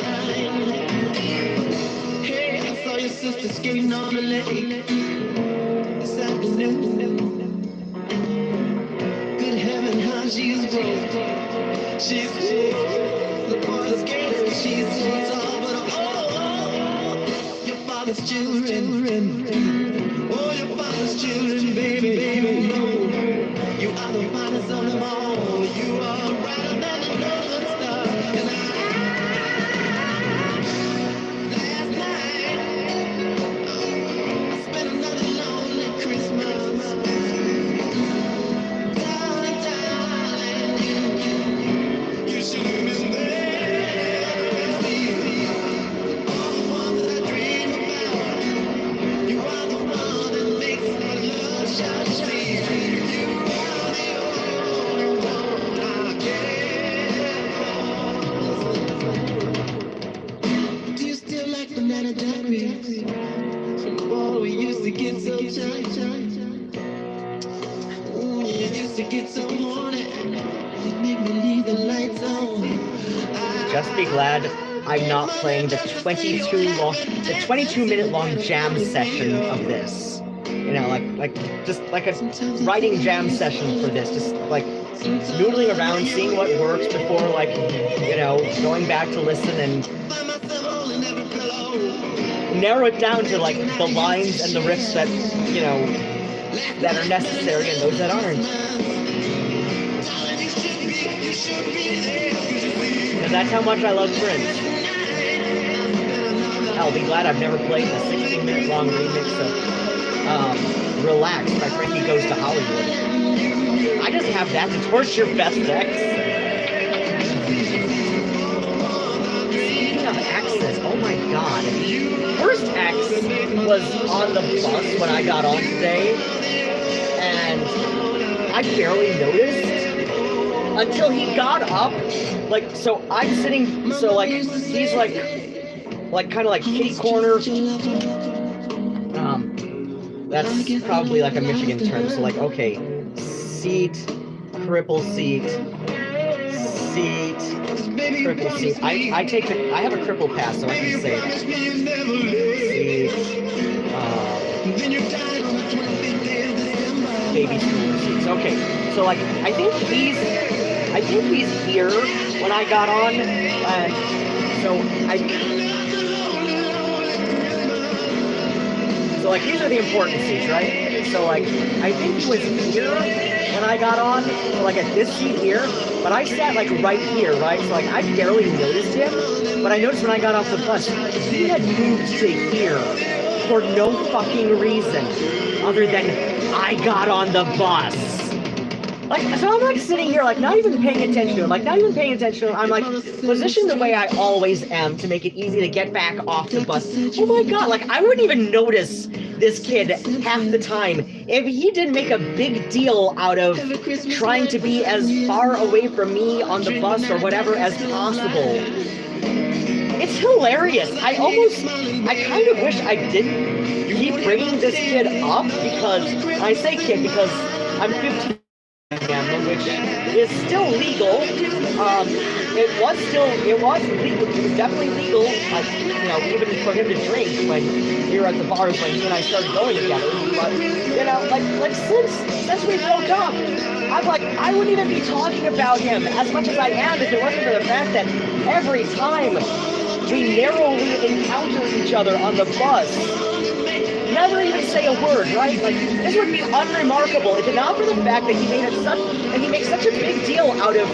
Hey, I saw your sister skating on the lake this afternoon. Good heaven, how she's broke. She's the boy's skater. She's so tall, but your father's children. Oh, your father's children, baby, baby. You are the finest of them all. You are brighter than the northern star. And last night, I spent another lonely Christmas. Darling, you should have been there. All the ones that I dream about. You are the one that makes my love shine. Do you still like banana daiquiris? Oh, we used to get so tight. Ooh, you used to get so horny. You'd make me leave the lights on. Just be glad I'm not playing the 22-minute long jam session of this. You know, just like a writing jam session for this. Just like noodling around, seeing what works before, like, you know, going back to listen and narrow it down to like the lines and the riffs that, you know, that are necessary and those that aren't. And that's how much I love Prince. I'll be glad I've never played the 16-minute long remix of Relax by Frankie Goes to Hollywood. I just have that to torture Best X. Speaking of X's, oh my god. First X was on the bus when I got on today, and I barely noticed until he got up. Like, so I'm sitting, so like, he's like kind of like kitty corner. That's probably like a Michigan term. So like, okay, seat, cripple seat, cripple seat. I have a cripple pass, so I can say that. Seat, baby stroller seats. Okay, so like, I think he's here when I got on, So like, these are the important seats, right? So like, I think he was here when I got on, so like at this seat here, but I sat like right here, right? So like, I barely noticed him, but I noticed when I got off the bus, he had moved to here for no fucking reason other than I got on the bus. Like, so I'm like sitting here, like not even paying attention to him, I'm like positioned the way I always am to make it easy to get back off the bus. Oh my god, like I wouldn't even notice this kid half the time if he didn't make a big deal out of trying to be as far away from me on the bus or whatever as possible. It's hilarious. I kind of wish I didn't keep bringing this kid up because, I say kid because I'm 15. Which is still legal. It was legal. It was definitely legal, you know, even for him to drink when we were at the bars when he and I started going together. But, you know, like since we broke up, I'm like, I wouldn't even be talking about him as much as I am if it wasn't for the fact that every time we narrowly encounter each other on the bus, never even say a word, right? Like, this would be unremarkable if not for the fact that he makes such a big deal out of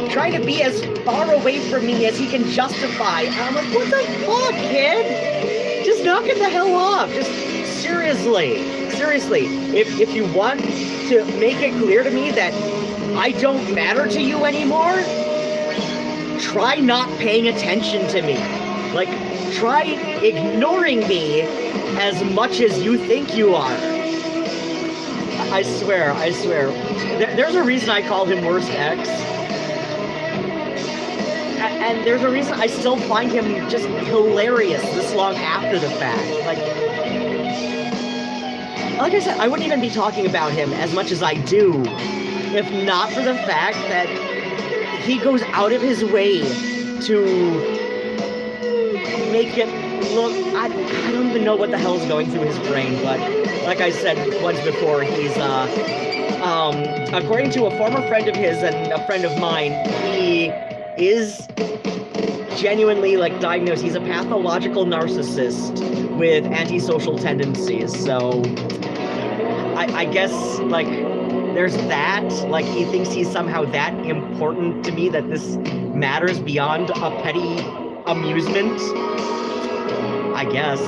trying to be as far away from me as he can justify. And I'm like, what the fuck, kid? Just knock it the hell off. Just seriously, if you want to make it clear to me that I don't matter to you anymore, try not paying attention to me. Like, try ignoring me as much as you think you are. I swear. There's a reason I call him Worst X. And there's a reason I still find him just hilarious this long after the fact. Like I said, I wouldn't even be talking about him as much as I do if not for the fact that he goes out of his way to make it look... I don't even know what the hell is going through his brain, but like I said once before, he's, according to a former friend of his and a friend of mine, he is genuinely, like, diagnosed. He's a pathological narcissist with antisocial tendencies, so I guess, like, there's that. Like, he thinks he's somehow that important to me that this matters beyond a petty amusement, I guess.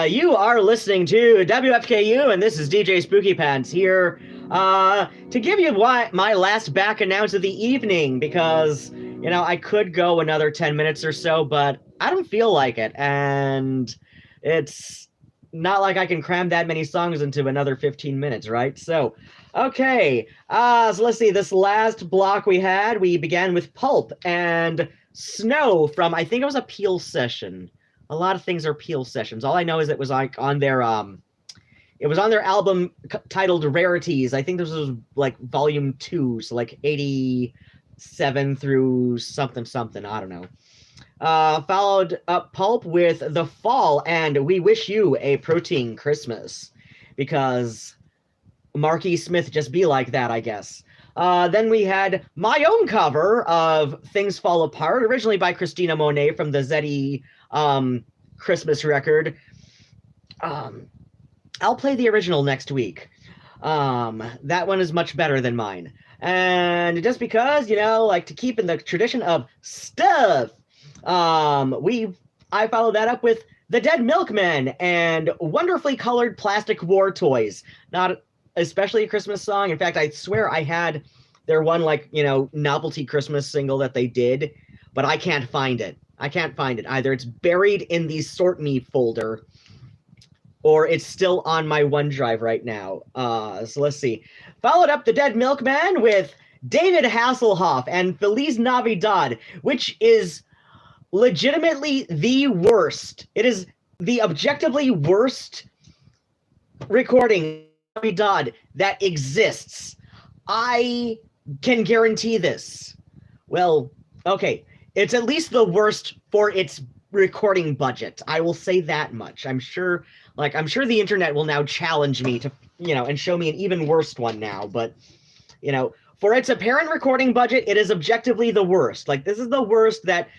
You are listening to WFKU, and this is DJ Spookypants here to give you my last back announce of the evening, because, you know, I could go another 10 minutes or so, but I don't feel like it, and it's not like I can cram that many songs into another 15 minutes, right? So, okay, so let's see, this last block we began with Pulp and Snow from, I think it was a Peel session. A lot of things are Peel sessions. All I know is it was like on their it was on their album titled Rarities. I think this was like volume 2, so like 87 through something, I don't know. Followed up Pulp with The Fall and We Wish You a Protein Christmas, because Marky Smith just be like that, I guess. Then we had my own cover of Things Fall Apart, originally by Christina Monet from the Zeddy Christmas record. I'll play the original next week. That one is much better than mine. And just because, you know, like, to keep in the tradition of stuff, I followed that up with The Dead Milkmen and Wonderfully Colored Plastic War Toys. Not especially a Christmas song. In fact, I swear I had their one, like, you know, novelty Christmas single that they did, but I can't find it. Either it's buried in the Sort Me folder, or it's still on my OneDrive right now. So let's see. Followed up The Dead Milkman with David Hasselhoff and Feliz Navidad, which is legitimately the worst. It is the objectively worst recording of Navidad that exists. I can guarantee this. Well, okay. It's at least the worst for its recording budget. I will say that much. I'm sure the internet will now challenge me to, you know, and show me an even worse one now. But, you know, for its apparent recording budget, it is objectively the worst. Like, this is the worst that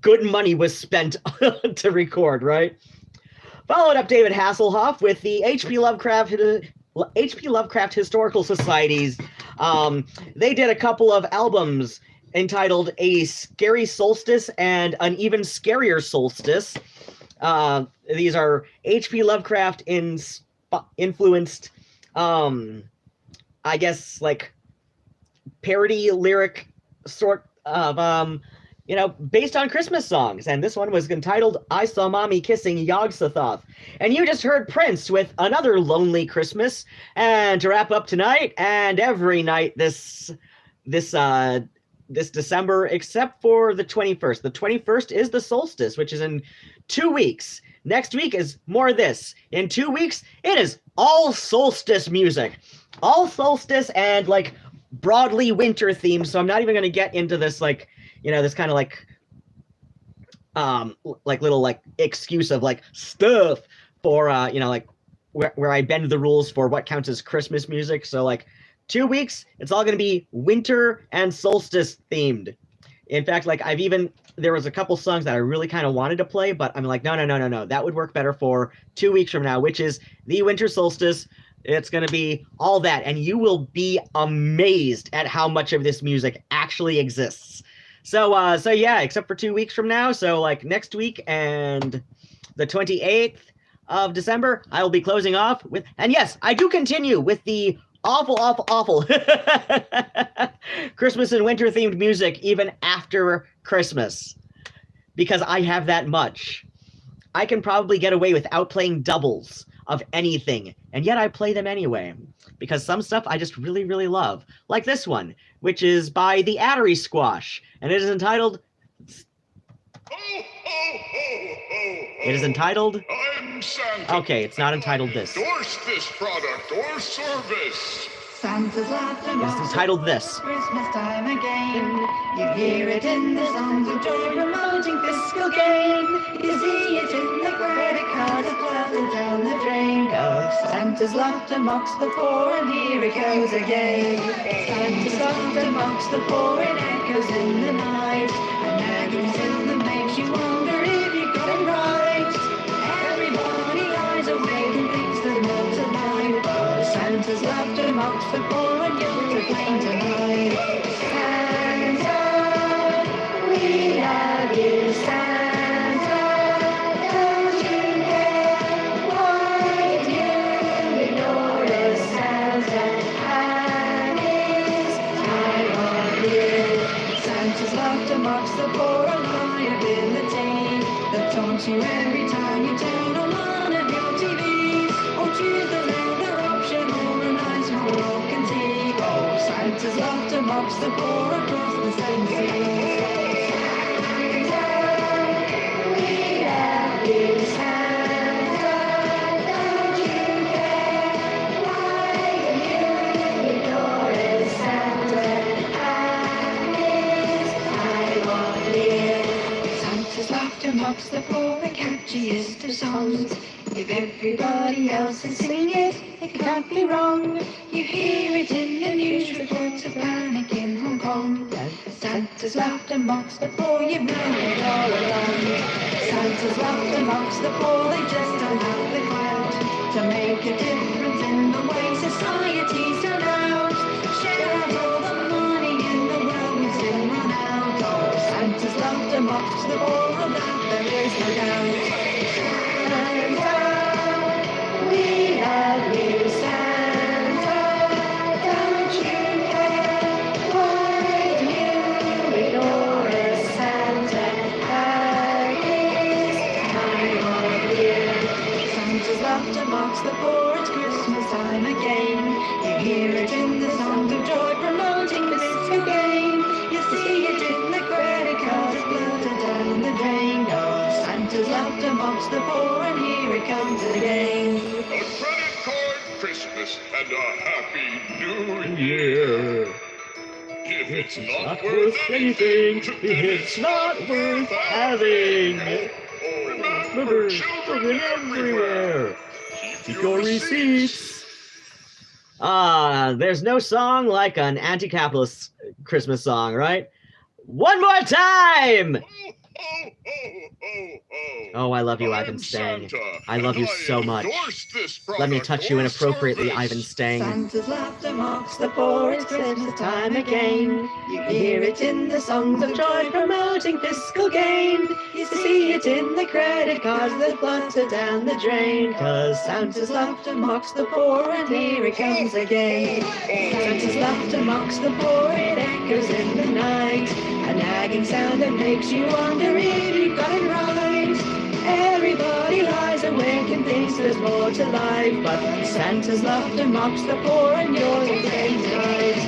good money was spent to record, right? Followed up David Hasselhoff with the H.P. Lovecraft Historical Societies. They did a couple of albums entitled A Scary Solstice and An Even Scarier Solstice. These are H.P. Lovecraft influenced, I guess, like, parody lyric sort of, you know, based on Christmas songs. And this one was entitled I Saw Mommy Kissing Yog-Sothoth. And you just heard Prince with Another Lonely Christmas. And to wrap up tonight and every night this December, except for the 21st. The 21st is the solstice, which is in 2 weeks. Next week is more of this. In 2 weeks, it is all solstice music. All solstice and, like, broadly winter themed, so I'm not even going to get into this, like, you know, this kind of, like little, like, excuse of, like, stuff for, you know, like, where I bend the rules for what counts as Christmas music. So, like, 2 weeks, it's all going to be winter and solstice themed. In fact, like, there was a couple songs that I really kind of wanted to play, but I'm like, no. That would work better for 2 weeks from now, which is the winter solstice. It's going to be all that, and you will be amazed at how much of this music actually exists. So yeah, except for 2 weeks from now. So, like, next week and the 28th, of December, I will be closing off with, and yes, I do continue with the awful Christmas and winter themed music even after Christmas, because I have that much. I can probably get away without playing doubles of anything, and yet I play them anyway, because some stuff I just really, really love, like this one, which is by the Addery Squash, and it is entitled... It is entitled... I'm Santa. Okay, it's not entitled this. Endorse this product or service. Santa's laughter It's entitled this. Christmas time again. You hear it in the songs of joy promoting fiscal gain. You see it in the credit cards that flooded down the drain. Oh, Santa's laughter mocks the poor, and here it goes again. Santa's laughter mocks the poor, it echoes in the night. A nagging sound that makes you wonder if you got it right. Everybody lies awake and thinks there's more to life. Oh, Santa's laughter mocks the poor, and you're to blame tonight. Santa, we love you, Santa. Don't you care why you ignore us, Santa? And it's time of year. Santa's laughter mocks the poor and liability that taunts you every time you turn on one of your TVs, or choose another option or a nice walk and tea. Oh, Santa's laughter mocks the poor across the seven seas. Santa, we love you, Santa. Don't you care why you ignore us, Santa? And it's time of year. Santa's laughter mocks the poor, the catchiest of songs. If everybody else is singing it, it can't be wrong. You hear it in the news reports of panic in Hong Kong. Santa's laughter mocks the poor, you've known it all along. Santa's laughter mocks the poor, they just don't have the clout to make a difference in the way society's turned out. Share out all the money in the world, we'll soon run out. Oh, Santa's laughter mocks the poor, of that there is no doubt. We love you, Santa. Don't you care why you ignore us, Santa? At this time of year, Santa's laughter mocks the poor. It's Christmas time again. You hear it in the songs of joy promoting the fiscal gain. You see it in the credit cards floated down the drain. Oh, Santa's laughter mocks the poor, and here it comes again. A credit card Christmas and a Happy New Year. If it's not worth anything, then it's not worth having. Remember, children everywhere, keep your receipts. There's no song like an anti-capitalist Christmas song, right? One more time! Oh, I love you, Ivan Stang. I love you so much. Let me touch you inappropriately, Ivan Stang. Santa's laughter mocks the poor, it's Christmas time again. You hear it in the songs of joy promoting fiscal gain. You see it in the credit cards that flutter down the drain. 'Cause Santa's laughter mocks the poor, and here it comes again. Santa's laughter mocks the poor, it echoes in the night. A nagging sound that makes you wonder if you got it right. Everybody lies awake and thinks there's more to life, but Santa's laughter mocks the poor, and yours is blame tonight.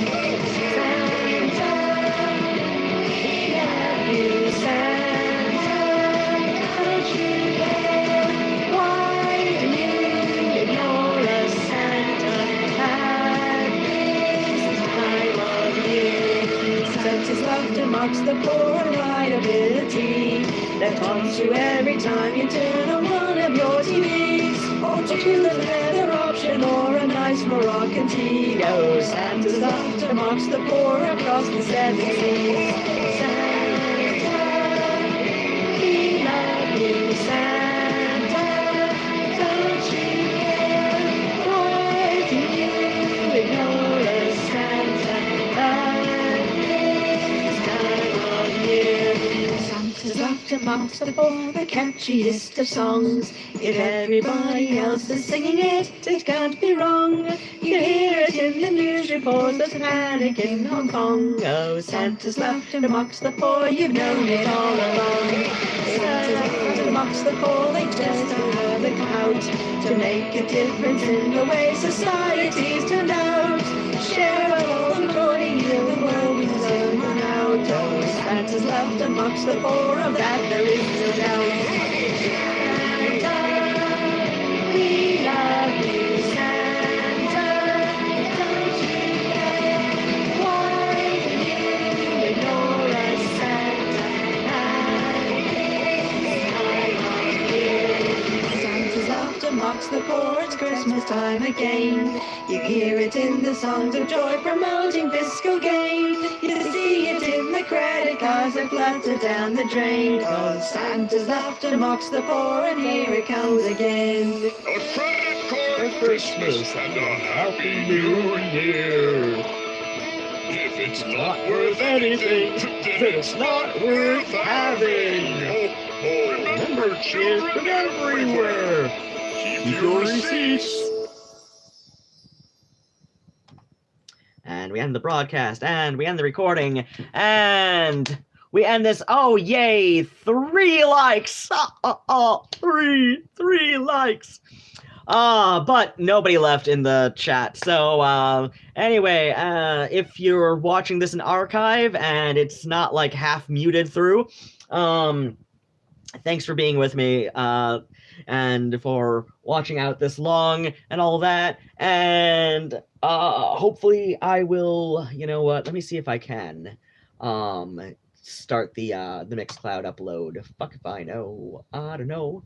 Santa, we love you, Santa. Don't you care why do you ignore us, Santa? At this time of year, Santa's laughter mocks the poor, and liability that taunts you every time you turn on one of your TVs, or choose the leather option or a nice Moroccan tea. Oh, Santa's laughter mocks the poor across the seven seas. Santa, we love you, Santa. Don't you care why do you ignore us, Santa? At this time of year, Santa's laughter amongst the poor, the catchiest of songs. If everybody else is singing it, it can't be wrong. You hear it in the news reports, there's a panic in Hong Kong. Oh, Santa's laughter amongst the poor, you've known it all along. Santa's laughter amongst the poor, they just don't have it out to make a difference in the way society's turned out. Share of all the glory in the world we deserve now. Oh, Santa's left amongst the poor, of that there is no doubt. Santa, we love you, Santa. Don't you care? Why do you ignore us, Santa? Santa's left amongst the poor, it's Christmas time again. You hear it in the songs of joy promoting fiscal gain. You see it in the credit cards that flutter down the drain. Cause Santa's left amongst the poor, and here it comes again. A credit card Christmas and a Happy New Year. If it's not worth anything, then it's not worth having. Remember, children everywhere, keep your receipts. And we end the broadcast, and we end the recording, and we end this. Oh, yay! 3 likes! Three likes! But nobody left in the chat. So, anyway, if you're watching this in archive and it's not like half muted through, thanks for being with me, and for watching out this long and all that. And hopefully I will, you know what, let me see if I can start the Mixcloud upload. Fuck if I know. I don't know.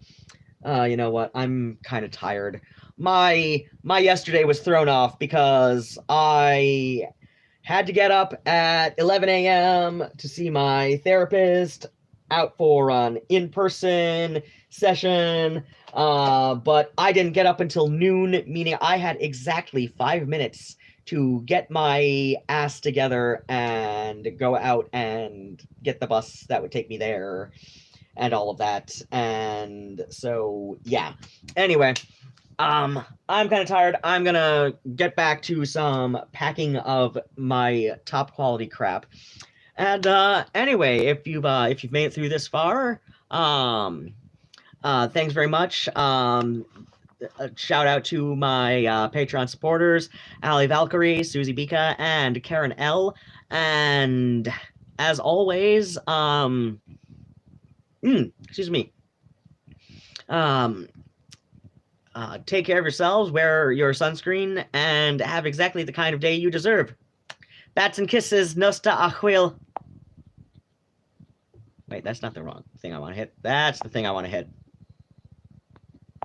You know what, I'm kind of tired. My yesterday was thrown off because I had to get up at 11 a.m. to see my therapist out for an in-person session, but I didn't get up until noon, meaning I had exactly 5 minutes to get my ass together and go out and get the bus that would take me there and all of that. And so, yeah. Anyway, I'm kind of tired. I'm gonna get back to some packing of my top quality crap. And anyway, if you've made it through this far, thanks very much. A shout out to my Patreon supporters, Ali Valkyrie, Susie Bika, and Karen L. And as always, excuse me. Take care of yourselves, wear your sunscreen, and have exactly the kind of day you deserve. Bats and kisses, Nosta Ahuil. Wait, that's not the wrong thing I want to hit. That's the thing I want to hit.